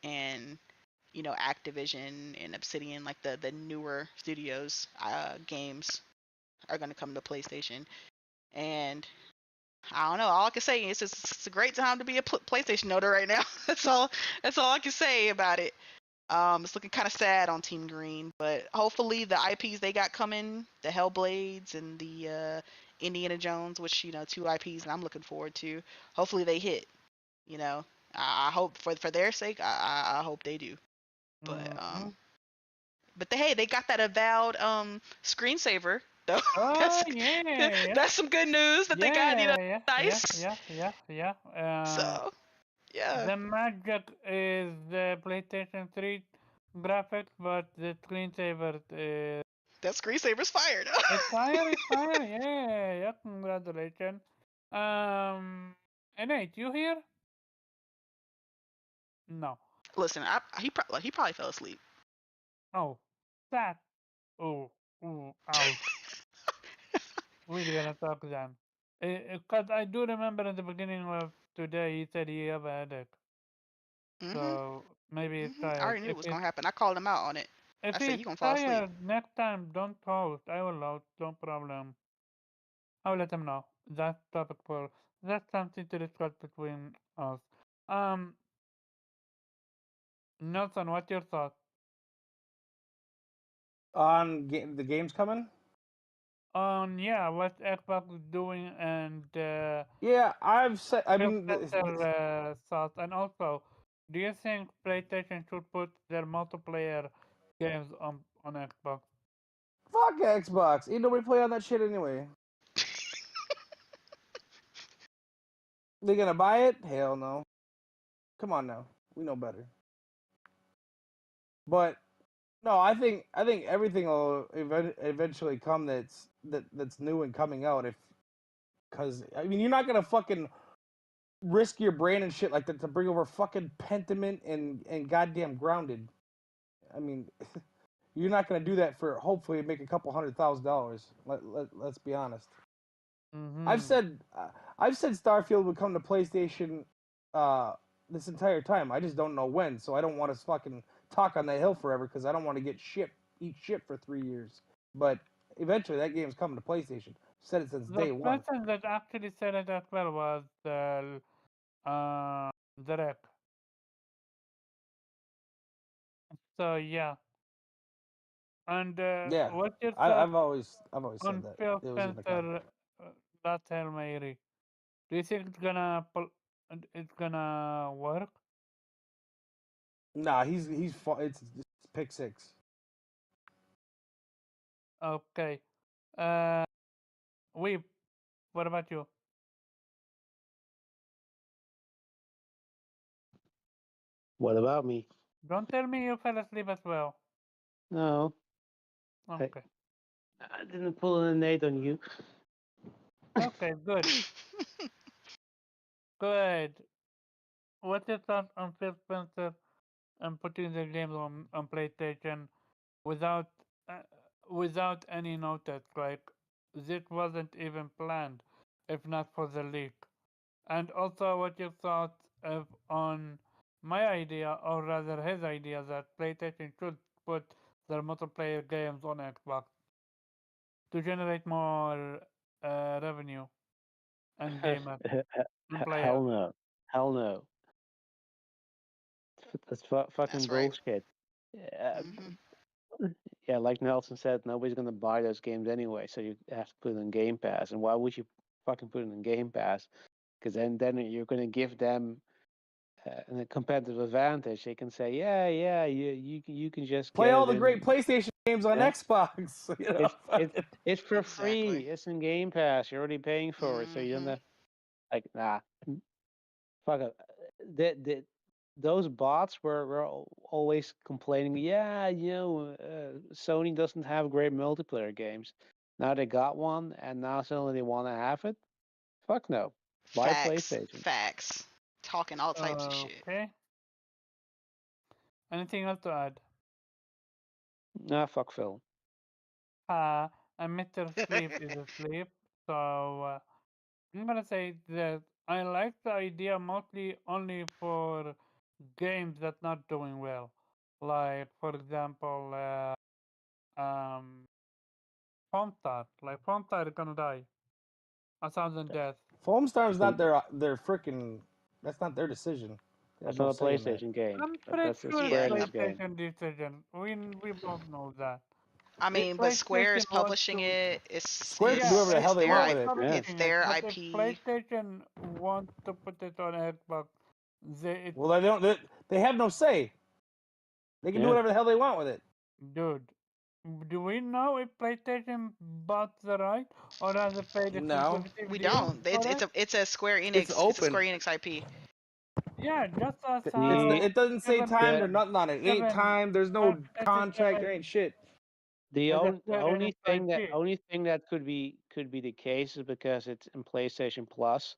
and Activision and Obsidian, like the newer studios, games are gonna come to PlayStation. And I don't know. All I can say is it's a great time to be a PlayStation owner right now. That's all. That's all I can say about it. It's looking kind of sad on Team Green, but hopefully the IPs they got coming, the Hellblades and the Indiana Jones, which 2 IPs, and I'm looking forward to. Hopefully they hit. You know, I hope for their sake, I hope they do. But Mhm. hey, they got that avowed screensaver though. Oh that's yeah, that's some good news that they got. Nice. yeah. So yeah, The magic is the PlayStation 3 graphics, but the screensaver is that screensaver's fired. it's fire, it's fire. Yeah, congratulations. Nate, you here? No. Listen, he probably fell asleep. Oh, that. Oh, ouch. We're gonna talk then. Because I do remember in the beginning of today, he said he have a headache. Mhm. So maybe he's I tired. already knew it was gonna happen. I called him out on it. If I said he's you gonna fall asleep. tired, next time don't host. I will host, no problem. I'll let him know. That's topic for that's something to discuss between us. Um, Nelson, what's your thought? On the games coming? on yeah what Xbox is doing and Yeah, I've said. I Phil mean, Spencer thoughts, and also, do you think PlayStation should put their multiplayer games on Xbox? fuck Xbox. Ain't nobody play on that shit anyway. They gonna buy it? Hell no. Come on now, we know better. But no, I think everything will eventually come that's new and coming out. If because I mean you're not gonna fucking risk your brain and shit like that to bring over fucking Pentiment and goddamn Grounded. I mean, you're not gonna do that for hopefully make a couple $100,000. Let's be honest. I've Mm-hmm. said I've said Starfield would come to PlayStation uh, this entire time. I just don't know when, so I don't want to fucking talk on that hill forever because I don't want to eat shit for 3 years. But eventually, that game's coming to PlayStation. Said it since The day one. person that actually said it as well was Derek. So yeah, and Yeah, what's your I, thought I've always I've always said on that Phil it was gonna come. Spencer last Hail Mary? Do you think it's gonna work? Nah, it's pick six. Okay. Uh, we. What about you? What about me? Don't tell me you fell asleep as well. No, I, Okay. I didn't pull a nade on you. Okay. Good. Good. What's your thought on Phil Spencer and putting the games on PlayStation without uh, without any notice? Like this wasn't even planned, if not for the leak. And also, what your thoughts on my idea, or rather his idea, that PlayStation should put their multiplayer games on Xbox to generate more revenue and gamers and Hell players. no. Hell no. That's fucking That's right. bullshit. Yeah, Hmm. yeah, like Nelson said, nobody's gonna buy those games anyway, so you have to put it in Game Pass. And why would you fucking put it in Game Pass? Because then you're gonna give them a competitive advantage. They can say, yeah, you can just Play get all it the great in. PlayStation games on Yeah, Xbox. it's Fucking. it's for Exactly. free. It's in Game Pass. You're already paying for it, so you don't Hmm. have like nah. Fuck it. Those bots were always complaining, yeah, Sony doesn't have great multiplayer games. Now they got one, and now suddenly they want to have it. Fuck no. Buy Facts. PlayStation. Facts. Talking all types of shit. Okay. Anything else to add? Nah, fuck Phil. And Mr. Sleep is asleep. So I'm gonna say that I like the idea mostly only for games that not doing well. Like for example, um, Homestar. Like Homestar is gonna die a thousand deaths. Foam Storm's That's not not, their freaking. That's not their decision. They have that's no not a say in that. PlayStation game. I'm pretty That's a sure it's Yeah, Square no. Enix game. PlayStation decision. We both know that. I If mean, but Square PlayStation is wants publishing to, it. Square can do yeah, whatever the hell they Xbox want I with is it. Yeah. it's publishing it. their But if IP. PlayStation wants to put it on Xbox, it's Well, they don't. They have no say. They can do Yeah. whatever the hell they want with it. dude. Do we know if PlayStation bought the right or has it paid No, exclusive We deal don't. for it? It's a Square it's Enix. It's a open. Square Enix IP. Yeah, just as The It doesn't say seven timed the or nothing on it. It ain't seven timed. There's Final no Fantasy contract. There seven ain't shit. is a the Square Enix IP. only thing that could be the case is because it's in PlayStation Plus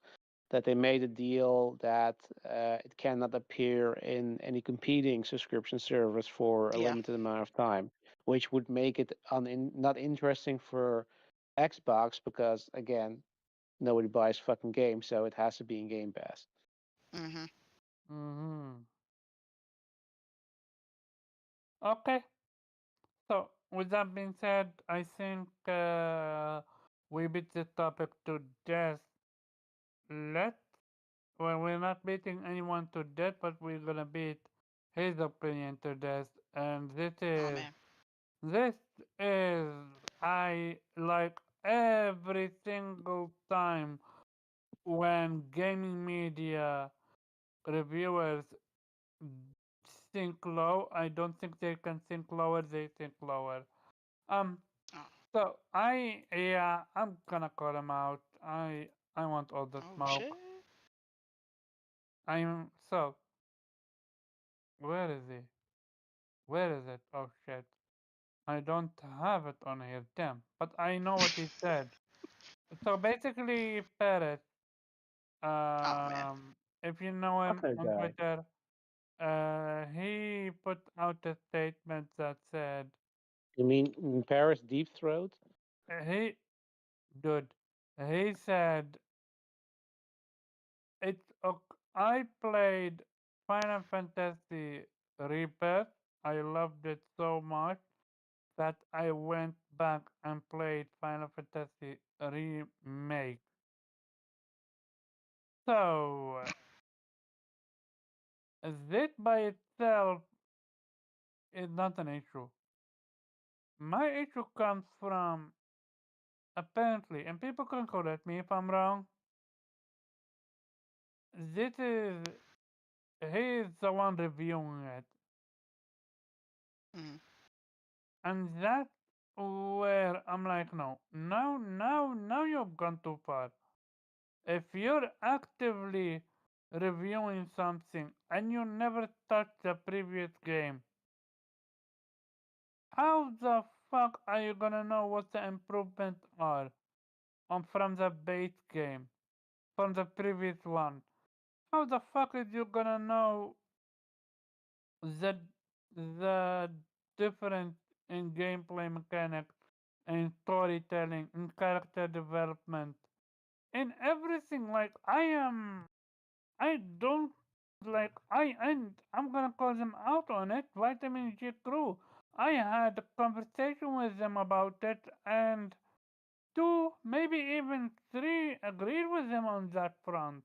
that they made a deal that it cannot appear in any competing subscription service for a Yeah. limited amount of time, which would make it not interesting for Xbox because again nobody buys fucking games, so it has to be in Game Pass. Hmm. Mm-hmm. Okay, so with that being said, I think we beat this topic to death. Let Well, we're not beating anyone to death, but we're gonna beat his opinion to death. And Oh man. this is I like every single time when gaming media reviewers think low, I don't think they can think lower, they think lower. Um, Oh, so I'm gonna call him out. I want all the oh smoke. shit. So where is he? Where is it? Oh shit. I don't have it on here, damn. But I know what he said. So basically, Paris, Oh man. if you know him Otter on guy. Twitter, he put out a statement that said, You mean in Paris Deep Throat? he, dude, he said, I played Final Fantasy Rebirth. I loved it so much that I went back and played Final Fantasy Remake. So, that by itself is not an issue. My issue comes from, apparently, and people can correct me if I'm wrong, this is, he is the one reviewing it. Mm. And that's where I'm like, no, now you've gone too far. If you're actively reviewing something and you never touched the previous game, how the fuck are you gonna know what the improvements are on from the base game, from the previous one? How the fuck is you gonna know the the difference in gameplay mechanics, in storytelling, in character development, in everything? Like I don't like I and I'm gonna call them out on it. Vitamin G crew. I had a conversation with them about it, and two, maybe even three, agreed with them on that front.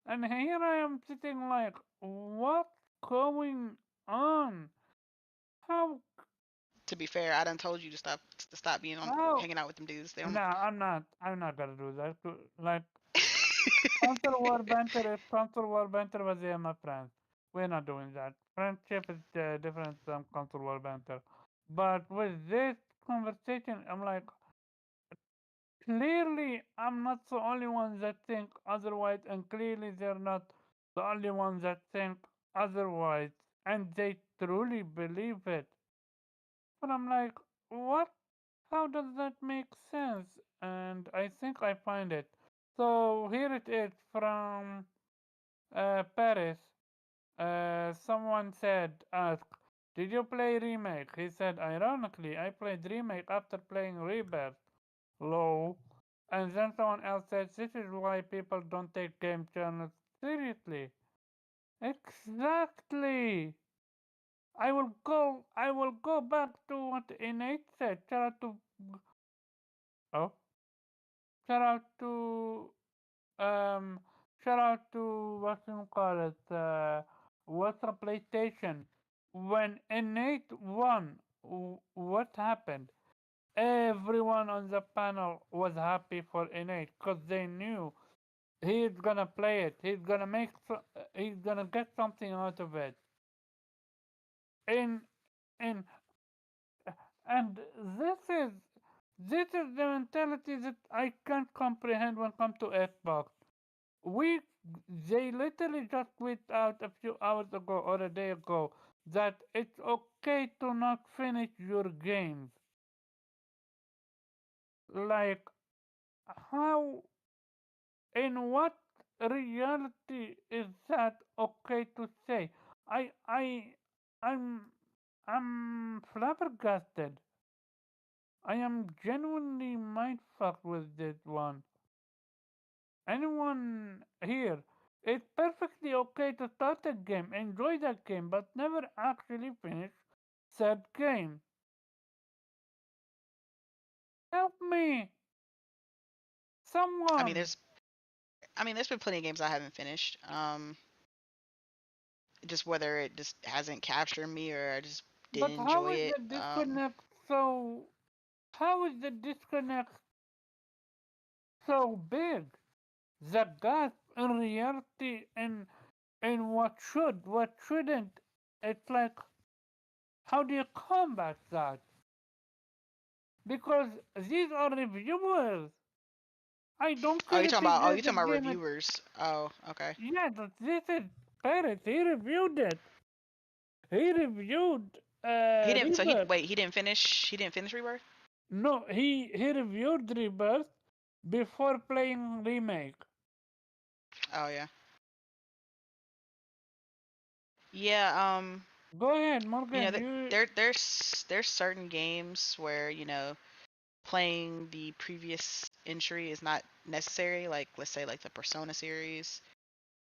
And here I am sitting like, what's going on? How? To be fair, I done told you to stop being on How? hanging out with them dudes. They don't. No, I'm not. I'm not gonna do that. Like Console War Banter. If Console War Banter was here, my friends, we're not doing that. Friendship is different from Console War Banter. But with this conversation, I'm like, clearly, I'm not the only one that think otherwise, and clearly, they're not the only ones that think otherwise, and they truly believe it. But I'm like, what? How does that make sense? And I think I find it. So here it is from Paris. Someone asked, did you play Remake? He said, ironically, I played Remake after playing Rebirth. Low. And then someone else said, this is why people don't take game journals seriously. Exactly. I will go back to what Innate said. Oh, shout out to um shout out to what you call it, what's a PlayStation. When Innate won, what happened? Everyone on the panel was happy for Innate because they knew he's gonna play it. He's gonna get something out of it. In in and this is the mentality that I can't comprehend when it comes to Xbox. We they literally just tweeted out a few hours ago or a day ago that it's okay to not finish your games. Like how in what reality is that okay to say? I I I'm I'm flabbergasted. I am genuinely mindfucked with this one. Anyone here? It's perfectly okay to start a game, enjoy that game, but never actually finish said game. Help me! I mean, Someone! there's been plenty of games I haven't finished. Just whether it just hasn't captured me or I just But didn't how enjoy is it. the disconnect so. How is the disconnect so big. The gap in reality and what what shouldn't. It's like, how do you combat that? Because these are reviewers. I don't Oh, care if he you gives the talking about game a... reviewers. Oh, okay. Yeah, but this is Paris. He reviewed it. He reviewed He didn't. So he Rebirth. wait. He didn't finish. He didn't finish Rebirth. No, he reviewed Rebirth before playing Remake. Oh yeah. Yeah. Go ahead, You know, Morgan. You... there's certain games where playing the previous entry is not necessary. Like let's say like the Persona series.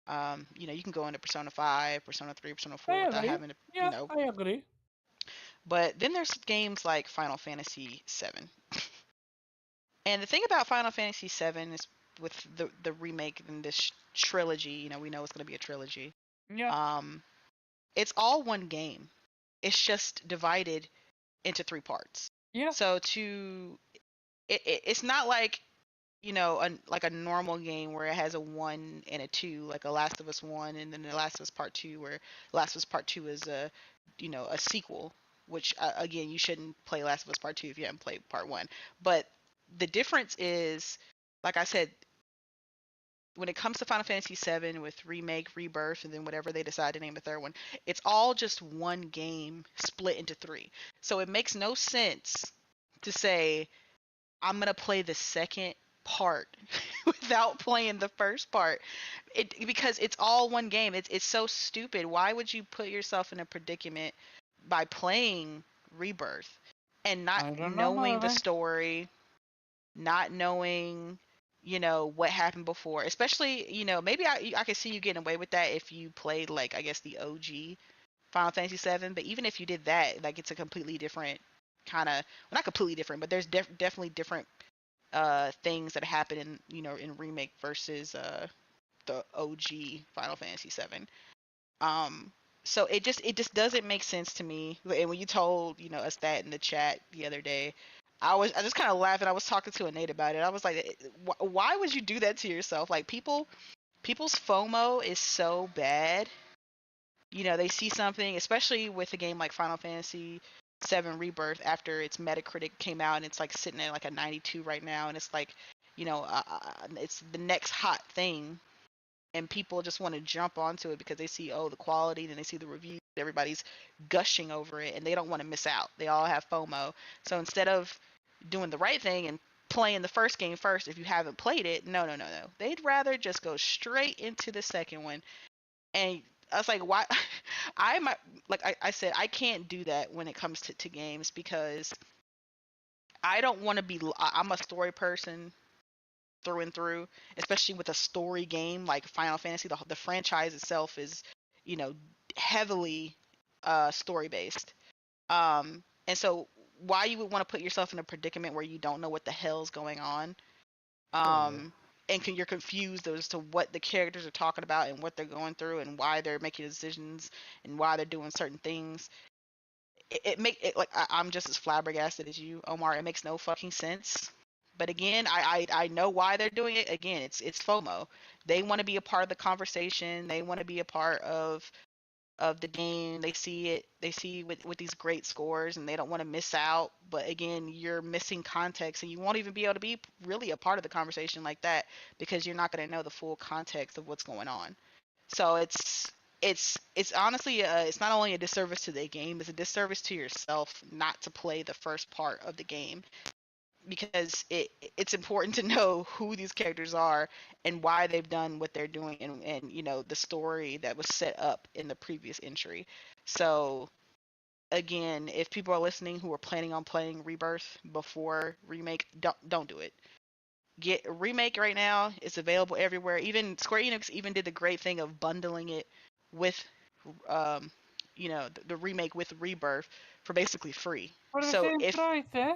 You can go into Persona 5, Persona 3, Persona 4 I without agree. having to, Yeah, I agree. But then there's games like Final Fantasy 7. And the thing about Final Fantasy 7 is with the remake in this trilogy, we know it's going to be a trilogy. Yeah, Um, it's all one game. It's just divided into 3 parts. yeah, So it's not like like a normal game where it has a 1 and a 2, like a Last of Us 1 and then the Last of Us Part 2, where Last of Us Part 2 is a sequel, which again, you shouldn't play Last of Us Part 2 if you haven't played Part 1. But the difference is, like I said, when it comes to Final Fantasy 7 with Remake, Rebirth, and then whatever they decide to name the third one, it's all just one game split into 3. So it makes no sense to say I'm gonna play the second part without playing the first part. Because it's all one game. It's so stupid. Why would you put yourself in a predicament by playing Rebirth and not I don't know, knowing the Morgan. story, not knowing what happened before? Especially, maybe I could see you getting away with that if you played, like, I guess the OG Final Fantasy 7, but even if you did that, like, it's a completely different kind of, well, not completely different, but there's definitely different things that happen in remake versus the OG Final Fantasy 7. Um so it just doesn't make sense to me. And when you told us that in the chat the other day, I just kind of laughing. I was talking to a Nate about it. I was like, why would you do that to yourself? Like, people's FOMO is so bad. They see something, especially with a game like Final Fantasy 7 Rebirth, after its Metacritic came out and it's like sitting at like a 92 right now, and it's like, it's the next hot thing, and people just want to jump onto it because they see, oh, the quality, and they see the reviews, everybody's gushing over it, and they don't want to miss out. They all have FOMO. So instead of doing the right thing and playing the first game first, if you haven't played it, no, no, no, no. They'd rather just go straight into the second one. And I was like, why? I said, I can't do that when it comes to games, because I don't want to be. I'm a story person through and through, especially with a story game like Final Fantasy. The franchise itself is, you know, heavily story based. And so why you would want to put yourself in a predicament where you don't know what the hell's going on, Totally. and you're confused as to what the characters are talking about and what they're going through and why they're making decisions and why they're doing certain things. It make it like I'm just as flabbergasted as you, Omar. It makes no fucking sense. But again, I know why they're doing it. Again, it's FOMO. They want to be a part of the conversation. They want to be a part of the game. They see it. They see with these great scores, and they don't want to miss out. But again, you're missing context, and you won't even be able to be really a part of the conversation like that, because you're not going to know the full context of what's going on. So it's honestly it's not only a disservice to the game, it's a disservice to yourself not to play the first part of the game, because it's important to know who these characters are and why they've done what they're doing, and the story that was set up in the previous entry. So again, if people are listening who are planning on playing Rebirth before Remake, don't do it. Get Remake right now. It's available everywhere. Even Square Enix even did the great thing of bundling it with um the Remake with Rebirth for basically free. For the So same if price, eh?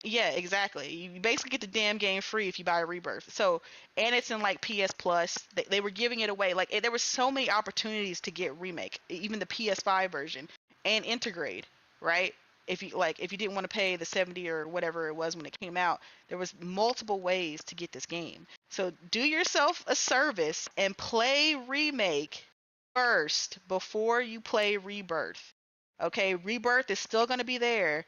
yeah, exactly. You basically get the damn game free if you buy Rebirth. So, and it's in like PS Plus. They were giving it away. Like, there were so many opportunities to get Remake, even the PS5 version, and Intergrade, right? if you didn't want to pay the 70 or whatever it was when it came out, there was multiple ways to get this game. So do yourself a service and play Remake first before you play Rebirth. Okay, Rebirth is still going to be there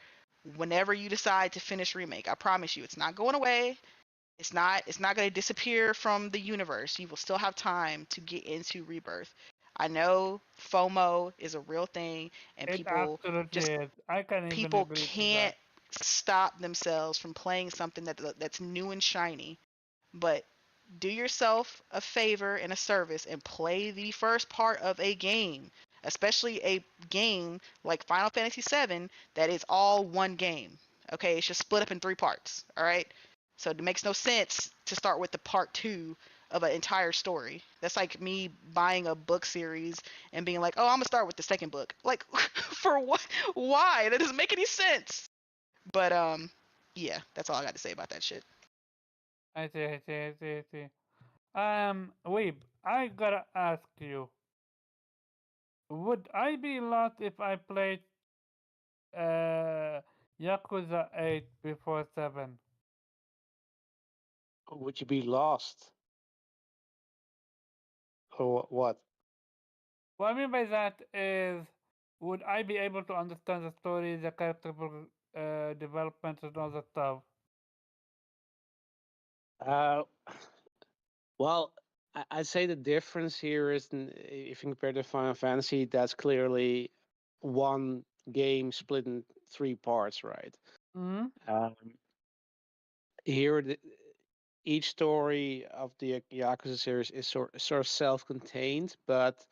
whenever you decide to finish Remake. I promise you, it's not going away. It's not going to disappear from the universe. You will still have time to get into Rebirth. I know FOMO is a real thing, and It people absolutely just is. I can even people agree to that. can't stop themselves from playing something that's new and shiny. But do yourself a favor and a service and play the first part of a game, especially a game like Final Fantasy VII that is all one game. Okay, it's just split up in 3 parts. All right, so it makes no sense to start with the part two of an entire story. That's like me buying a book series and being like, "Oh, I'm gonna start with the second book." Like, for what? Why? That doesn't make any sense. But yeah, that's all I got to say about that shit. I see. Weeb, I gotta ask you, would I be lost if I played uh, Yakuza 8 before 7? Would you be lost or what? What I mean by that is, would I be able to understand the story, the character development, and all that stuff? Uh, well, I'd say the difference here is if you compare to Final Fantasy, that's clearly one game split in 3 parts, right? Hmm. Um, here, each story of the Yakuza series is sort of self-contained, but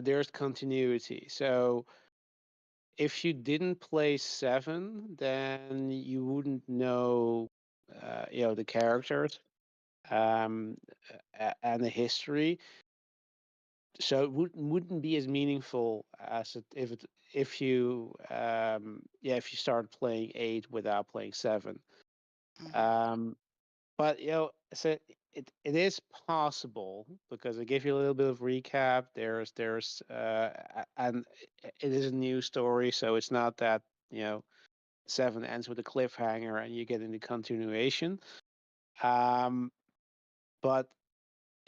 there's continuity. So if you didn't play 7, then you wouldn't know, the characters um, and the history. So it wouldn't be as meaningful as if you start playing 8 without playing 7. Hmm. Um, but so it is possible because I gave you a little bit of recap. And it is a new story, so it's not that 7 ends with a cliffhanger and you get into continuation. Um, but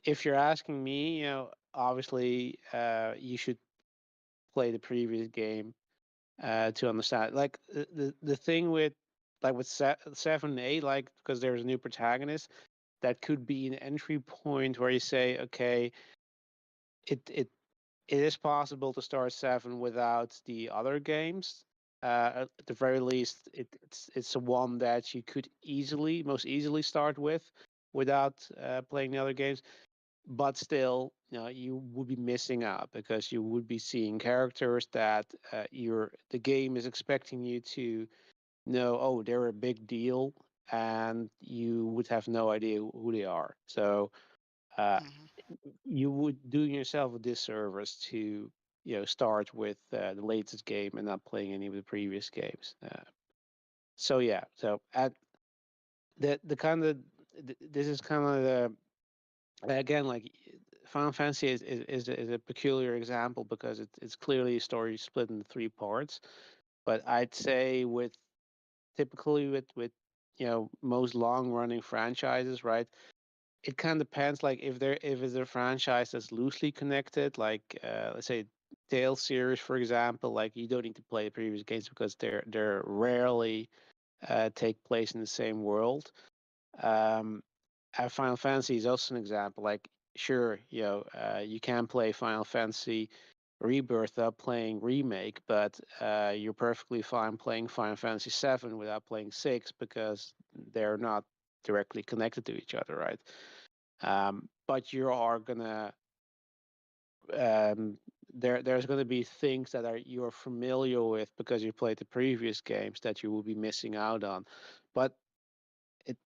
if you're asking me, obviously you should play the previous game to understand. Like the thing with like with 7 and 8, like because there's a new protagonist, that could be an entry point where you say, okay, it it it is possible to start 7 without the other games. At the very least, it's a one that you could most easily start with without playing the other games. But still, you would be missing out because you would be seeing characters that the game is expecting you to know. Oh, they're a big deal, and you would have no idea who they are. So uh, Hmm. you would do yourself a disservice to start with the latest game and not playing any of the previous games. So yeah, so at the kind of this is kind of the again like Final Fantasy is a peculiar example because it's clearly a story split into 3 parts. But I'd say typically with most long running franchises, right? It kind of depends. Like if it's a franchise that's loosely connected, like let's say Tales series, for example, like you don't need to play the previous games because they're rarely take place in the same world. Um, Final Fantasy is also an example. Like sure, you can play Final Fantasy Rebirth without playing Remake, but you're perfectly fine playing Final Fantasy 7 without playing 6 because they're not directly connected to each other, right? But you are gonna there's gonna be things that you're familiar with because you played the previous games that you will be missing out on. But it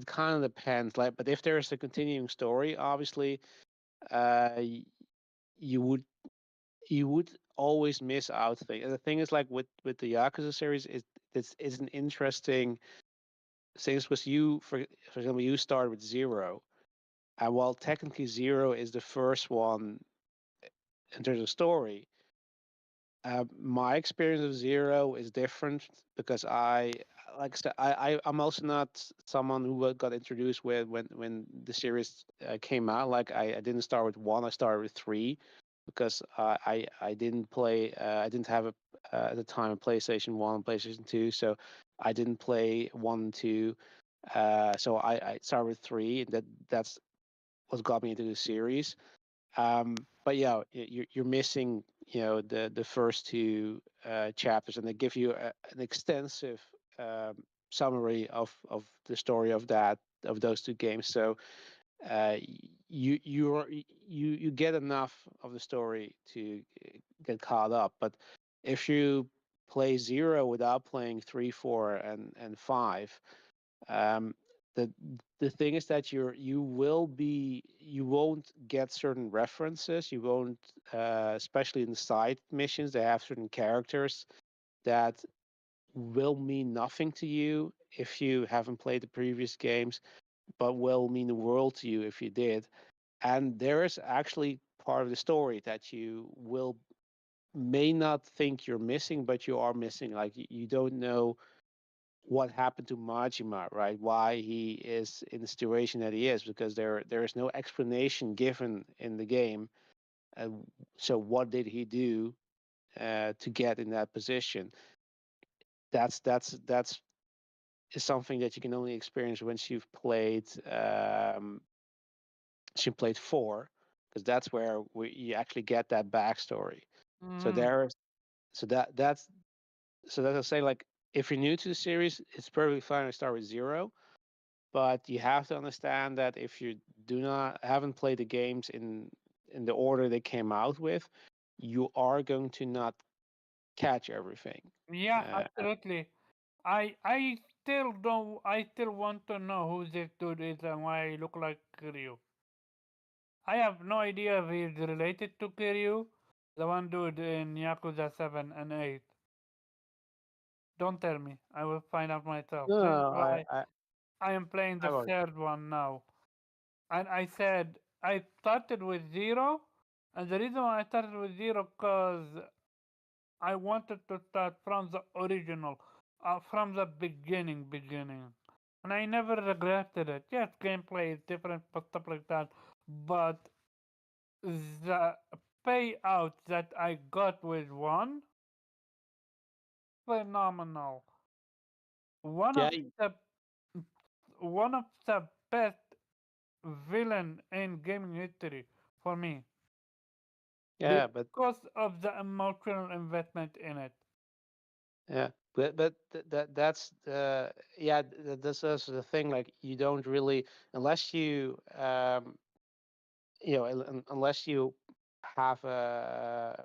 kind of depends. Like, but if there's a continuing story, obviously, you would you would always miss out things. And the thing is, like with the Yakuza series, it's an interesting thing. Was for example, you start with 0. And while technically 0 is the first one in terms of story, My experience of Zero is different because like I said, I'm also not someone who got introduced with when the series came out. Like I didn't start with one, I started with three because I didn't play, I didn't have at the time a PlayStation 1 and PlayStation 2, so I didn't play 1 and 2. So I started with 3, and that's what got me into the series. But yeah, you're missing, the first two chapters, and they give you an extensive um, summary of the story of those two games. So you get enough of the story to get caught up. But if you play Zero without playing 3, 4, and 5, um, the the thing is that you won't get certain references. You won't, especially in the side missions, they have certain characters that will mean nothing to you if you haven't played the previous games, but will mean the world to you if you did. And there is actually part of the story that you will may not think you're missing, but you are missing. Like you don't know what happened to Majima, right? Why he is in the situation that he is, because there is no explanation given in the game. Uh, so what did he do to get in that position? That's is something that you can only experience once you've played she played 4, because that's where you actually get that backstory. So Mm. there's so that's I say, like, if you're new to the series, it's perfectly fine to start with 0. But you have to understand that if you do not haven't played the games in the order they came out with, you are going to not catch everything. Yeah, Uh, absolutely. I still don't. I still want to know who this dude is and why he look like Kiryu. I have no idea if he's related to Kiryu, the one dude in Yakuza 7 and 8. Don't tell me. I will find out myself. no, This is I why I am playing I the won't. third one now. And I said I started with 0, and the reason why I started with 0 because I wanted to start from the original, from the beginning. And I never regretted it. Yes, gameplay is different, but stuff like that. But the payout that I got with one, phenomenal. One Yeah, of the one of the best villain in gaming history for me yeah, because of the emotional investment in it. yeah, that's that's also the thing. Like, you don't really, unless you unless you have a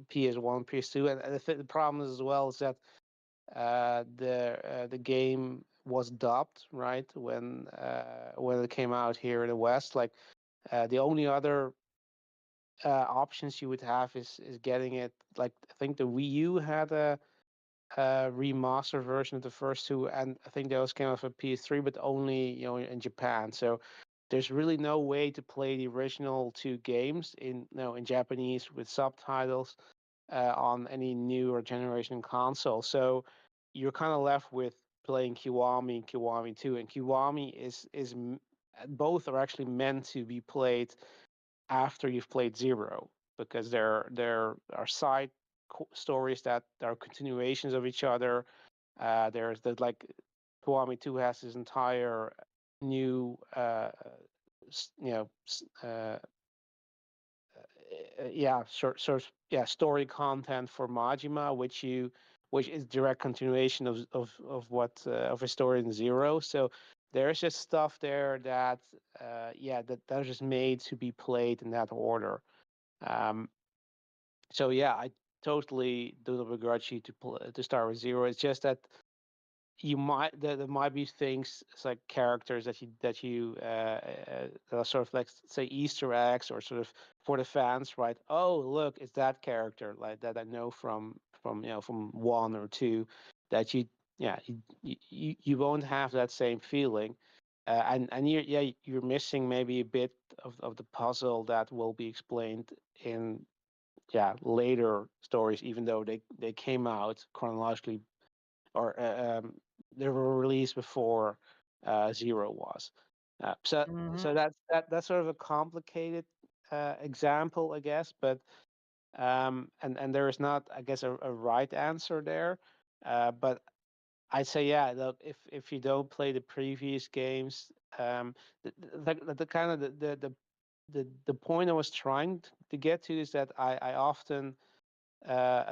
PS1, PS2, and the problem is as well is that the game was dubbed, right, when it came out here in the West. Like, the only other options you would have is getting it. Like, I think the Wii U had a remastered version of the first two, and I think those came out for PS3, but only, in Japan. So there's really no way to play the original two games in Japanese with subtitles on any newer generation console. So you're kind of left with playing Kiwami and Kiwami 2, and Kiwami both are actually meant to be played after you've played 0, because there are side stories that are continuations of each other. There's the, like, Kiwami 2 has this entire new story content for Majima, which is direct continuation of what of a story in 0. So there's just stuff there that that is just made to be played in that order. Um, so yeah, I totally do not begrudge you to start with 0. It's just that there might be things, it's like characters that are sort of, like, say, Easter eggs, or sort of for the fans, right? Oh, look, it's that character, like, that I know from 1 or 2, that you won't have that same feeling. And you're missing maybe a bit of the puzzle that will be explained in later stories, even though they came out chronologically, or they were released before Zero was. So Mm-hmm. that's sort of a complicated example, I guess, but and there is not, I guess, a right answer there. But I'd say, yeah, look, if you don't play the previous games, the kind of the point I was trying to get to is that I often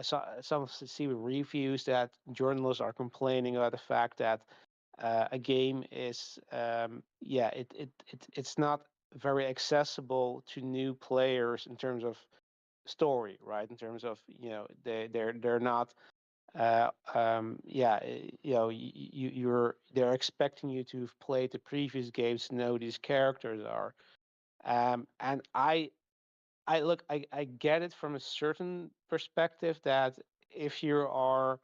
some see reviews that journalists are complaining about the fact that a game is it's not very accessible to new players in terms of story, right? In terms of, they're not they're expecting you to have played the previous games to know these characters are. And I look, I get it from a certain perspective that if you are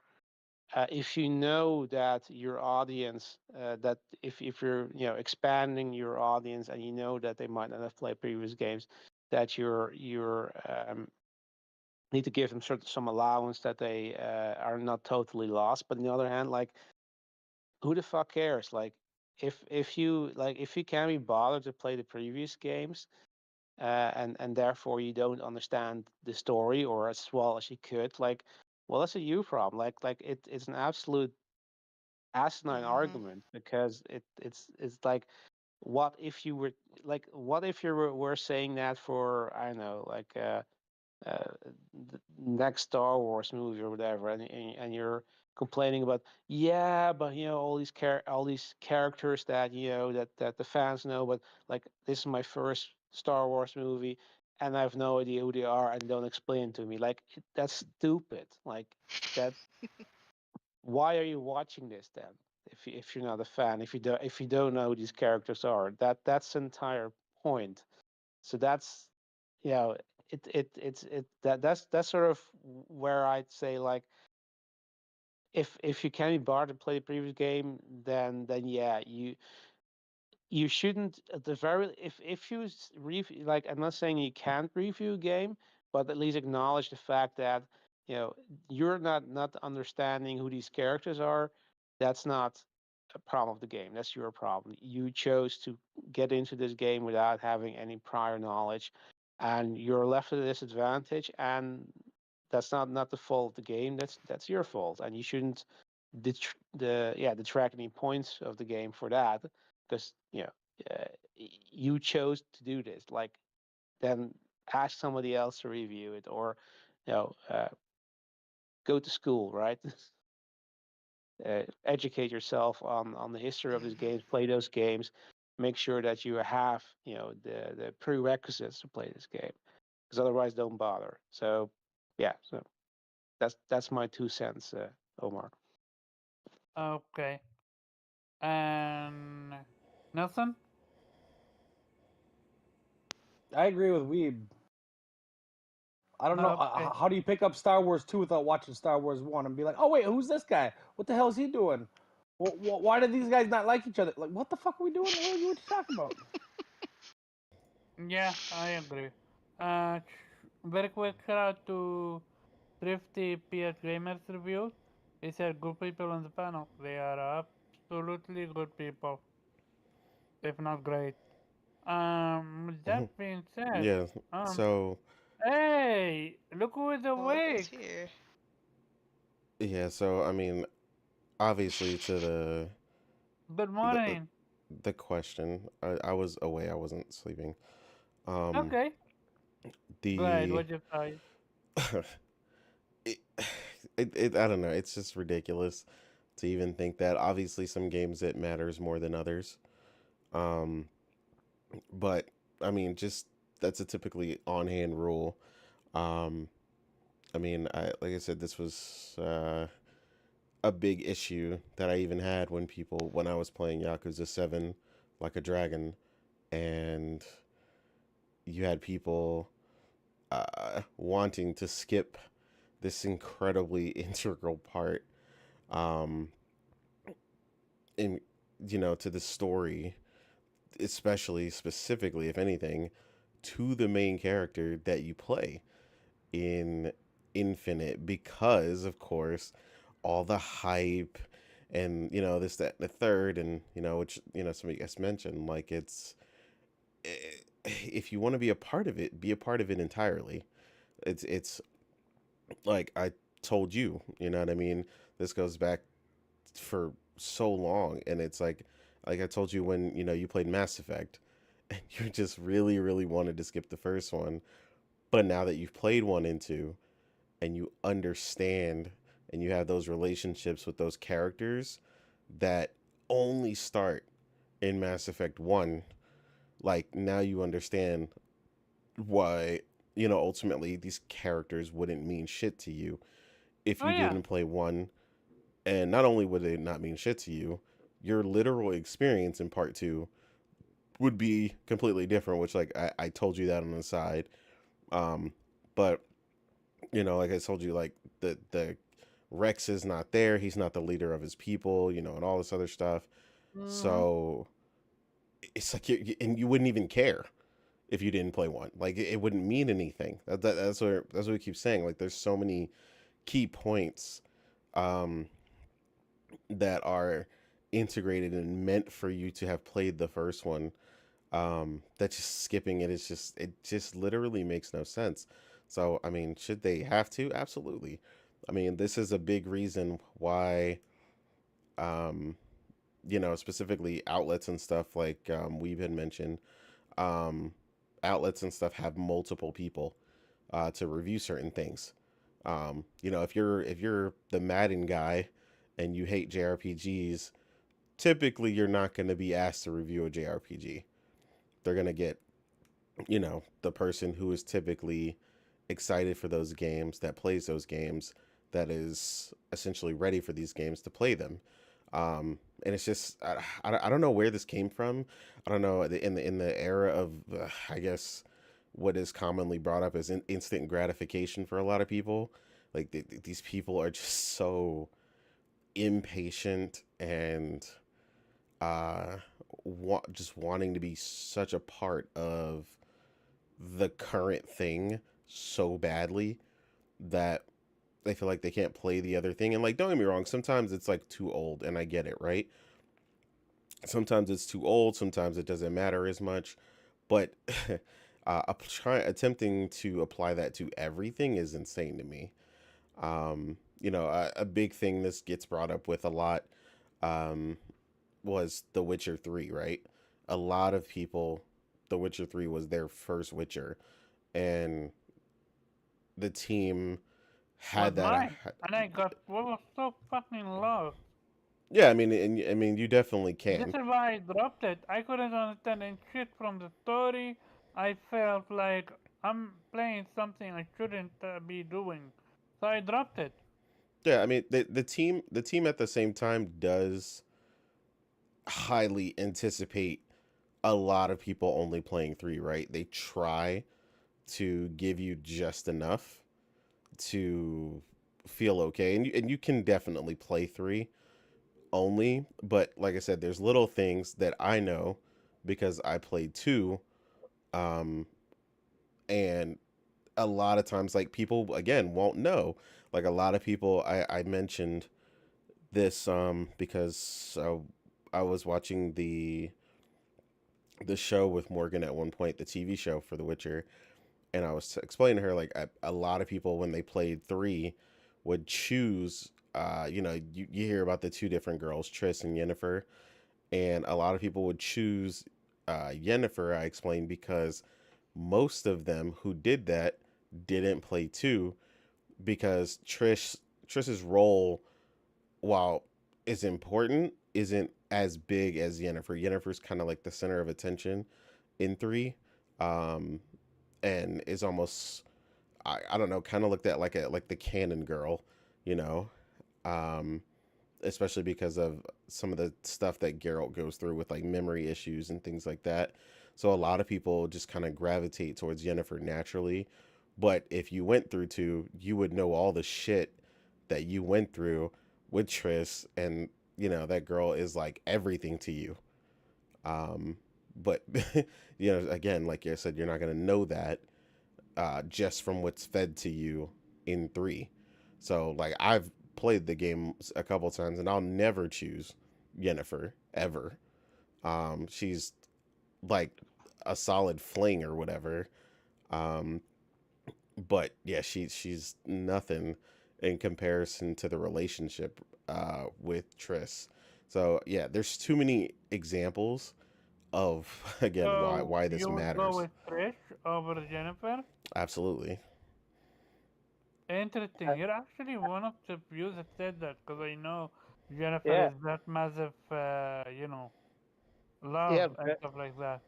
if you know that your audience, that if you're, expanding your audience, and you know that they might not have played previous games, that you're need to give them some allowance that they are not totally lost. But on the other hand, like, who the fuck cares? Like, if you can't be bothered to play the previous games, and therefore you don't understand the story or as well as you could, like, well, that's a you problem. It's an absolute asinine Mhm. argument, because it's like, what if you were saying that for, I don't know, like, uh, the next Star Wars movie or whatever, and you're complaining about, yeah, but all these characters that that the fans know, but like, this is my first Star Wars movie, and I have no idea who they are, and don't explain to me. Like, that's stupid. Like, that. Why are you watching this then? If you're not a fan, if you don't know who these characters are, that's the entire point. So that's, you know that's sort of where I'd say, like, if you can be barred to play the previous game, then yeah, you shouldn't, at the very, if you like, I'm not saying you can't review a game, but at least acknowledge the fact that, you're not understanding who these characters are. That's not a problem of the game. That's your problem. You chose to get into this game without having any prior knowledge, and you're left at a disadvantage. And that's not the fault of the game. That's your fault, and you shouldn't detract any points of the game for that, because you chose to do this. Like, then ask somebody else to review it, or you know uh, go to school, right? Educate yourself on the history of these Mhm. games, play those games, make sure that you have, the prerequisites to play this game, because otherwise, don't bother. So yeah, so that's my 2 cents, Omar. Okay. And Nelson? I agree with Weeb. I don't know. Okay. How do you pick up Star Wars 2 without watching Star Wars 1 and be like, oh, wait, who's this guy? What the hell is he doing? Why do these guys not like each other? Like, what the fuck are we doing? What are you talking about? Yeah, I agree. Very quick shout out to Thrifty PS Gamers Review. He said good people on the panel. They are absolutely good people, if not great. With that being said, Yeah. um, So hey, look who is Oh, look who's awake. here. yeah. So I mean, obviously, to Good the morning. the question, I was away. I wasn't sleeping. Um, Okay. Go ahead. the What'd you say? it, I don't know. It's just ridiculous to even think that. Obviously, some games it matters more than others. Um, but I mean, just that's a typically on hand rule. Um, I mean, like I said, this was a big issue that I even had when I was playing Yakuza 7 like a dragon, and you had people wanting to skip this incredibly integral part, um, in to the story, especially specifically, if anything, to the main character that you play. in Infinite because, of course, all the hype and this, that, and the third, and which some of you guys mentioned, like eh, if you want to be a part of it, be a part of it entirely. It's like I told you, you know what I mean. This goes back for so long, and it's like I told you when you played Mass Effect, and you just really, really wanted to skip the first one, but now that you've played one and two, and you understand, and you have those relationships with those characters that only start in Mass Effect 1, like now you understand why ultimately these characters wouldn't mean shit to you if Oh you yeah. didn't play one. And not only would they not mean shit to you, your literal experience in part 2 would be completely different, which like I told you that on the side. But like I told you, like the Rex is not there, he's not the leader of his people, and all this other stuff. Hmm. So it's like and you wouldn't even care if you didn't play one. Like it wouldn't mean anything. That's what we keep saying. Like there's so many key points um that are integrated and meant for you to have played the first one, that just skipping it just literally makes no sense. So I mean, should they have to? Absolutely. I mean, this is a big reason why, um specifically outlets and stuff like, we've been mentioned, um outlets and stuff have multiple people to review certain things. If you're the Madden guy and you hate JRPGs, typically you're not going to be asked to review a JRPG. They're going to get, the person who is typically excited for those games, that plays those games, that is essentially ready for these games to play them. And it's just, I don't know where this came from. I don't know, in the era of, I guess, what is commonly brought up as instant gratification for a lot of people. Like these people are just so impatient and uh just wanting to be such a part of the current thing so badly that they feel like they can't play the other thing. And like, don't get me wrong, sometimes it's like too old, and I get it, right? Sometimes it's too old, sometimes it doesn't matter as much, but attempting to apply that to everything is insane to me. A big thing this gets brought up with a lot, um, was The Witcher 3, right? A lot of people, The Witcher 3 was their first Witcher, and the team Was had that. mine, and we were so fucking lost. Yeah, I mean, and I mean, you definitely This can. is why I dropped it. I couldn't understand any shit from the story. I felt like I'm playing something I shouldn't be doing, so I dropped it. Yeah, I mean, the team at the same time does highly anticipate a lot of people only playing 3, right? They try to give you just enough to feel okay, and you can definitely play 3 only, but like I said, there's little things that I know because I played 2, um and a lot of times, like, people again won't know. Like a lot of people, I mentioned this, because I was watching the show with Morgan at one point, the TV show for The Witcher, and I was explaining to her, like, a lot of people when they played 3 would choose, you hear about the two different girls, Triss and Yennefer, and a lot of people would choose Yennefer, I explained, because most of them who did that didn't play 2, because Triss's role, while is important, isn't as big as Yennefer. Yennefer's kind of like the center of attention in 3, um, and is almost, I don't know, kind of looked at like the canon girl, you know, um, especially because of some of the stuff that Geralt goes through with like memory issues and things like that. So a lot of people just kind of gravitate towards Yennefer naturally. But if you went through 2, you would know all the shit that you went through with Triss, and that girl is like everything to you. But again, like I said, you're not gonna know that just from what's fed to you in 3. So like I've played the game a couple times and I'll never choose Yennefer ever. She's like a solid fling or whatever. Um, but yeah, she's nothing in comparison to the relationship with Triss. So yeah, there's too many examples of again So why this you would go matters. with Trish over Jennifer? Absolutely. Interesting. You're actually one of the few that said that because I know Jennifer Yeah, is that massive, love yeah. and stuff like that.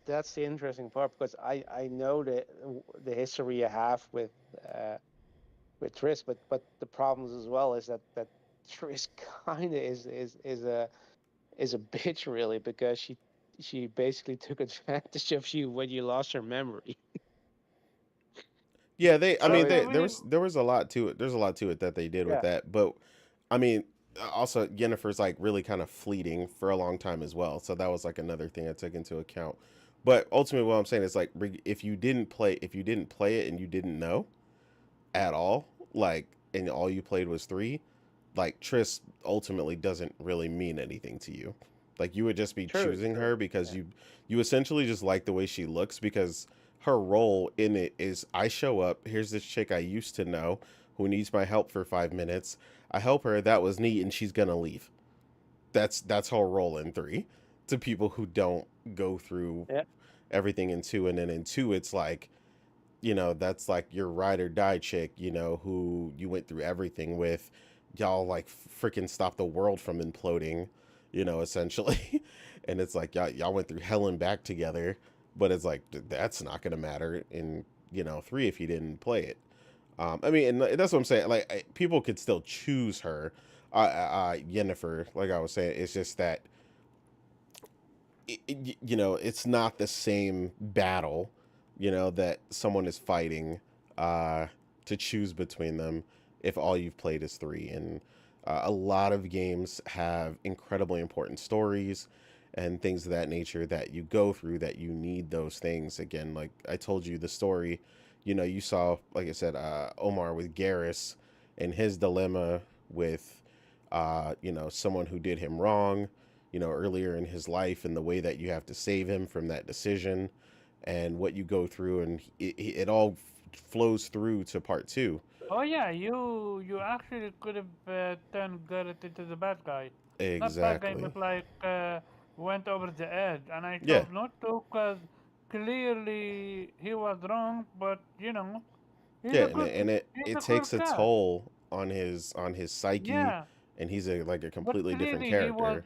That's the interesting part because I know the history I have with Triss, but the problems as well is that Triss kind of is a bitch really because she basically took advantage of you when you lost her memory. Yeah, they. I So mean, it, Okay, there was a lot to it. There's a lot to it that they did with yeah, that. But I mean, also Yennefer's like really kind of fleeting for a long time as well. So that was like another thing I took into account. But ultimately, what I'm saying is like if you didn't play it and you didn't know at all, like, and all you played was 3, like Triss ultimately doesn't really mean anything to you. Like you would just be true, choosing true. her because Yeah, you essentially just like the way she looks because her role in it is I show up, here's this chick I used to know who needs my help for 5 minutes. I help her, that was neat, and she's gonna leave. That's her role in 3 to people who don't go through yeah, everything in 2. And then in 2 it's like, that's like your ride or die chick, who you went through everything with. Y'all like freaking stop the world from imploding, essentially. And it's like y'all went through hell and back together, but it's like that's not gonna matter in 3 if you didn't play it. I mean, and that's what I'm saying. Like people could still choose her, Yennefer. Like I was saying, it's just that it's not the same battle, that someone is fighting uh, to choose between them if all you've played is 3. And a lot of games have incredibly important stories and things of that nature that you go through that you need those things. Again, like I told you, the story, you saw, like I said, Omar with Garrus and his dilemma with, someone who did him wrong earlier in his life and the way that you have to save him from that decision and what you go through. And it all flows through to part 2. oh yeah, you actually could have turned Garrett into the bad guy. Not bad guy, Exactly. but like went over the edge. And I Yeah. chose not to because clearly he was wrong. But Yeah. And he's it a cool takes a cat. toll on his psyche, Yeah, and he's like a but completely different clearly character.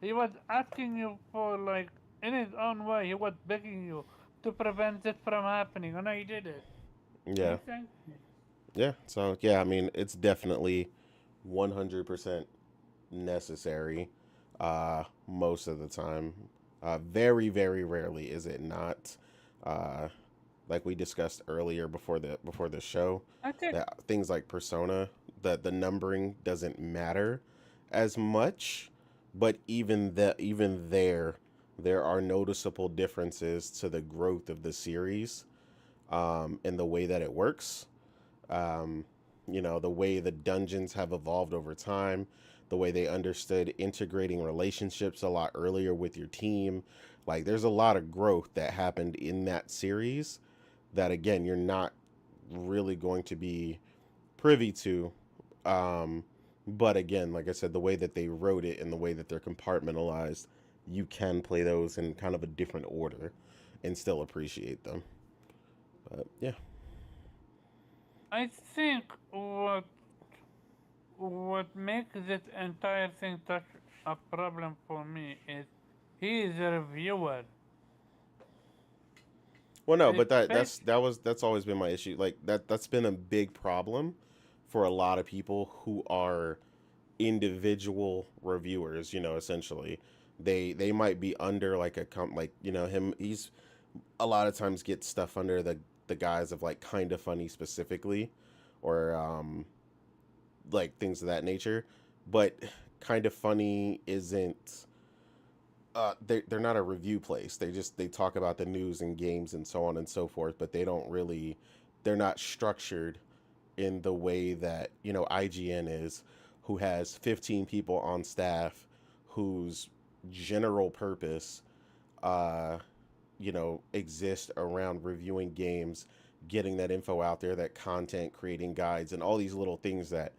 he was asking you for like in his own way. He was begging you to prevent it from happening, and I did it. And he Yeah. thanked me. Yeah. So yeah, I mean, it's definitely 100% necessary most of the time. Very, very rarely is it not. Uh, like we discussed earlier before the show, I think that things like Persona, that the numbering doesn't matter as much, but even there are noticeable differences to the growth of the series, and the way that it works. Um, the way the dungeons have evolved over time, the way they understood integrating relationships a lot earlier with your team. Like, there's a lot of growth that happened in that series that, again, you're not really going to be privy to. Um, but again, like I said, the way that they wrote it and the way that they're compartmentalized, you can play those in kind of a different order and still appreciate them. But yeah. I think what makes this entire thing such a problem for me is he is a reviewer. Well, no, but Respect, that's always been my issue. Like that's been a big problem for a lot of people who are individual reviewers. Essentially, they might be under like like him. He's a lot of times gets stuff under the guise of like kind of funny specifically, or like things of that nature. But kind of funny isn't they're not a review place. They talk about the news and games and so on and so forth, but they don't really they're not structured in the way that IGN is, who has 15 people on staff whose general purpose uh exist around reviewing games, getting that info out there, that content, creating guides, and all these little things that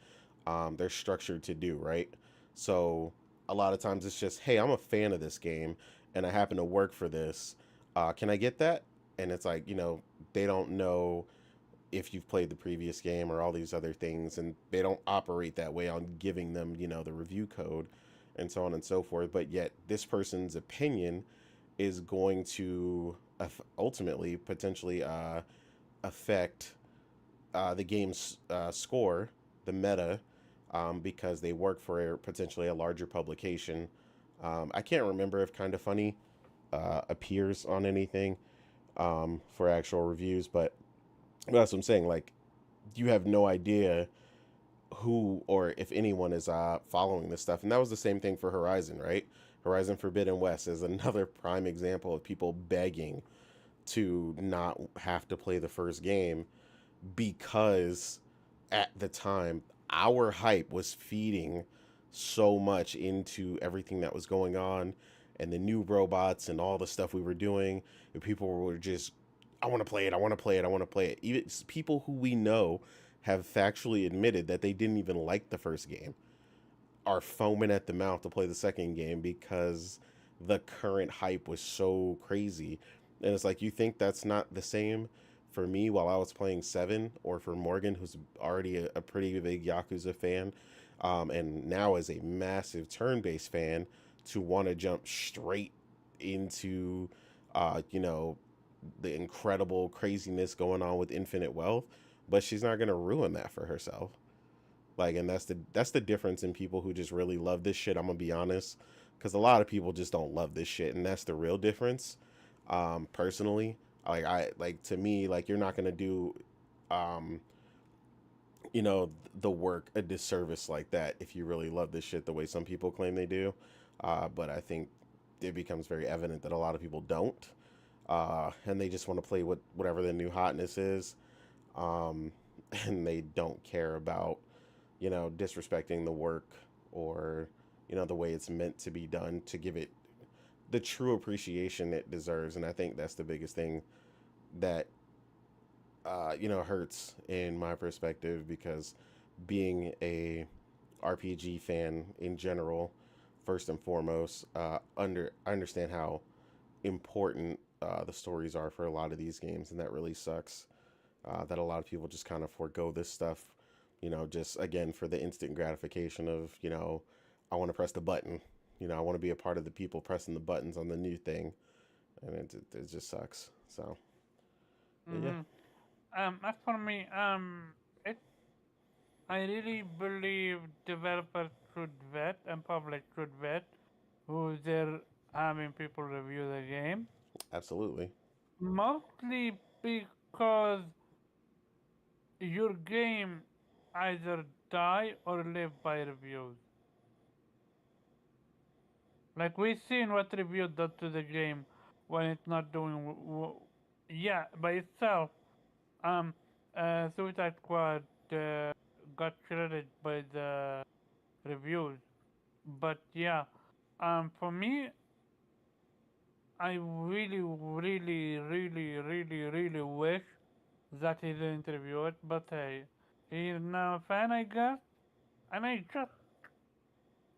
they're structured to do, right? So a lot of times it's just, hey, I'm a fan of this game and I happen to work for this. Can I get that? And it's like, they don't know if you've played the previous game or all these other things, and they don't operate that way on giving them, the review code and so on and so forth. But yet, this person's opinion is going to ultimately potentially affect the game's score, the meta, because they work for potentially a larger publication. I can't remember if Kind of Funny appears on anything for actual reviews, but that's what I'm saying. Like, you have no idea who or if anyone is following this stuff. And that was the same thing for Horizon, right? Horizon Forbidden West is another prime example of people begging to not have to play the first game because at the time our hype was feeding so much into everything that was going on and the new robots and all the stuff we were doing, and people were just, I want to play it, I want to play it, I want to play it. Even people who we know have factually admitted that they didn't even like the first game are foaming at the mouth to play the second game because the current hype was so crazy. And it's like, you think that's not the same for me while I was playing 7, or for Morgan, who's already a pretty big Yakuza fan, and now is a massive turn-based fan, to want to jump straight into, the incredible craziness going on with Infinite Wealth, but she's not going to ruin that for herself. Like, and that's the difference in people who just really love this shit. I'm gonna be honest, because a lot of people just don't love this shit, and that's the real difference. Personally, to me, like, you're not gonna do, um, the work a disservice like that if you really love this shit the way some people claim they do. But I think it becomes very evident that a lot of people don't, and they just want to play whatever the new hotness is, um, and they don't care about disrespecting the work, or, the way it's meant to be done, to give it the true appreciation it deserves. And I think that's the biggest thing that, hurts in my perspective, because being a RPG fan in general, first and foremost, I understand how important the stories are for a lot of these games, and that really sucks. That a lot of people just kind of forego this stuff, just again for the instant gratification of, I want to press the button, I want to be a part of the people pressing the buttons on the new thing, and it just sucks. So, yeah. Mm-hmm. As for me, it I really believe developers should vet and public should vet who they're having people review the game. Absolutely. Mostly because your game either die or live by reviews. Like, we've seen what review does to the game when it's not doing yeah, by itself. Um, Suicide Squad got shredded by the reviews, but yeah, for me, I really, really, really, really, really wish that he didn't review it. But hey, he's now a fan, I guess, and I just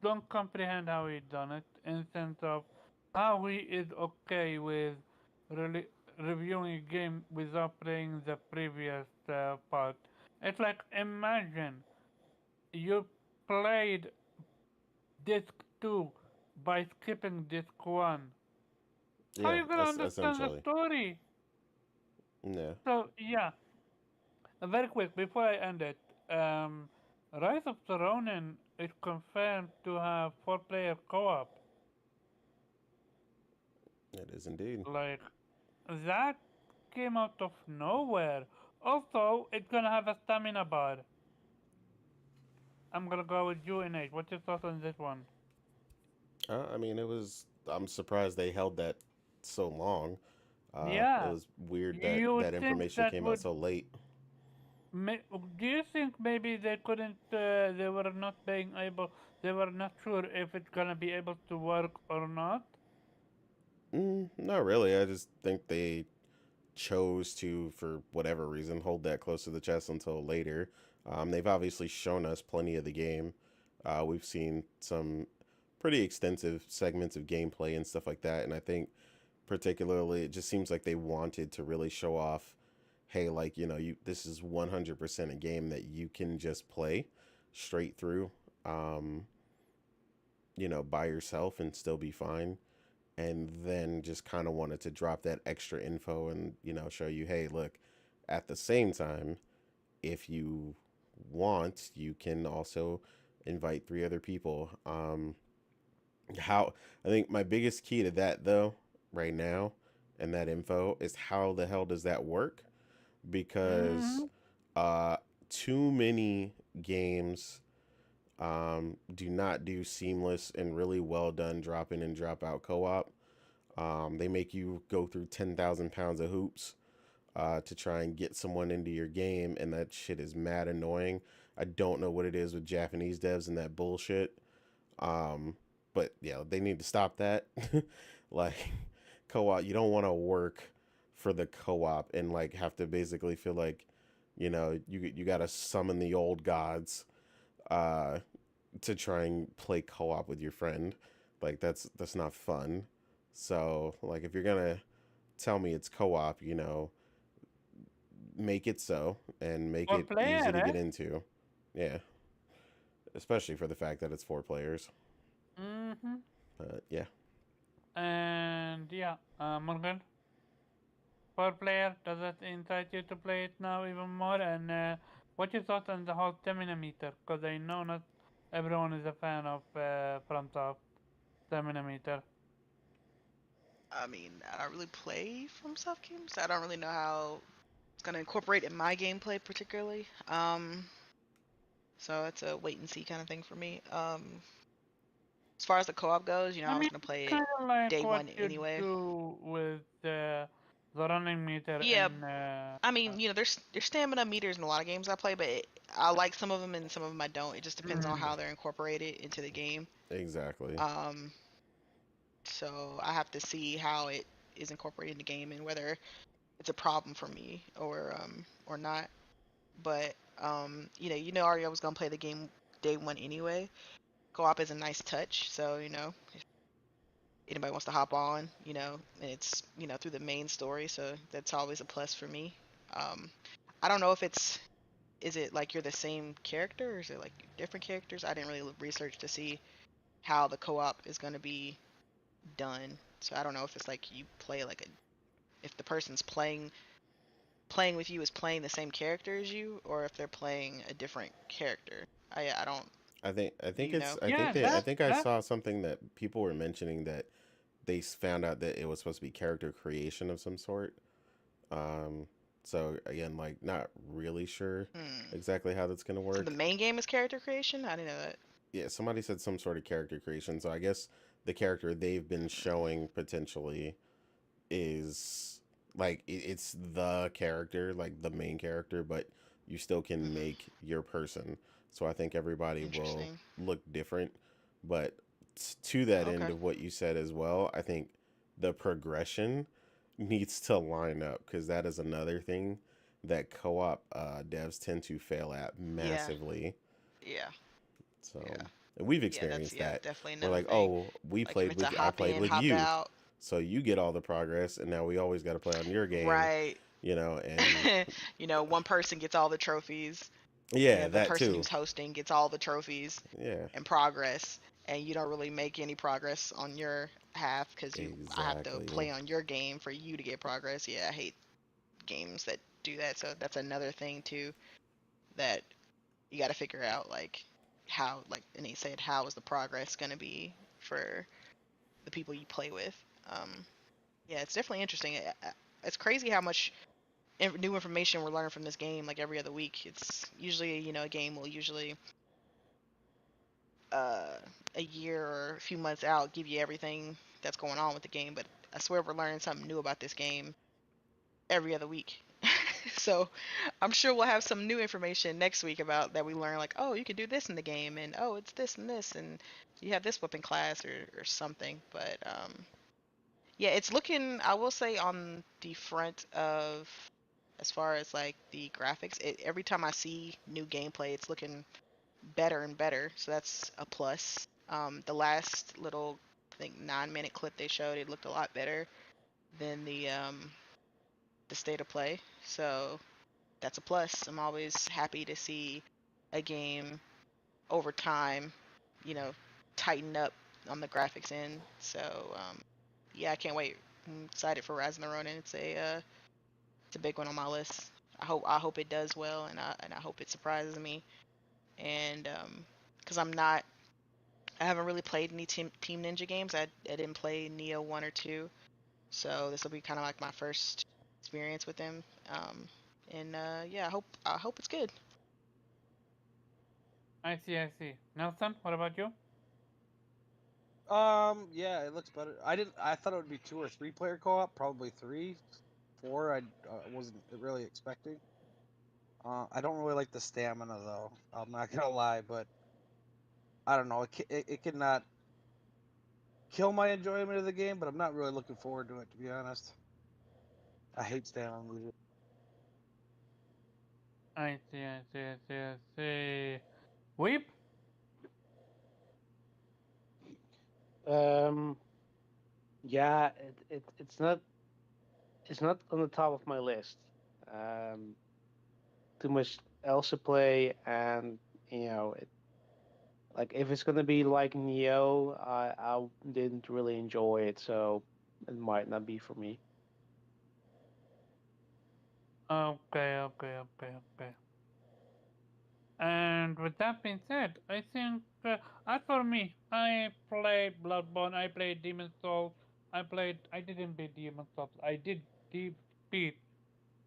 don't comprehend how he done it, in sense of how he is okay with really reviewing a game without playing the previous part. It's like, imagine you played disc 2 by skipping disc 1. How Yeah, you gonna that's understand the essentially. story? Yeah. So yeah, very quick before I end it, Rise of the Ronin is confirmed to have 4-player co-op. It is indeed. Like, that came out of nowhere. Also, it's gonna have a stamina bar. I'm gonna go with you, Nate. What's your thoughts on this one? I mean, it was I'm surprised they held that so long. It Yeah, was weird that you that would think information that came out would. so late. Do you think maybe they couldn't? They were not being able. They were not sure if it's gonna be able to work or not. Not really. I just think they chose to, for whatever reason, hold that close to the chest until later. They've obviously shown us plenty of the game. We've seen some pretty extensive segments of gameplay and stuff like that, and I think particularly it just seems like they wanted to really show off, hey, like, you this is 100% a game that you can just play straight through, um, by yourself and still be fine. And then just kind of wanted to drop that extra info and, show you, hey, look, at the same time, if you want, you can also invite 3 other people. How I think my biggest key to that, though, right now, and that info is how the hell does that work? Because Mm-hmm. uh, too many games do not do seamless and really well done drop in and drop out co-op. They make you go through 10,000 pounds of hoops to try and get someone into your game, and that shit is mad annoying. I don't know what it is with Japanese devs and that bullshit. Um, but yeah, they need to stop that. Like, co-op, you don't want to work for the co-op and like have to basically feel like, you got to summon the old gods uh, to try and play co-op with your friend. Like, that's not fun. So, like, if you're gonna tell me it's co-op, make it so and make For it easy player, to eh? get into. Yeah, especially for the fact that it's 4 players. Mm-hmm. Yeah. And yeah, Morgan, for player, does that incite you to play it now even more? And what you thought on the whole 10 meter? Because I know not everyone is a fan of FromSoft 10 meter. I mean, I don't really play from soft games. I don't really know how it's gonna incorporate in my gameplay particularly. So it's a wait and see kind of thing for me. As far as the co-op goes, I I was mean, gonna play it kind of like day what one you anyway. do with the running meter Yeah, in. I mean, there's stamina meters in a lot of games I play, but I like some of them and some of them I don't. It just depends on Mm, how they're incorporated into the game. Exactly. Um, so I have to see how it is incorporated in the game and whether it's a problem for me or not. But already I was gonna play the game day one anyway. Co-op is a nice touch, so if anybody wants to hop on, and it's through the main story, so that's always a plus for me. Um, I don't know if is it like you're the same character or is it like different characters? I didn't really research to see how the co-op is gonna be done, so I don't know if it's like you play like if the person's playing with you is playing the same character as you, or if they're playing a different character. I don't. I Do think you know? it's yeah, I that think I that saw something that people were mentioning that they found out that it was supposed to be character creation of some sort. Um, so again, like, not really sure Hmm. exactly how that's gonna So the work. main game is character creation? I didn't know that. Yeah, somebody said some sort of character creation. So I guess the character they've been showing potentially is like it's the character, like the main character, but you still can Hmm. make your person. So I think everybody will Interesting. look different. But to that end Okay. of what you said as well, I think the progression needs to line up because that is another thing that co-op devs tend to fail at Yeah. massively. Yeah. So, Yeah. and we've Yeah. That's experienced that. definitely We're another like, thing. oh, we Like if played it's a with, I hop played in, with hop you, out. so you get all the progress, and now we always got to play on your game, Right. and One person gets all the trophies. yeah, The that person too. who's hosting gets all the trophies Yeah, and progress, and you don't really make any progress on your half because I have to exactly. play on your game for you to get progress. Yeah, I hate games that do that. So that's another thing too that you got to figure out, like how, like Annie said, how is the progress gonna be for the people you play with. Um, yeah, it's definitely interesting. It's crazy how much new information we're learning from this game. Like every other week, it's usually a game will usually uh, a year or a few months out give you everything that's going on with the game, but I swear we're learning something new about this game every other week. So I'm sure we'll have some new information next week about that we learn, like, oh, you can do this in the game, and oh, it's this and this, and you have this weapon class or something. But yeah, it's looking, I will say, on the front of, as far as like the graphics, every time I see new gameplay, it's looking better and better. So that's a plus. The last little, I think 9-minute clip they showed, it looked a lot better than the state of play. So that's a plus. I'm always happy to see a game over time, you know, tighten up on the graphics end. So yeah, I can't wait. I'm excited for Rise of the Ronin. It's a big one on my list. I hope it does well, and I hope it surprises me. And because I haven't really played any Team Ninja games. I didn't play Neo 1 or 2, so this will be kind of like my first experience with them. And yeah, I hope it's good. I see, I see. Nelson, what about you? Yeah, it looks better. I thought it would be 2 or 3 player co-op, probably 3, 4. I wasn't really expecting. I don't really like the stamina though. I'm not gonna lie, but I don't know. It cannot kill my enjoyment of the game, but I'm not really looking forward to it, to be honest. I hate stamina losers. I see, I see, I see, I see. Weep? Um, yeah, it's not on the top of my list. Um, Too much else to play, and like if it's gonna be like Neo, I didn't really enjoy it, so it might not be for me. Okay, okay, okay, okay. And with that being said, I think, as for me, I played Bloodborne, I played Demon Souls, I didn't beat Demon Souls, I did beat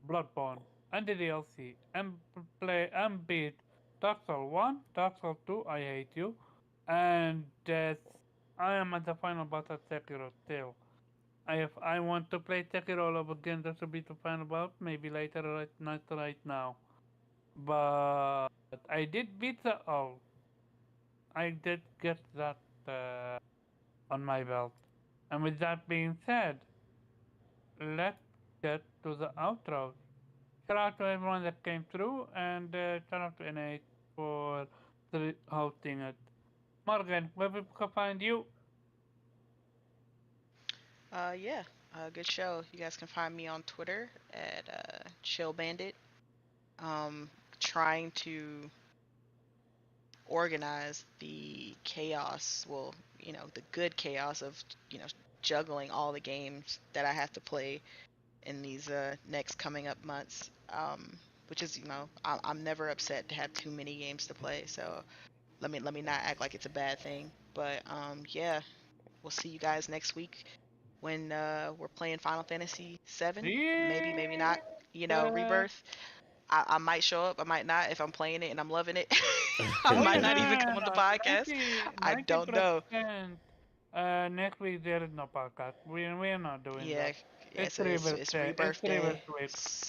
Bloodborne and the DLC, and beat Dark Souls 1, Dark Souls 2, I hate you, and I am at the final boss of Sekiro still. If I want to play Sekiro all over again, this will be the final boss, maybe later, not right now. But I did beat the owl. I did get that on my belt. And with that being said, let's get to the outro. Shout out to everyone that came through, and shout out to NA for hosting it. Morgan, where people can find you? Yeah, good show. You guys can find me on Twitter at Chill Bandit. Um, Trying to organize the chaos, well, the good chaos of, juggling all the games that I have to play in these next coming up months. Which is, I'm never upset to have too many games to play. So let me not act like it's a bad thing. But yeah, we'll see you guys next week when we're playing Final Fantasy VII. Maybe, maybe not. Yeah. Rebirth. I might show up. I might not if I'm playing it and I'm loving it. I Oh might not even yeah, come on the podcast. I 90 don't know. percent. Next week there is no podcast. We're not doing Yeah, that. yeah. It's So Rebirth it's Day. It's Rebirth Rebirth Day. week.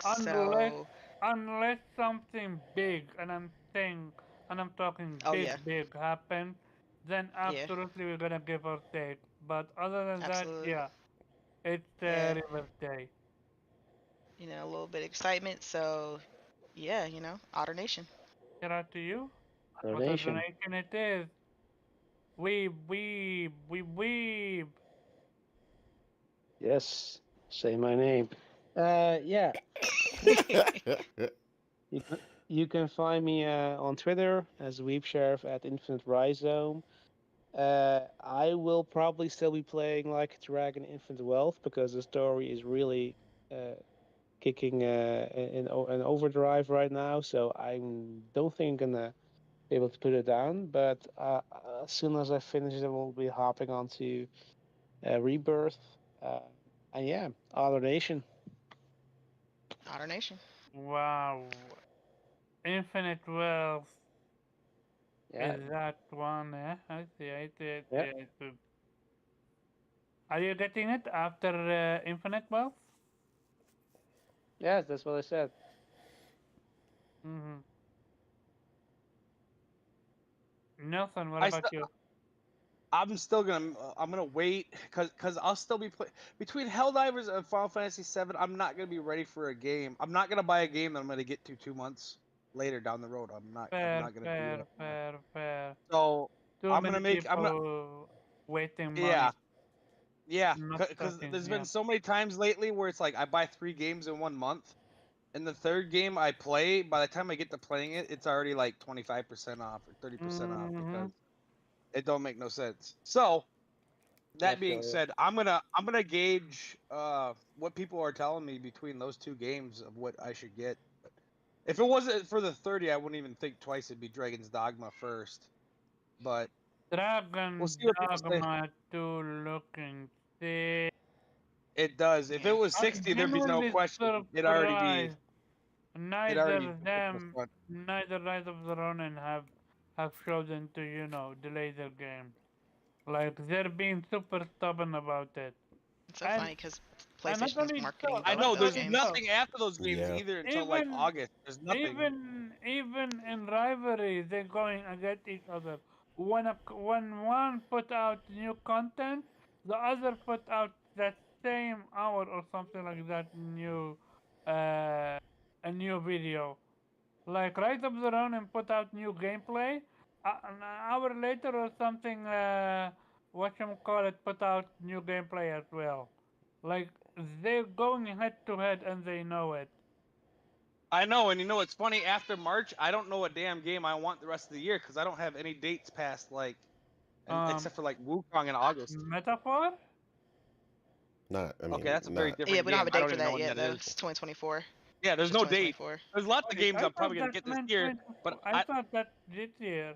Unless So unless something big, and I'm talking oh big yeah, big happen, then yeah, absolutely we're gonna give our take. But other than that, absolutely. yeah, it's Yeah, Rebirth Day. a little bit of excitement. So yeah, Otter Nation. Shout out to you. What a Donation. donation it is. Weeb. Yes, say my name. Yeah, you can find me on Twitter as Weep Sheriff at Infinite Rhizome. I will probably still be playing like Dragon Infinite Wealth because the story is really uh, kicking in overdrive right now. So I don't think I'm gonna be able to put it down. But as soon as I finish it, we'll be hopping onto Rebirth. Uh, and yeah, Other Nation. Otter Nation. Wow. Infinite Wealth Yeah, is that one, eh? I see, I see, I see, yeah. I see. Are you getting it after Infinite Wealth? Yes, that's what I said. Mm-hmm. Nelson, what I about you? I'm gonna wait because I'll still be between Helldivers and Final Fantasy VII. I'm not gonna be ready for a game. I'm not gonna buy a game that I'm gonna get to 2 months later down the road. I'm Fair, not gonna do fair, that. fair, fair. So Too many I'm gonna people wasting yeah. money, Yeah, not because starting. there's Yeah. been so many times lately where it's like I buy 3 games in 1 month, and the third game I play, by the time I get to playing it, it's already like 25% off or 30% off Mm-hmm. because it don't make no sense. So I that being feel you. said, I'm gonna gauge what people are telling me between those 2 games of what I should get. If it wasn't for the 30, I wouldn't even think twice. It'd be Dragon's Dogma first, but we'll Dragon see what people say. Dogma 2 looking sick. It does. If it Yeah. was I'm 60, there'd be no genuinely question. surprised. It'd already be Neither ridiculous them, fun. neither Rise of the Ronin have chosen to, delay their game. Like they're being super stubborn about it. It's so And funny because and not PlayStation's only marketing so, I both not know those there's only games. so, nothing after those games Yeah. either until like even August. There's nothing. even in rivalry, they're going against each other. When one put out new content, the other put out that same hour or something like that a new video. Like Rise of the Ronin put out new gameplay, an hour later or something. Whatchamacallit put out new gameplay as well. Like they're going head to head and they know it. I know, and you know it's funny. After March, I don't know a damn game I want the rest of the year because I don't have any dates past like, and Um, except for like Wukong in August. Metaphor? Not. I Okay, mean, that's a very not. Yeah, different we don't have game. a I date don't for even know that when yet that though. is. It's 2024. Yeah, there's Just no date. 2024. There's lots of Wait, games I I'm thought probably gonna that get this meant year, but I thought that this year.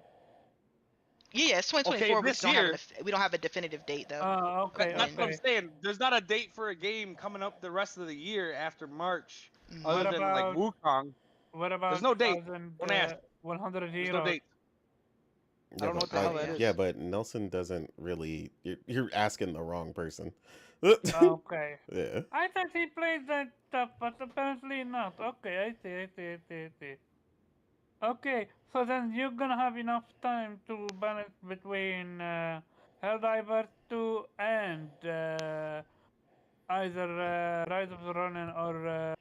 Yeah, it's okay, 2024. We just this don't have year. we don't have a definitive date though. Oh, okay, That's When what I'm okay. saying. There's not a date for a game coming up the rest of the year after March, mm, other What than like about Wukong. what There's about no date. thousand Don't ask. 100 There's no heroes? date. I Yeah, don't know what but the hell like, that yeah. yeah, is. but Nelson doesn't really. You're asking the wrong person. Okay. Yeah. I thought he played that stuff, but apparently not. Okay, I see. Okay, so then you're gonna have enough time to balance between Helldivers 2 and either Rise of the Ronin or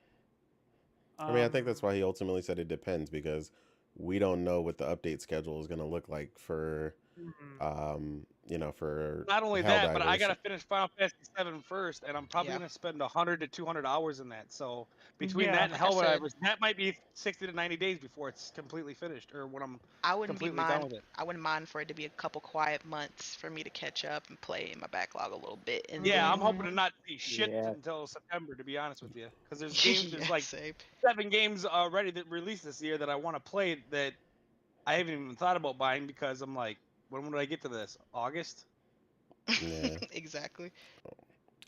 I mean, I think that's um. why he ultimately said it depends because we don't know what the update schedule is going to look like for, hmm. for Not only that, but I Helldivers. gotta finish Final Fantasy VII first, and I'm probably Yeah. gonna spend 100 to 200 hours in that. So between Yeah. that and Like I said, Helldivers, that might be 60 to 90 days before it's completely finished, or when I'm I wouldn't be completely done mind. with it. I wouldn't mind for it to be a couple quiet months for me to catch up and play in my backlog a little bit, and Yeah, I'm then hoping Mm, to not see shit Yeah. until September, to be honest with you, because yeah, there's like same. 7 games already that released this year that I want to play that I haven't even thought about buying because I'm like, when would I get to this? August? Yeah. Exactly.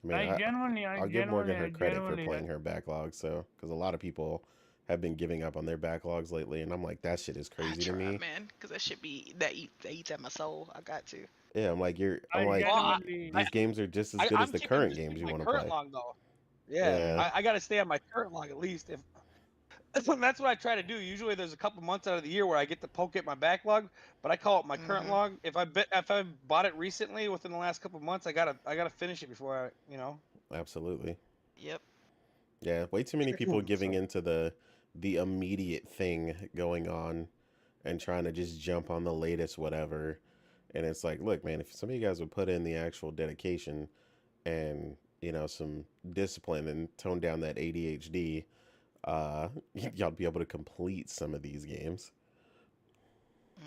I mean, I I'll give Morgan her credit for genuinely. playing her backlog. So, because a lot of people have been giving up on their backlogs lately, and I'm like, that shit is I crazy to try, me. man, because that should be that eats at my soul. I got to. Yeah, I'm like, I'm I like, Well, genuinely. I, these games are just as good as I'm the keeping current just games keeping you my want to current play. log though. Yeah, Yeah. I gotta stay on my current log at least. If that's what I try to do. Usually, there's a couple months out of the year where I get to poke at my backlog, but I call it my current Hmm. log. If I bought it recently within the last couple months, I gotta finish it before Absolutely. Yep. Yeah, way too many people giving So, into the immediate thing going on and trying to just jump on the latest whatever. And it's like, look, man, if some of you guys would put in the actual dedication and, some discipline and tone down that ADHD, uh, y'all be able to complete some of these games.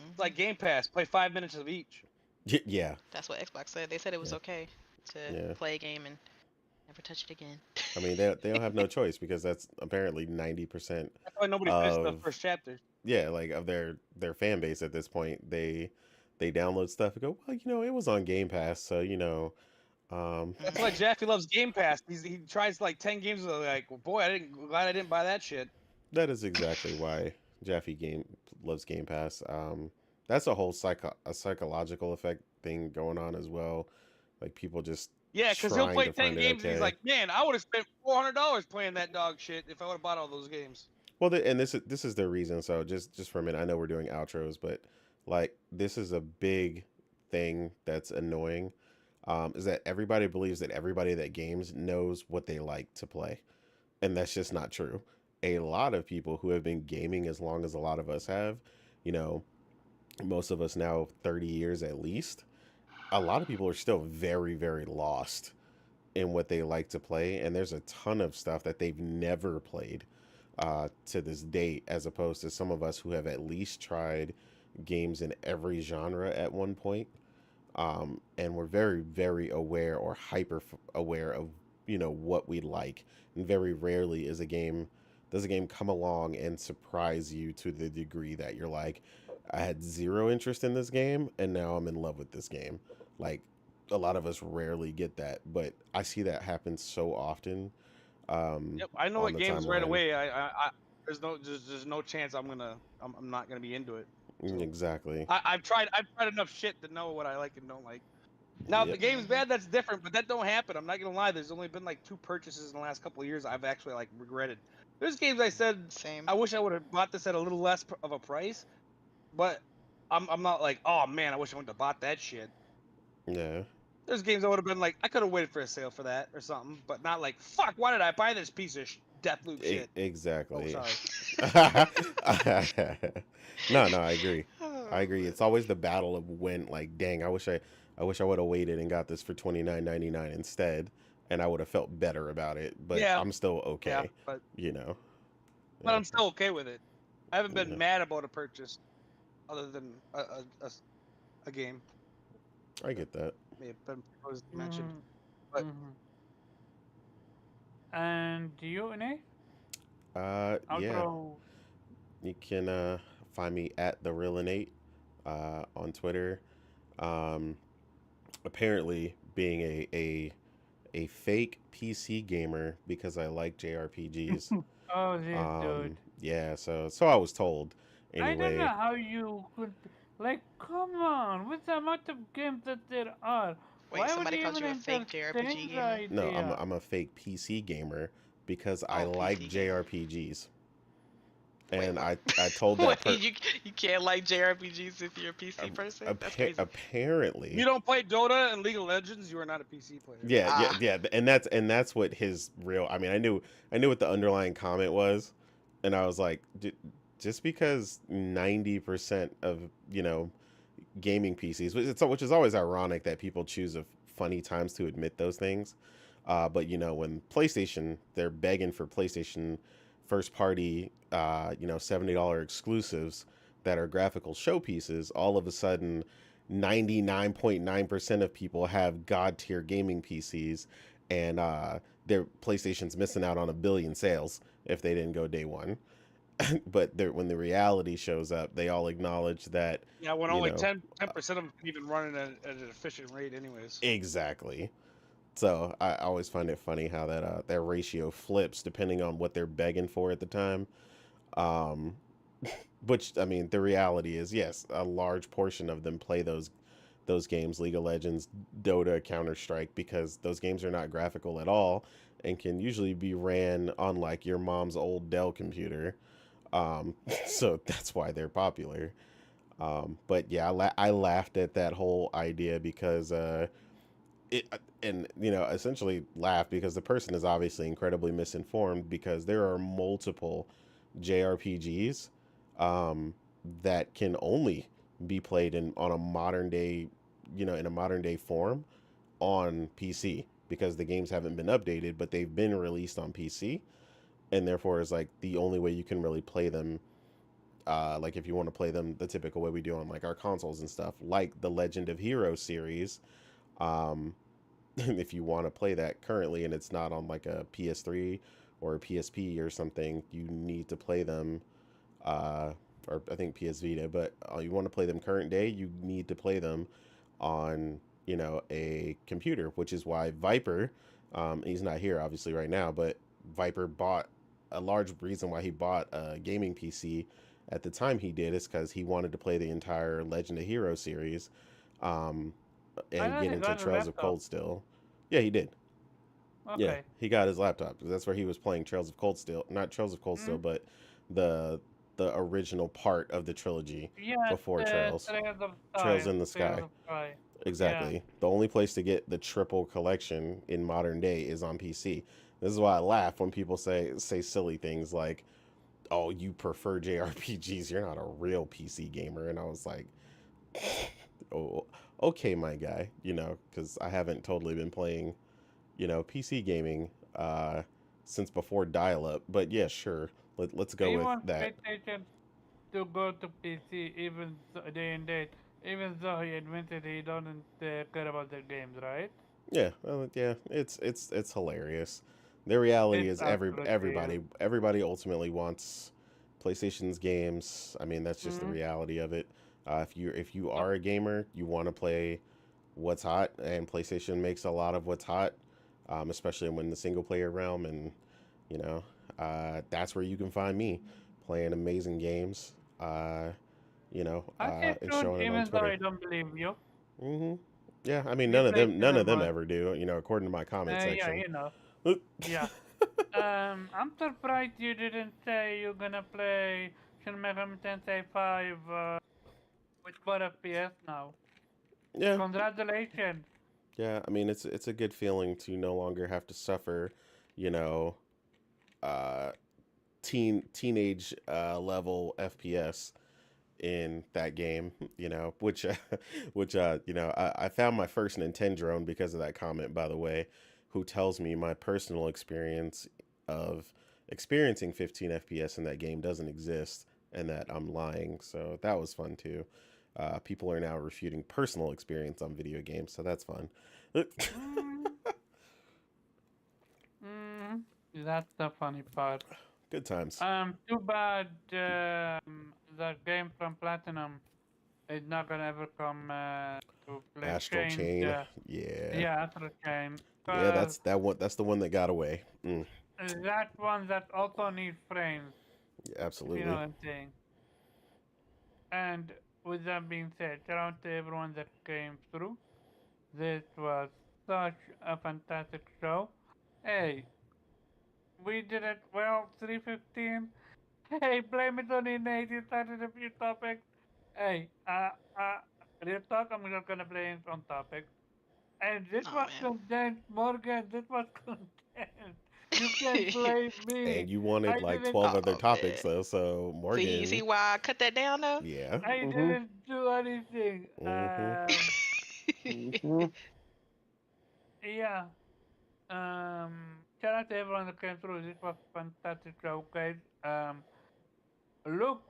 it's Hmm. like Game Pass. Play 5 minutes of each. Yeah, That's what Xbox said. They said it was yeah, okay to yeah. play a game and never touch it again. I mean, they don't have no choice because that's apparently 90% That's why nobody finished the of first chapter. yeah, like of their fan base at this point. They download stuff and go, well, it was on Game Pass, so That's why Hmm. Jaffe loves Game Pass. He tries like 10 games. Like, well, boy, glad I didn't buy that shit. that is exactly why Jaffe Game loves Game Pass. That's a whole psychological effect thing going on as well. Like people just Yeah, because he'll trying play to 10 find it games and he's okay. like, man, I would have spent $400 playing that dog shit if I would have bought all those games. Well, and this is their reason. So just for a minute, I know we're doing outros, but like this is a big thing that's annoying. Is that everybody believes that everybody that games knows what they like to play, and that's just not true. A lot of people who have been gaming as long as a lot of us have, you know, most of us now 30 years at least. A lot of people are still very, very lost in what they like to play, and there's a ton of stuff that they've never played to this date, as opposed to some of us who have at least tried games in every genre at one point. And we're very, very aware or hyper aware of what we like, and very rarely does a game come along and surprise you to the degree that you're like, I had zero interest in this game and now I'm in love with this game. Like, a lot of us rarely get that, but I see that happen so often Yep, I know on what the games right timeline. away. There's no chance I'm not gonna be into it. So Exactly. I've tried enough shit to know what I like and don't like. Now, if Yep. the game's bad, that's different, but that don't happen. I'm not gonna lie. There's only been like 2 purchases in the last couple of years I've actually like regretted. There's games I said Same. I wish I would have bought this at a little less of a price, but I'm not like, oh man, I wish I wouldn't have bought that shit. Yeah. There's games I would have been like, I could have waited for a sale for that or something, but not like, fuck, why did I buy this piece of Deathloop shit? Oh, Exactly. sorry. No, I agree. I agree. It's always the battle of when, like, dang, I wish I would have waited and got this for $29.99 instead, and I would have felt better about it. But Yeah. I'm still okay. Yeah, but Yeah. I'm still okay with it. I haven't been Yeah. mad about a purchase, other than a game. I get that. May have been mentioned. Mhm, But mhm. And you, Nate? Yeah. Outro. You can find me at the real innate on Twitter. Um, Apparently, being a fake PC gamer because I like JRPGs. Oh, this dude. Yeah, so I was told. I don't know Anyway, how you could. Like, come on, with the amount of games that there are, Wait, why would somebody you called even you a fake JRPG entertain the gamer? no, idea? I'm a fake PC gamer because I Oh, like PC gamer. JRPGs. Wait, And what? I told that Wait, you can't like JRPGs if you're a PC ap- person? That's crazy. apparently. you don't play Dota and League of Legends, you are not a PC player. Yeah, Ah. and that's what his real. I mean, I knew what the underlying comment was, and I was like, just because 90% of gaming PCs, which is always ironic that people choose a funny times to admit those things, but when PlayStation, they're begging for PlayStation first party, $70 exclusives that are graphical showpieces, all of a sudden 99.9% of people have god tier gaming PCs, and their PlayStation's missing out on 1 billion sales if they didn't go day one. But when the reality shows up, they all acknowledge that. Yeah, when only 10% of them can even run at an efficient rate, anyways. Exactly. So I always find it funny how that ratio flips depending on what they're begging for at the time. Um, which, I mean, the reality is, yes, a large portion of them play those games, League of Legends, Dota, Counter-Strike, because those games are not graphical at all and can usually be ran on like your mom's old Dell computer. So that's why they're popular. But yeah, I laughed at that whole idea because and essentially laughed because the person is obviously incredibly misinformed, because there are multiple JRPGs that can only be played on a modern day, in a modern day form on PC, because the games haven't been updated, but they've been released on PC, and therefore is like the only way you can really play them. Like if you want to play them the typical way we do on like our consoles and stuff, like the Legend of Heroes series. If you want to play that currently and it's not on like a PS3 or a PSP or something, you need to play them, or I think PS Vita, but you want to play them current day, you need to play them on, a computer, which is why Viper, he's not here obviously right now, but Viper bought a large reason why he bought a gaming PC at the time he did is because he wanted to play the entire Legend of Heroes series, and Why not get he into got a Trails of laptop? Cold Steel. Yeah, he did. Yeah, Okay. he got his laptop. That's where he was playing Trails of Cold Steel. Not Trails of Cold Steel, Mm, but the the original part of the trilogy yeah, before the Trails. Trails of Trails Sky. in the Trails Sky. of Sky. Yeah. Exactly. The only place to get the triple collection in modern day is on PC. This is why I laugh when people say silly things like, "Oh, you prefer JRPGs. You're not a real PC gamer." And I was like, "Oh, okay, my guy." Because I haven't totally been playing, PC gaming since before dial-up. But yeah, sure. Let's go He with wants that. PlayStation to go to PC even day and date, even though he admitted he doesn't care about the games, right? Yeah, yeah, it's hilarious. The reality It's is absolutely is. everybody ultimately wants PlayStation's games. I mean, that's just the Mm-hmm. reality of it. If you So, are a gamer, you want to play what's hot, and PlayStation makes a lot of what's hot, especially when the single player realm, and you know, that's where you can find me playing amazing games. I say And soon, showing it on even though Twitter. I don't believe you. hmm Yeah, I mean, You play none of them cinema. ever do. According to my comment Yeah, section. yeah. I'm surprised you didn't say you're gonna play Shin Megami Tensei 5 with 4 FPS now. Yeah, Congratulations. yeah. I mean, it's a good feeling to no longer have to suffer, you know, uh, teenage level FPS in that game. Which I found my first Nintendrone because of that comment. By the way, who tells me my personal experience of experiencing 15 FPS in that game doesn't exist and that I'm lying. So that was fun too. People are now refuting personal experience on video games, so that's fun. Mm, mm, that's the funny part. Good times. Too bad the game from Platinum is not gonna ever come to play Astral change. Chain. Yeah. Yeah, Astro Chain. Yeah, Cause that's the one that got away. that one that also needs frames, if you know Absolutely. what I'm saying. And with that being said, shout out to everyone that came through. This was such a fantastic show. Hey, we did it well, 3:15. Hey, blame it on Innate. You started a few topics. Hey, real talk, I'm not gonna blame it on topics. And this Oh was content, Morgan. This was content. You can't man. blame me. And you wanted I like didn't. 12 other Oh topics man. though, so See Morgan, why I cut that down though? yeah. I Mm-hmm. didn't do anything. Mhm. Mm-hmm. Yeah. Shout out to everyone that came through. This was fantastic show, guys. Look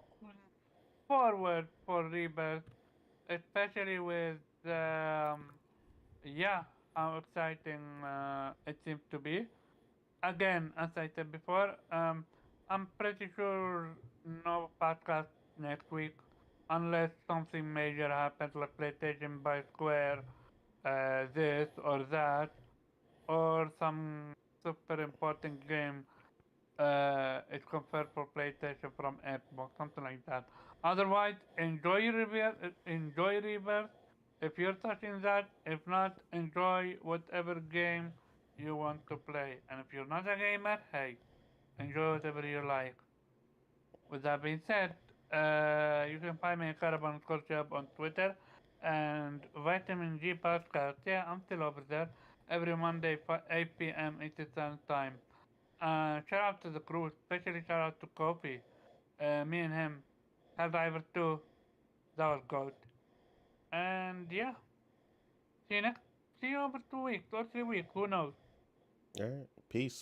forward for Rebirth, especially with yeah, how exciting it seems to be. Again, as I said before, I'm pretty sure no podcast next week unless something major happens, like PlayStation by Square, this or that, or some super important game is confirmed for PlayStation from Xbox, something like that. Otherwise, enjoy Rebirth. Enjoy Rebirth if you're touching that. If not, enjoy whatever game you want to play. And if you're not a gamer, hey, enjoy whatever you like. With that being said, you can find me at Caravan Culture on Twitter and Vitamin G Podcast. Yeah, I'm still over there every Monday, 8 p.m. Eastern Time. Shout out to the crew, especially shout out to Kofi. Me and him, Helldiver 2, that was goat. And yeah, see you over 2 weeks or 3 weeks, who knows? All right. Peace.